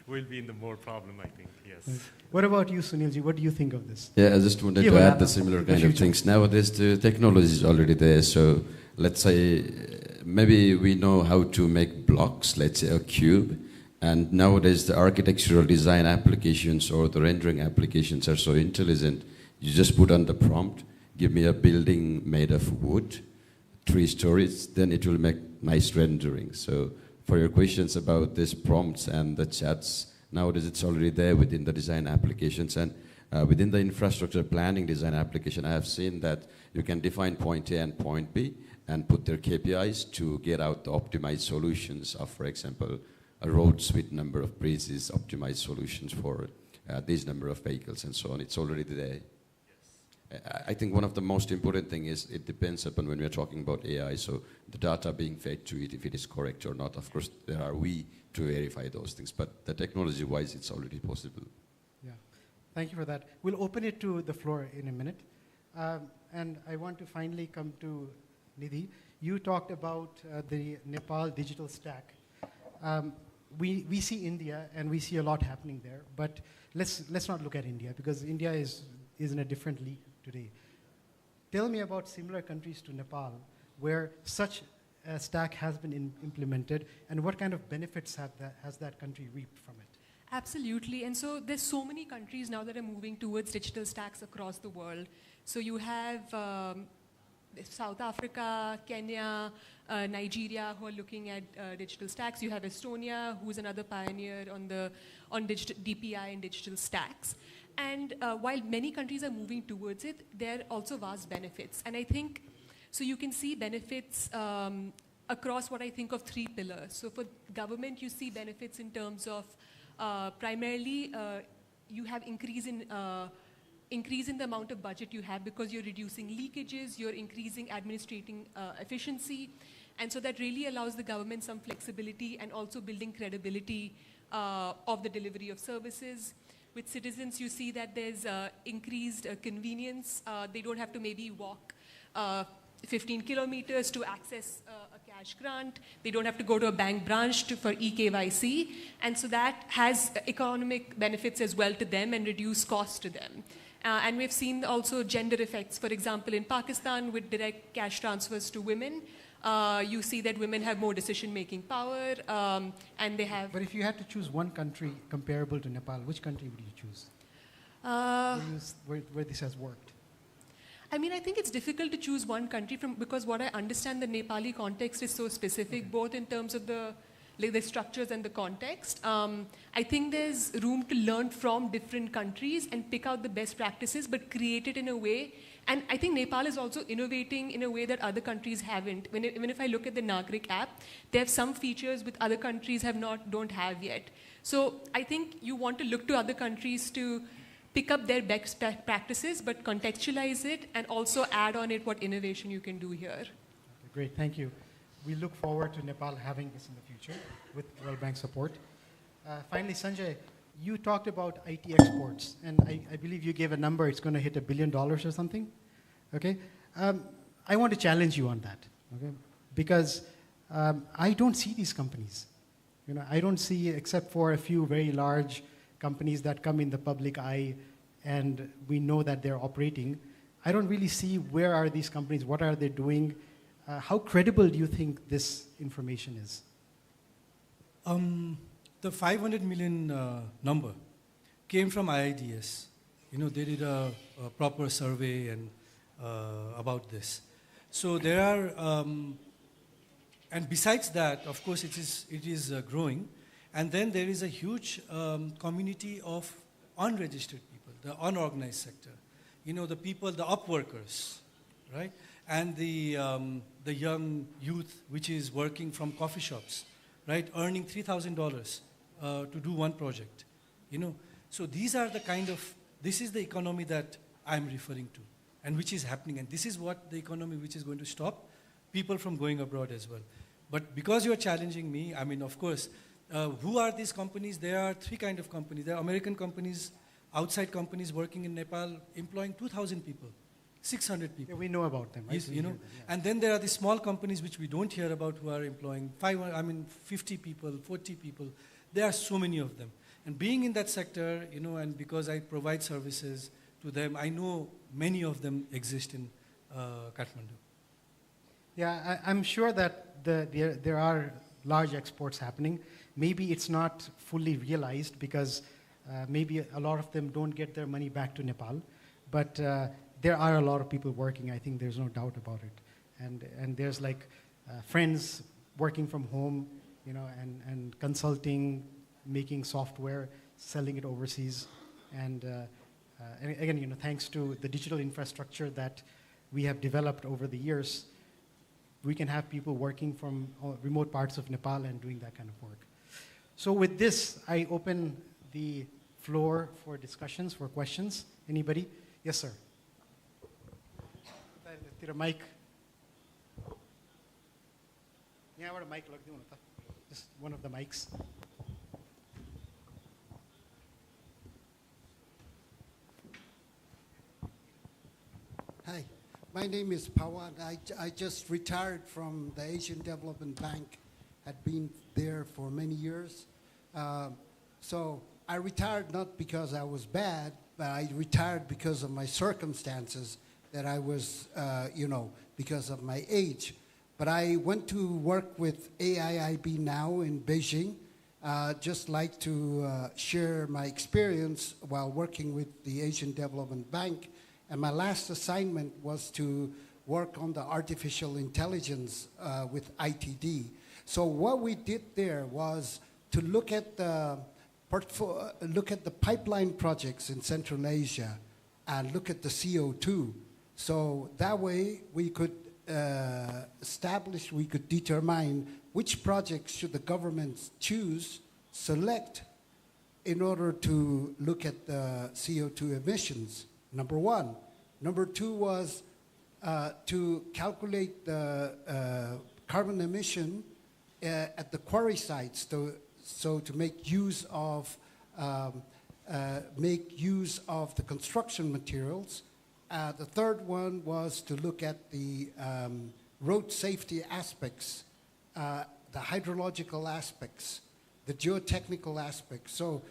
we'll be in the more problem, I think, yes. Right. What about you, Sunilji? What do you think of this? Yeah, I just wanted to add the similar kind of things. Nowadays, the technology is already there. So let's say maybe we know how to make blocks, let's say a cube. And nowadays, the architectural design applications or the rendering applications are so intelligent. You just put on the prompt, give me a building made of wood, 3 stories, then it will make nice rendering. So for your questions about these prompts and the chats, nowadays it's already there within the design applications. And within the infrastructure planning design application, I have seen that you can define point A and point B and put their KPIs to get out the optimized solutions of, for example, a roads with number of bridges, optimized solutions for these number of vehicles and so on. It's already there. I think one of the most important thing is it depends upon when we're talking about AI, so the data being fed to it, if it is correct or not. Of course, there are we to verify those things, but the technology-wise, it's already possible. Yeah, thank you for that. We'll open it to the floor in a minute. And I want to finally come to Nidhi. You talked about the Nepal digital stack. We see India, and we see a lot happening there, but let's not look at India, because India is in a different league today. Tell me about similar countries to Nepal where such a stack has been implemented, and what kind of benefits has that country reaped from it? Absolutely, and so there's so many countries now that are moving towards digital stacks across the world. So you have South Africa, Kenya, Nigeria, who are looking at digital stacks. You have Estonia, who's another pioneer on digital DPI and digital stacks. And while many countries are moving towards it, there are also vast benefits. And I think, so you can see benefits across what I think of three pillars. So for government, you see benefits in terms of primarily you have increase in the amount of budget you have, because you're reducing leakages, you're increasing administrating efficiency. And so that really allows the government some flexibility and also building credibility of the delivery of services. With citizens, you see that there's increased convenience. They don't have to maybe walk 15 kilometers to access a cash grant. They don't have to go to a bank branch for eKYC. And so that has economic benefits as well to them and reduce costs to them. And we've seen also gender effects. For example, in Pakistan, with direct cash transfers to women, you see that women have more decision-making power, and they have... But if you had to choose one country comparable to Nepal, which country would you choose? Where this has worked? I mean, I think it's difficult to choose one country because what I understand, the Nepali context is so specific, both in terms of the structures and the context. I think there's room to learn from different countries and pick out the best practices, but create it in a way. And I think Nepal is also innovating in a way that other countries haven't. Even if I look at the Nagrik app, they have some features which other countries don't have yet. So I think you want to look to other countries to pick up their best practices, but contextualize it and also add on it what innovation you can do here. Okay, great, thank you. We look forward to Nepal having this in the future with World Bank support. Finally, Sanjay, you talked about IT exports, and I believe you gave a number. It's going to hit $1 billion or something. Okay, I want to challenge you on that. Okay, because I don't see these companies. I don't see, except for a few very large companies that come in the public eye, and we know that they're operating. I don't really see where are these companies, what are they doing. How credible do you think this information is? The 500 million number came from IIDS. They did a proper survey and about this. So there are, and besides that, of course, it is growing. And then there is a huge community of unregistered people, the unorganized sector. The people, the up workers, right? And the young youth, which is working from coffee shops, right? Earning $3,000 to do one project, So these are the this is the economy that I'm referring to, and which is happening. And this is what the economy which is going to stop people from going abroad as well. But because you're challenging me, I mean, of course, who are these companies? There are three kinds of companies. There are American companies, outside companies working in Nepal, employing 2,000 people, 600 people. Yeah, we know about them, right? Yes, yeah. And then there are the small companies which we don't hear about who are employing 50 people, 40 people. There are so many of them. And being in that sector, and because I provide services to them, I know many of them exist in Kathmandu. Yeah, I'm sure that there are large exports happening. Maybe it's not fully realized because maybe a lot of them don't get their money back to Nepal. But there are a lot of people working. I think there's no doubt about it. And there's like friends working from home, and consulting, making software, selling it overseas. And again, thanks to the digital infrastructure that we have developed over the years, we can have people working from remote parts of Nepal and doing that kind of work. So with this, I open the floor for discussions, for questions. Anybody? Yes, sir. तिर mic यहाँबाट mic लगिदिउँ न त just one of the mics. Hi, my name is Pawan. I just retired from the Asian Development Bank, had been there for many years. So I retired not because I was bad, but I retired because of my circumstances, that I was, because of my age. But I went to work with AIIB now in Beijing. Just like to share my experience while working with the Asian Development Bank. And my last assignment was to work on the artificial intelligence with ITD. So what we did there was to look at the pipeline projects in Central Asia and look at the CO2. So that way we could we could determine which projects should the governments choose, select, in order to look at the CO2 emissions, number one. Number two was to calculate the carbon emission at the quarry sites, so to make use of the construction materials. The third one was to look at the road safety aspects, the hydrological aspects, the geotechnical aspects. So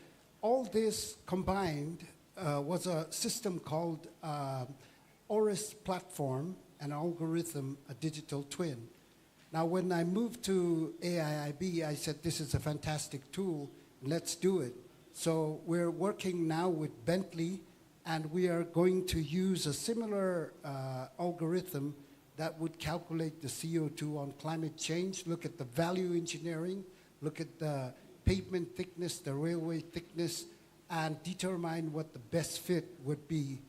all this combined was a system called ORIS platform, an algorithm, a digital twin. Now when I moved to AIIB, I said, this is a fantastic tool, let's do it. So we're working now with Bentley, and we are going to use a similar algorithm that would calculate the CO2 on climate change, look at the value engineering, look at the pavement thickness, the railway thickness, and determine what the best fit would be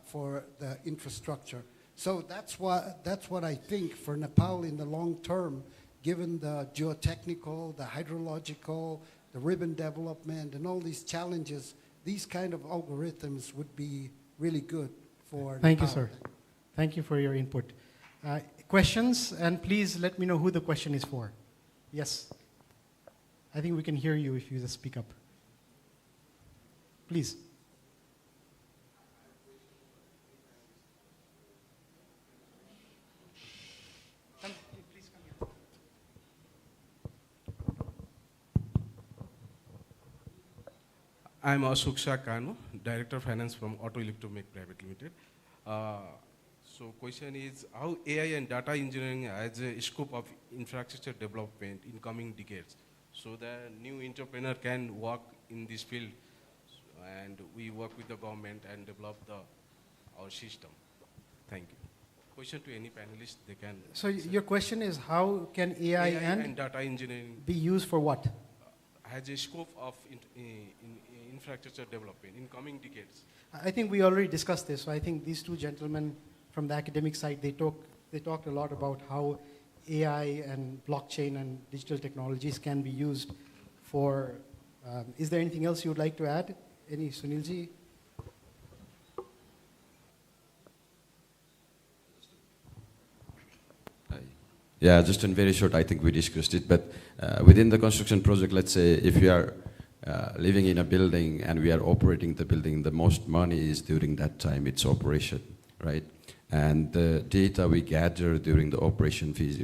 for the infrastructure. So that's what I think for Nepal in the long term, given the geotechnical, the hydrological, the ribbon development, and all these challenges. These kind of algorithms would be really good for Thank Nepal. you, sir. Thank you for your input. Questions, and please let me know who the question is for. Yes. I think we can hear you if you just speak up. Please. I'm Ashok Shah Kano, Director of Finance from Auto Electromech Private Limited. So question is, how AI and data engineering has a scope of infrastructure development in coming decades, so the new entrepreneur can work in this field, and we work with the government and develop our system. Thank you. Question to any panelist, they can. So your question is, how can AI and data engineering be used for what? Has a scope of infrastructure development in coming decades? I think we already discussed this. So I think these two gentlemen from the academic side, they talked a lot about how AI and blockchain and digital technologies can be used for. Is there anything else you would like to add? Any, Sunilji? Yeah, just in very short, I think we discussed it, but within the construction project, let's say if you are living in a building and we are operating the building, the most money is during that time, it's operation, right? And the data we gather during the operation phase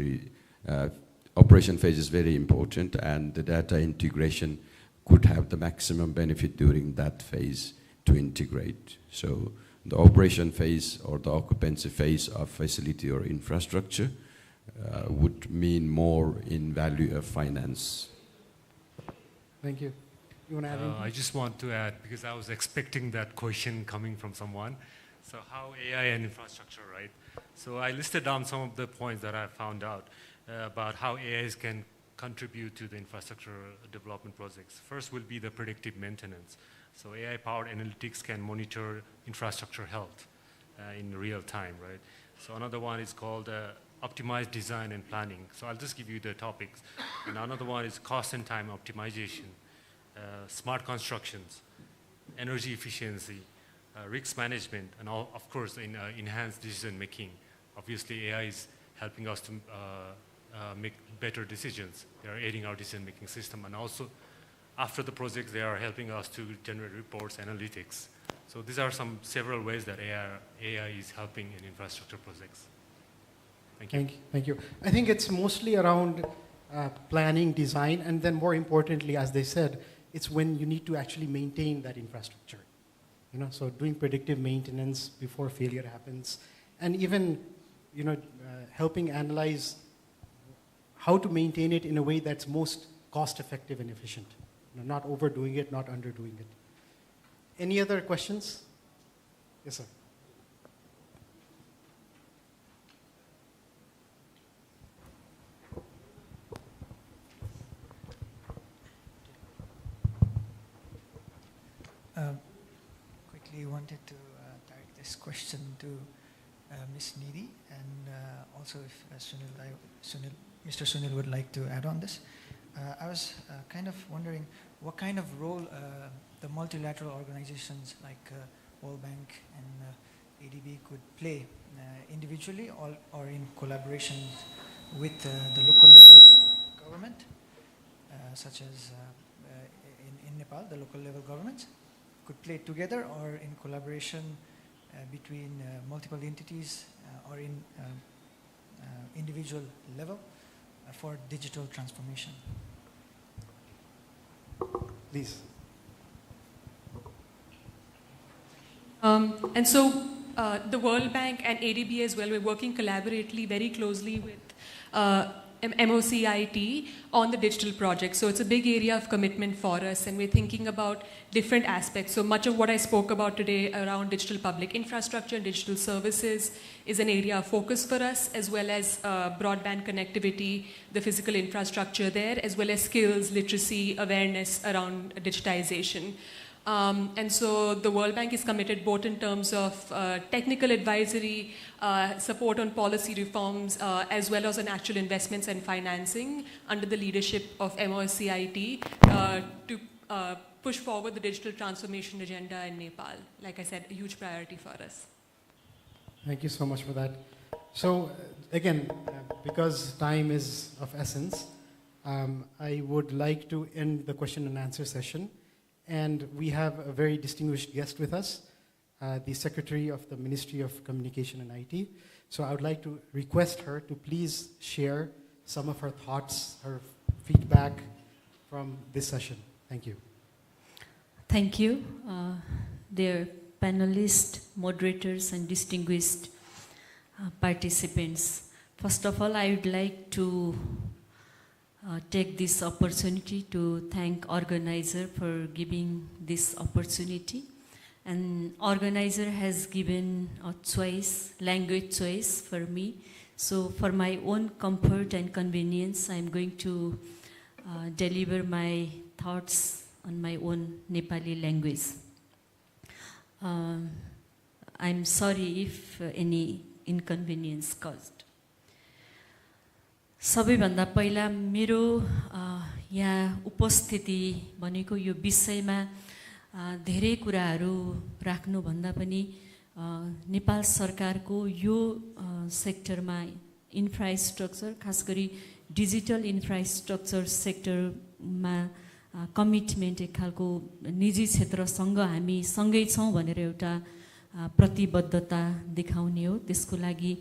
is very important, and the data integration could have the maximum benefit during that phase to integrate. So the operation phase or the occupancy phase of facility or infrastructure would mean more in value of finance. Thank you. You want to add anything? I just want to add, because I was expecting that question coming from someone. So how AI and infrastructure, right? So I listed down some of the points that I found out about how AIs can contribute to the infrastructure development projects. First will be the predictive maintenance. So AI-powered analytics can monitor infrastructure health in real time, right? So another one is called optimized design and planning. So I'll just give you the topics. And another one is cost and time optimization, smart constructions, energy efficiency, risk management, and of course, enhanced decision making. obviously AI is helping us to make better decisions. They are aiding our decision-making system, and also after the project, they are helping us to generate reports, analytics. So these are several ways that AI is helping in infrastructure projects. Thank you. Thank you. I think it's mostly around planning, design, and then more importantly, as they said, it's when you need to actually maintain that infrastructure. So doing predictive maintenance before failure happens, and even helping analyze how to maintain it in a way that's most cost-effective and efficient. Not overdoing it, not underdoing it. Any other questions? Yes, sir. Quickly wanted to direct this question to Ms. Nidhi, and also if Mr. Sunil would like to add on this. I was kind of wondering what kind of role the multilateral organizations like World Bank and ADB could play individually or in collaboration with the local level government, such as in Nepal, the local level governments could play together, or in collaboration between multiple entities or in individual level for digital transformation. Please. And so the World Bank and ADB as well, we're working collaboratively very closely with MOCIT on the digital project. So it's a big area of commitment for us, and we're thinking about different aspects. So much of what I spoke about today around digital public infrastructure and digital services is an area of focus for us, as well as broadband connectivity, the physical infrastructure there, as well as skills, literacy, awareness around digitization. And so the World Bank is committed both in terms of technical advisory, support on policy reforms, as well as on actual investments and financing under the leadership of MOCIT to push forward the digital transformation agenda in Nepal. Like I said, a huge priority for us. Thank you so much for that. So again, because time is of essence, I would like to end the question and answer session. And we have a very distinguished guest with us, the Secretary of the Ministry of Communication and IT. So I would like to request her to please share some of her thoughts, her feedback from this session. Thank you. Thank you, dear panelists, moderators, and distinguished participants. First of all, I would like to take this opportunity to thank organizer for giving this opportunity. And organizer has given a choice, language choice for me. So for my own comfort and convenience, I'm going to deliver my thoughts on my own Nepali language. I'm sorry if any inconvenience caused. सबैभन्दा पहिला मेरो यहाँ उपस्थिति भनेको यो विषयमा धेरै कुराहरू राख्नुभन्दा पनि नेपाल सरकारको यो सेक्टरमा इन्फ्रास्ट्रक्चर, खास गरी डिजिटल इन्फ्रास्ट्रक्चर सेक्टरमा कमिटमेन्ट एक खालको निजी क्षेत्रसँग हामी सँगै छौँ भनेर एउटा प्रतिबद्धता देखाउने हो। त्यसको लागि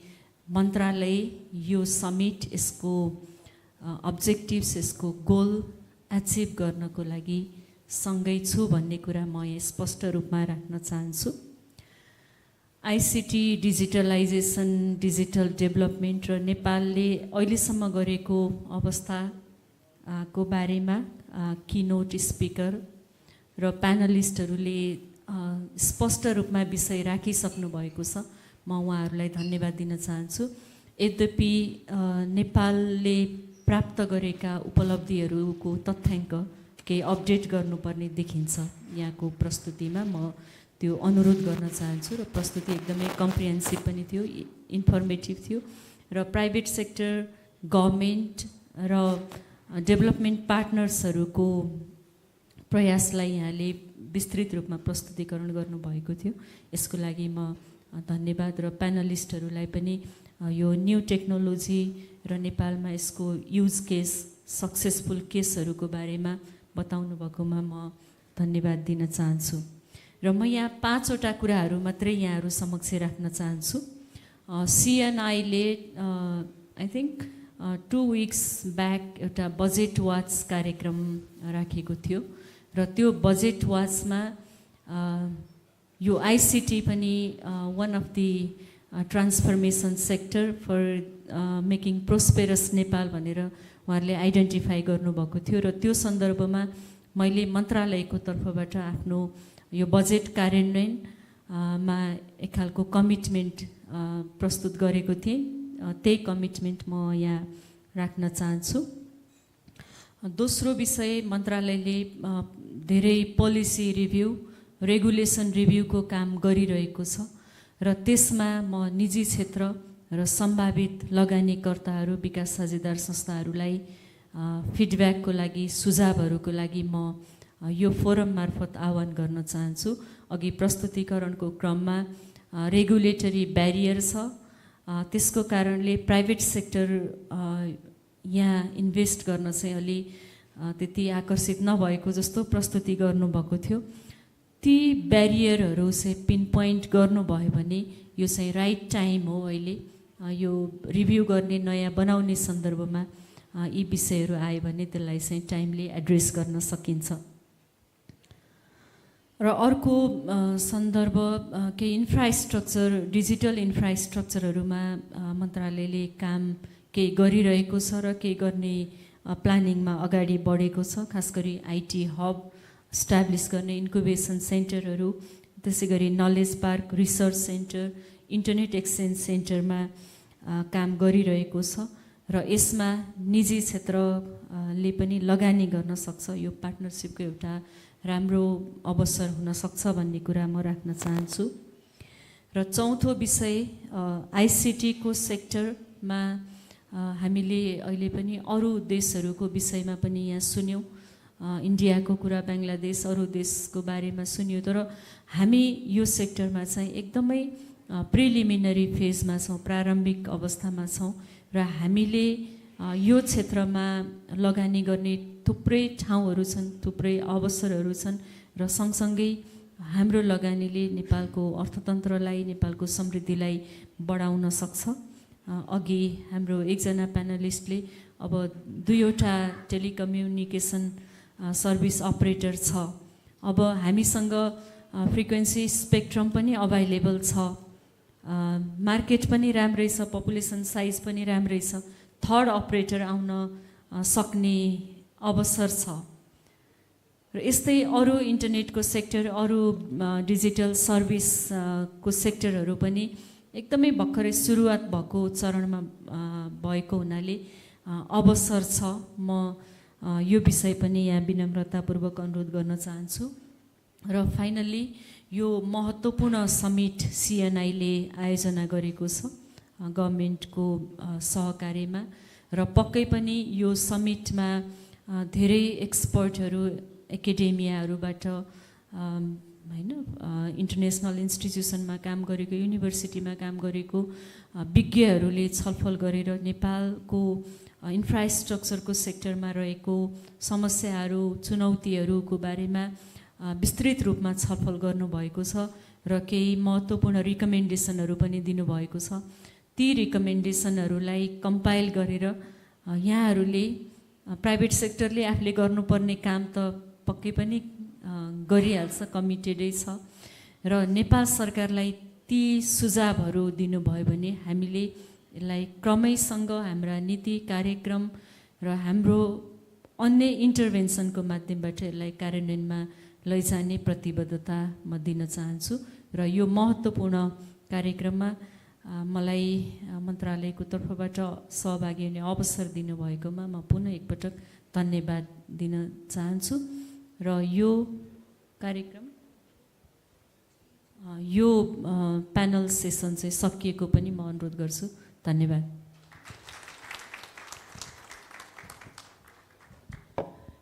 मन्त्रालय यो समिट, यसको अब्जेक्टिभ्स, यसको गोल एचिभ गर्नको लागि सँगै छु भन्ने कुरा म स्पष्ट रूपमा राख्न चाहन्छु। आईसीटी, डिजिटलाइजेसन, डिजिटल डेभलपमेन्ट र नेपालले अहिलेसम्म गरेको अवस्थाको बारेमा कीनोट स्पिकर र प्यानलिस्टहरूले स्पष्ट रूपमा विषय राखिसक्नु भएको छ। म उहाँहरूलाई धन्यवाद दिन चाहन्छु। यद्यपि नेपालले प्राप्त गरेका उपलब्धिहरूको तथ्याङ्क केही अपडेट गर्नुपर्ने देखिन्छ यहाँको प्रस्तुतिमा। म त्यो अनुरोध गर्न चाहन्छु र प्रस्तुति एकदमै कम्प्रिहेन्सिभ पनि थियो, इन्फर्मेटिभ थियो र प्राइभेट सेक्टर, गभर्नमेन्ट र डेभलपमेन्ट पार्टनर्सहरूको प्रयासलाई यहाँले विस्तृत रूपमा प्रस्तुतिकरण गर्नुभएको थियो। यसको लागि म धन्यवाद र प्यानलिस्टहरूलाई पनि यो न्यू टेक्नोलोजी र नेपालमा यसको युज केस सक्सेसफुल केसहरूको बारेमा बताउनु भएकोमा म धन्यवाद दिन चाहन्छु। र म यहाँ 5वटा कुराहरू मात्रै यहाँहरू समक्ष राख्न चाहन्छु। CNI-ले आई थिङ्क 2 weeks ब्याक एउटा बजेट वाच कार्यक्रम राखेको थियो र त्यो बजेट वाचमा यो ICT पनि one of the transformation sector for making prosperous Nepal भनेर उहाँहरूले आइडेन्टिफाई गर्नुभएको थियो र त्यो सन्दर्भमा मैले मन्त्रालयको तर्फबाट आफ्नो यो बजेट कार्यान्वयनमा एक खालको कमिटमेन्ट प्रस्तुत गरेको थिएँ। त्यही कमिटमेन्ट म यहाँ राख्न चाहन्छु। दोस्रो विषय, मन्त्रालयले धेरै पोलिसी रिभ्यू, रेगुलेसन रिभ्यूको काम गरिरहेको छ र त्यसमा म निजी क्षेत्र र सम्भावित लगानीकर्ताहरू, विकास साझेदार संस्थाहरूलाई फिडब्याकको लागि, सुझावहरूको लागि म यो फोरम मार्फत आह्वान गर्न चाहन्छु। अघि प्रस्तुतिकरणको क्रममा रेगुलेटरी ब्यारियर छ, त्यसको कारणले प्राइभेट सेक्टर यहाँ इन्भेस्ट गर्न चाहिँ अलि त्यति आकर्षित नभएको जस्तो प्रस्तुति गर्नुभएको थियो। ती ब्यारियरहरू चाहिँ पिन पोइन्ट गर्नुभयो भने यो चाहिँ राइट टाइम हो। अहिले यो रिभ्यू गर्ने, नयाँ बनाउने सन्दर्भमा यी विषयहरू आयो भने त्यसलाई चाहिँ टाइमली एड्रेस गर्न सकिन्छ। र अर्को सन्दर्भ केही इन्फ्रास्ट्रक्चर, डिजिटल इन्फ्रास्ट्रक्चरहरूमा मन्त्रालयले काम केही गरिरहेको छ र केही गर्ने प्लानिङमा अगाडि बढेको छ। खास गरी IT हब इस्टाब्लिस गर्ने, इन्क्युबेसन सेन्टरहरू, त्यसै गरी knowledge park, research centre, internet exchange सेन्टरमा काम गरिरहेको छ र यसमा निजी क्षेत्रले पनि लगानी गर्न सक्छ। यो पार्टनरसिपको एउटा राम्रो अवसर हुन सक्छ भन्ने कुरा म राख्न चाहन्छु। र चौथो विषय, ICT को सेक्टरमा हामीले अहिले पनि अरू देशहरूको विषयमा पनि यहाँ सुन्यौँ। इन्डियाको कुरा, बङ्गलादेश, अरू देशको बारेमा सुन्यो, तर हामी यो सेक्टरमा चाहिँ एकदमै प्रिलिमिनरी फेजमा छौँ, प्रारम्भिक अवस्थामा छौँ र हामीले यो क्षेत्रमा लगानी गर्ने थुप्रै ठाउँहरू छन्, थुप्रै अवसरहरू छन् र सँगसँगै हाम्रो लगानीले नेपालको अर्थतन्त्रलाई, नेपालको समृद्धिलाई बढाउन सक्छ। अघि हाम्रो एकजना प्यानलिस्टले अब 2वटा टेलिकम्युनिकेसन सर्भिस अपरेटर छ, अब हामीसँग फ्रिक्वेन्सी स्पेक्ट्रम पनि अभाइलेबल छ, मार्केट पनि राम्रै छ, पपुलेसन साइज पनि राम्रै छ, थर्ड अपरेटर आउन सक्ने अवसर छ। र यस्तै अरू इन्टरनेटको सेक्टर, अरू डिजिटल सर्भिसको सेक्टरहरू पनि एकदमै भर्खरै सुरुवात भएको चरणमा भएको हुनाले अवसर छ। म यो विषय पनि यहाँ विनम्रतापूर्वक अनुरोध गर्न चाहन्छु। र फाइनल्ली यो महत्त्वपूर्ण समिट CNI-ले आयोजना गरेको छ गभर्मेन्टको सहकार्यमा र पक्कै पनि यो समिटमा धेरै एक्सपर्टहरू, एकाडेमियाहरूबाट होइन, इन्टरनेसनल इन्स्टिट्युसनमा काम गरेको, युनिभर्सिटीमा काम गरेको विज्ञहरूले छलफल गरेर नेपालको इन्फ्रास्ट्रक्चरको सेक्टरमा रहेको समस्याहरू, चुनौतीहरूको बारेमा विस्तृत रूपमा छलफल गर्नुभएको छ र केही महत्त्वपूर्ण रिकमेन्डेसनहरू पनि दिनुभएको छ। ती रिकमेन्डेसनहरूलाई कम्पाइल गरेर यहाँहरूले, प्राइभेट सेक्टरले आफूले गर्नुपर्ने काम त पक्कै पनि गरिहाल्छ, कमिटेडै छ र नेपाल सरकारलाई ती सुझावहरू दिनुभयो भने हामीले यसलाई क्रमैसँग हाम्रा नीति, कार्यक्रम र हाम्रो अन्य इन्टरभेन्सनको माध्यमबाट यसलाई कार्यान्वयनमा लैजाने प्रतिबद्धता म दिन चाहन्छु। र यो महत्त्वपूर्ण कार्यक्रममा मलाई मन्त्रालयको तर्फबाट सहभागी हुने अवसर दिनुभएकोमा म पुनः एकपटक धन्यवाद दिन चाहन्छु। र यो कार्यक्रम, यो प्यानल सेसन चाहिँ सकिएको पनि म अनुरोध गर्छु। धन्यवाद।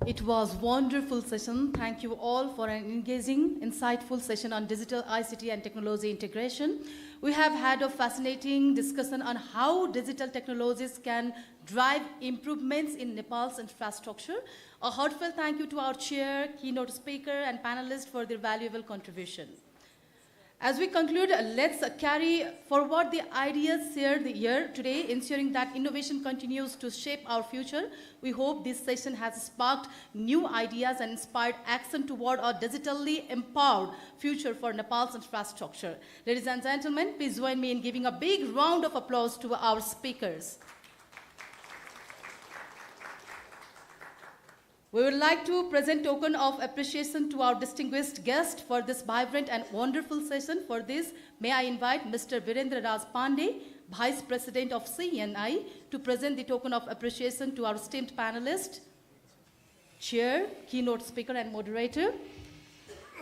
It was a wonderful session. Thank you all for an engaging, insightful session on digital ICT and technology integration. We have had a fascinating discussion on how digital technologies can drive improvements in Nepal's infrastructure. A heartfelt thank you to our chair, keynote speaker, and panelists for their valuable contribution. As we conclude, let's carry forward the ideas shared here today, ensuring that innovation continues to shape our future. We hope this session has sparked new ideas and inspired action toward a digitally empowered future for Nepal's infrastructure. Ladies and gentlemen, please join me in giving a big round of applause to our speakers. We would like to present token of appreciation to our distinguished guest for this vibrant and wonderful session. For this, may I invite Mr. Virendra Raj Pandey, Vice President of CNI, to present the token of appreciation to our esteemed panelist, Chair, Keynote Speaker, and Moderator.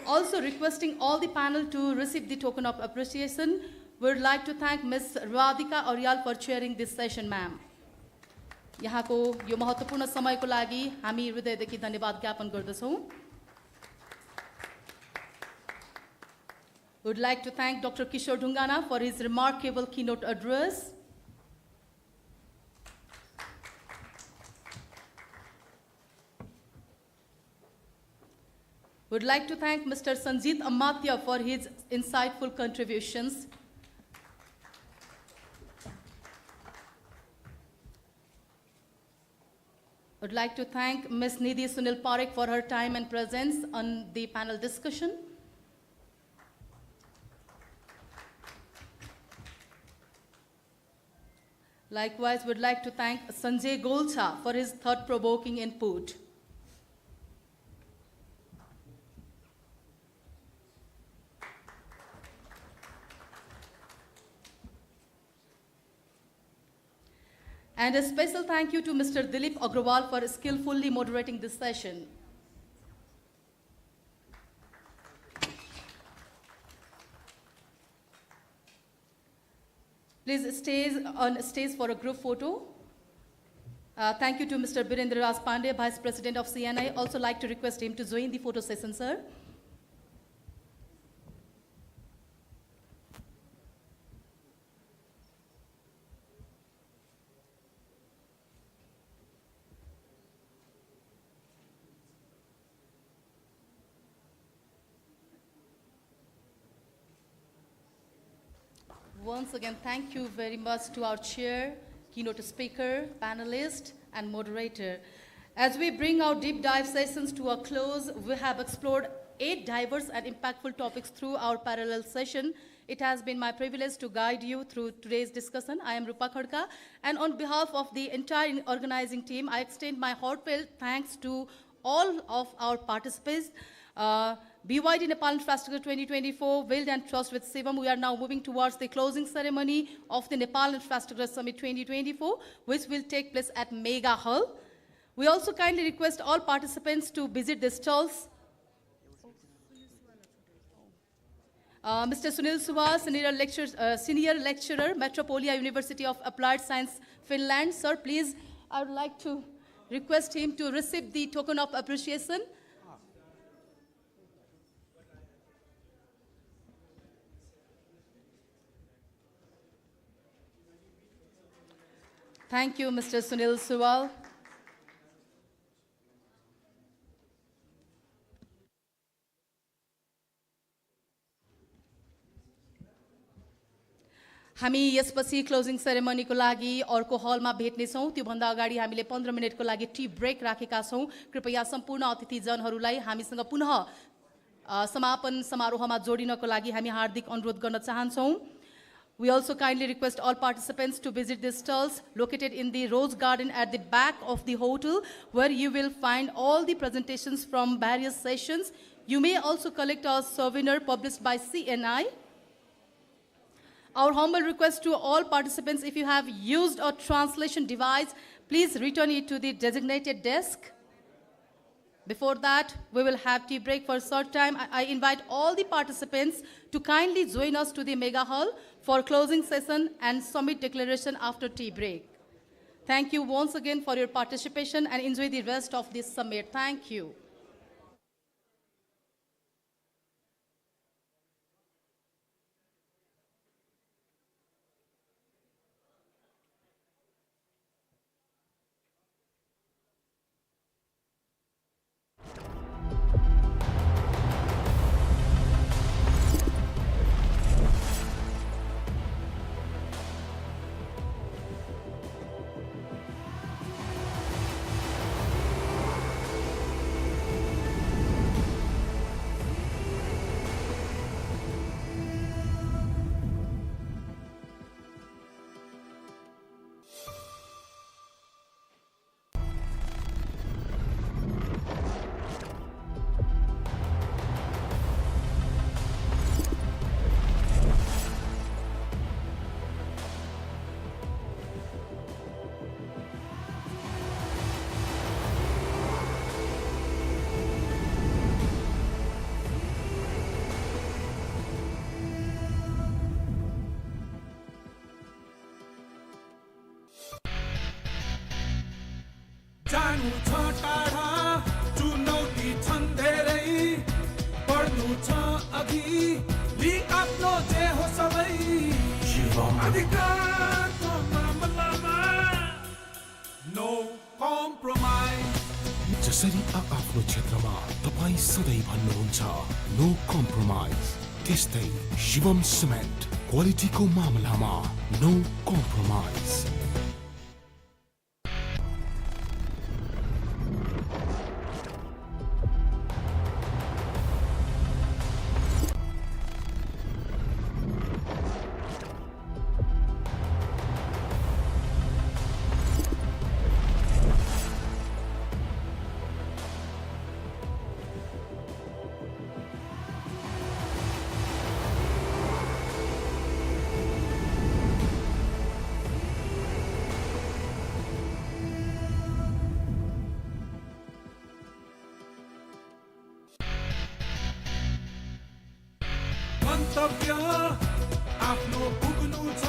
Also requesting all the panel to receive the token of appreciation, we would like to thank Ms. Radhika Aryal for chairing this session, ma'am. यहाँको यो महत्त्वपूर्ण समयको लागि हामी हृदयदेखि धन्यवाद ज्ञापन गर्दछौँ. Would like to thank Dr. Kishore Dhungana for his remarkable keynote address. Would like to thank Mr. Sanjeet Amatya for his insightful contributions. Would like to thank Ms. Nidhi Sunil Parekh for her time and presence on the panel discussion. Likewise, would like to thank Sanjay Golcha for his thought-provoking input. And a special thank you to Mr. Dilip Agrawal for skillfully moderating this session. Please stay on stage for a group photo. Thank you to Mr. Virendra Raj Pandey, Vice President of CNI. Also like to request him to join the photo session, sir. Once again, thank you very much to our chair, keynote speaker, panelist, and moderator. As we bring our deep dive sessions to a close, we have explored 8 diverse and impactful topics through our parallel session. It has been my privilege to guide you through today's discussion. I am Rupa Khadka, and on behalf of the entire organizing team, I extend my heartfelt thanks to all of our participants. BYD Nepal Infrastructure 2024, Build and Trust with Shivam. We are now moving towards the closing ceremony of the Nepal Infrastructure Summit 2024, which will take place at Mega Hall. We also kindly request all participants to visit the stalls. Mr. Sunil Suva, Senior Lecturer, Metropolia University of Applied Science, Finland. Sir, please, I would like to request him to receive the token of appreciation. Thank you, Mr. Sunil Suwal. हामी यसपछि closing सेरेमनीको लागि अर्को हलमा भेट्नेछौँ। त्योभन्दा अगाडि हामीले 15 मिनेटको लागि tea break राखेका छौँ। कृपया सम्पूर्ण अतिथिजनहरूलाई हामीसँग पुनः समापन समारोहमा जोडिनको लागि हामी हार्दिक अनुरोध गर्न चाहन्छौँ। We also kindly request all participants to visit the stalls located in the Rose Garden at the back of the hotel, where you will find all the presentations from various sessions. You may also collect a souvenir published by CNI. Our humble request to all participants, if you have used a translation device, please return it to the designated desk. Before that, we will have tea break for a short time. I invite all the participants to kindly join us to the Mega Hall for closing session and summit declaration after tea break. Thank you once again for your participation and enjoy the rest of this summit. Thank you. जानु छ टाढा चुनौती छन् धेरै पढ्नु छ अघि लि आफ्नो जे हो सबै अधिकारको मामलामा नो कम्प्रोमाइज जसरी आफ्नो क्षेत्रमा तपाईं सधैँ भन्नुहुन्छ नो कम्प्रोमाइज, त्यस्तै शिवम सिमेन्ट क्वालिटीको मामलामा नो कम्प्रोमाइज। गन्तव्य आफ्नो पुग्नु छ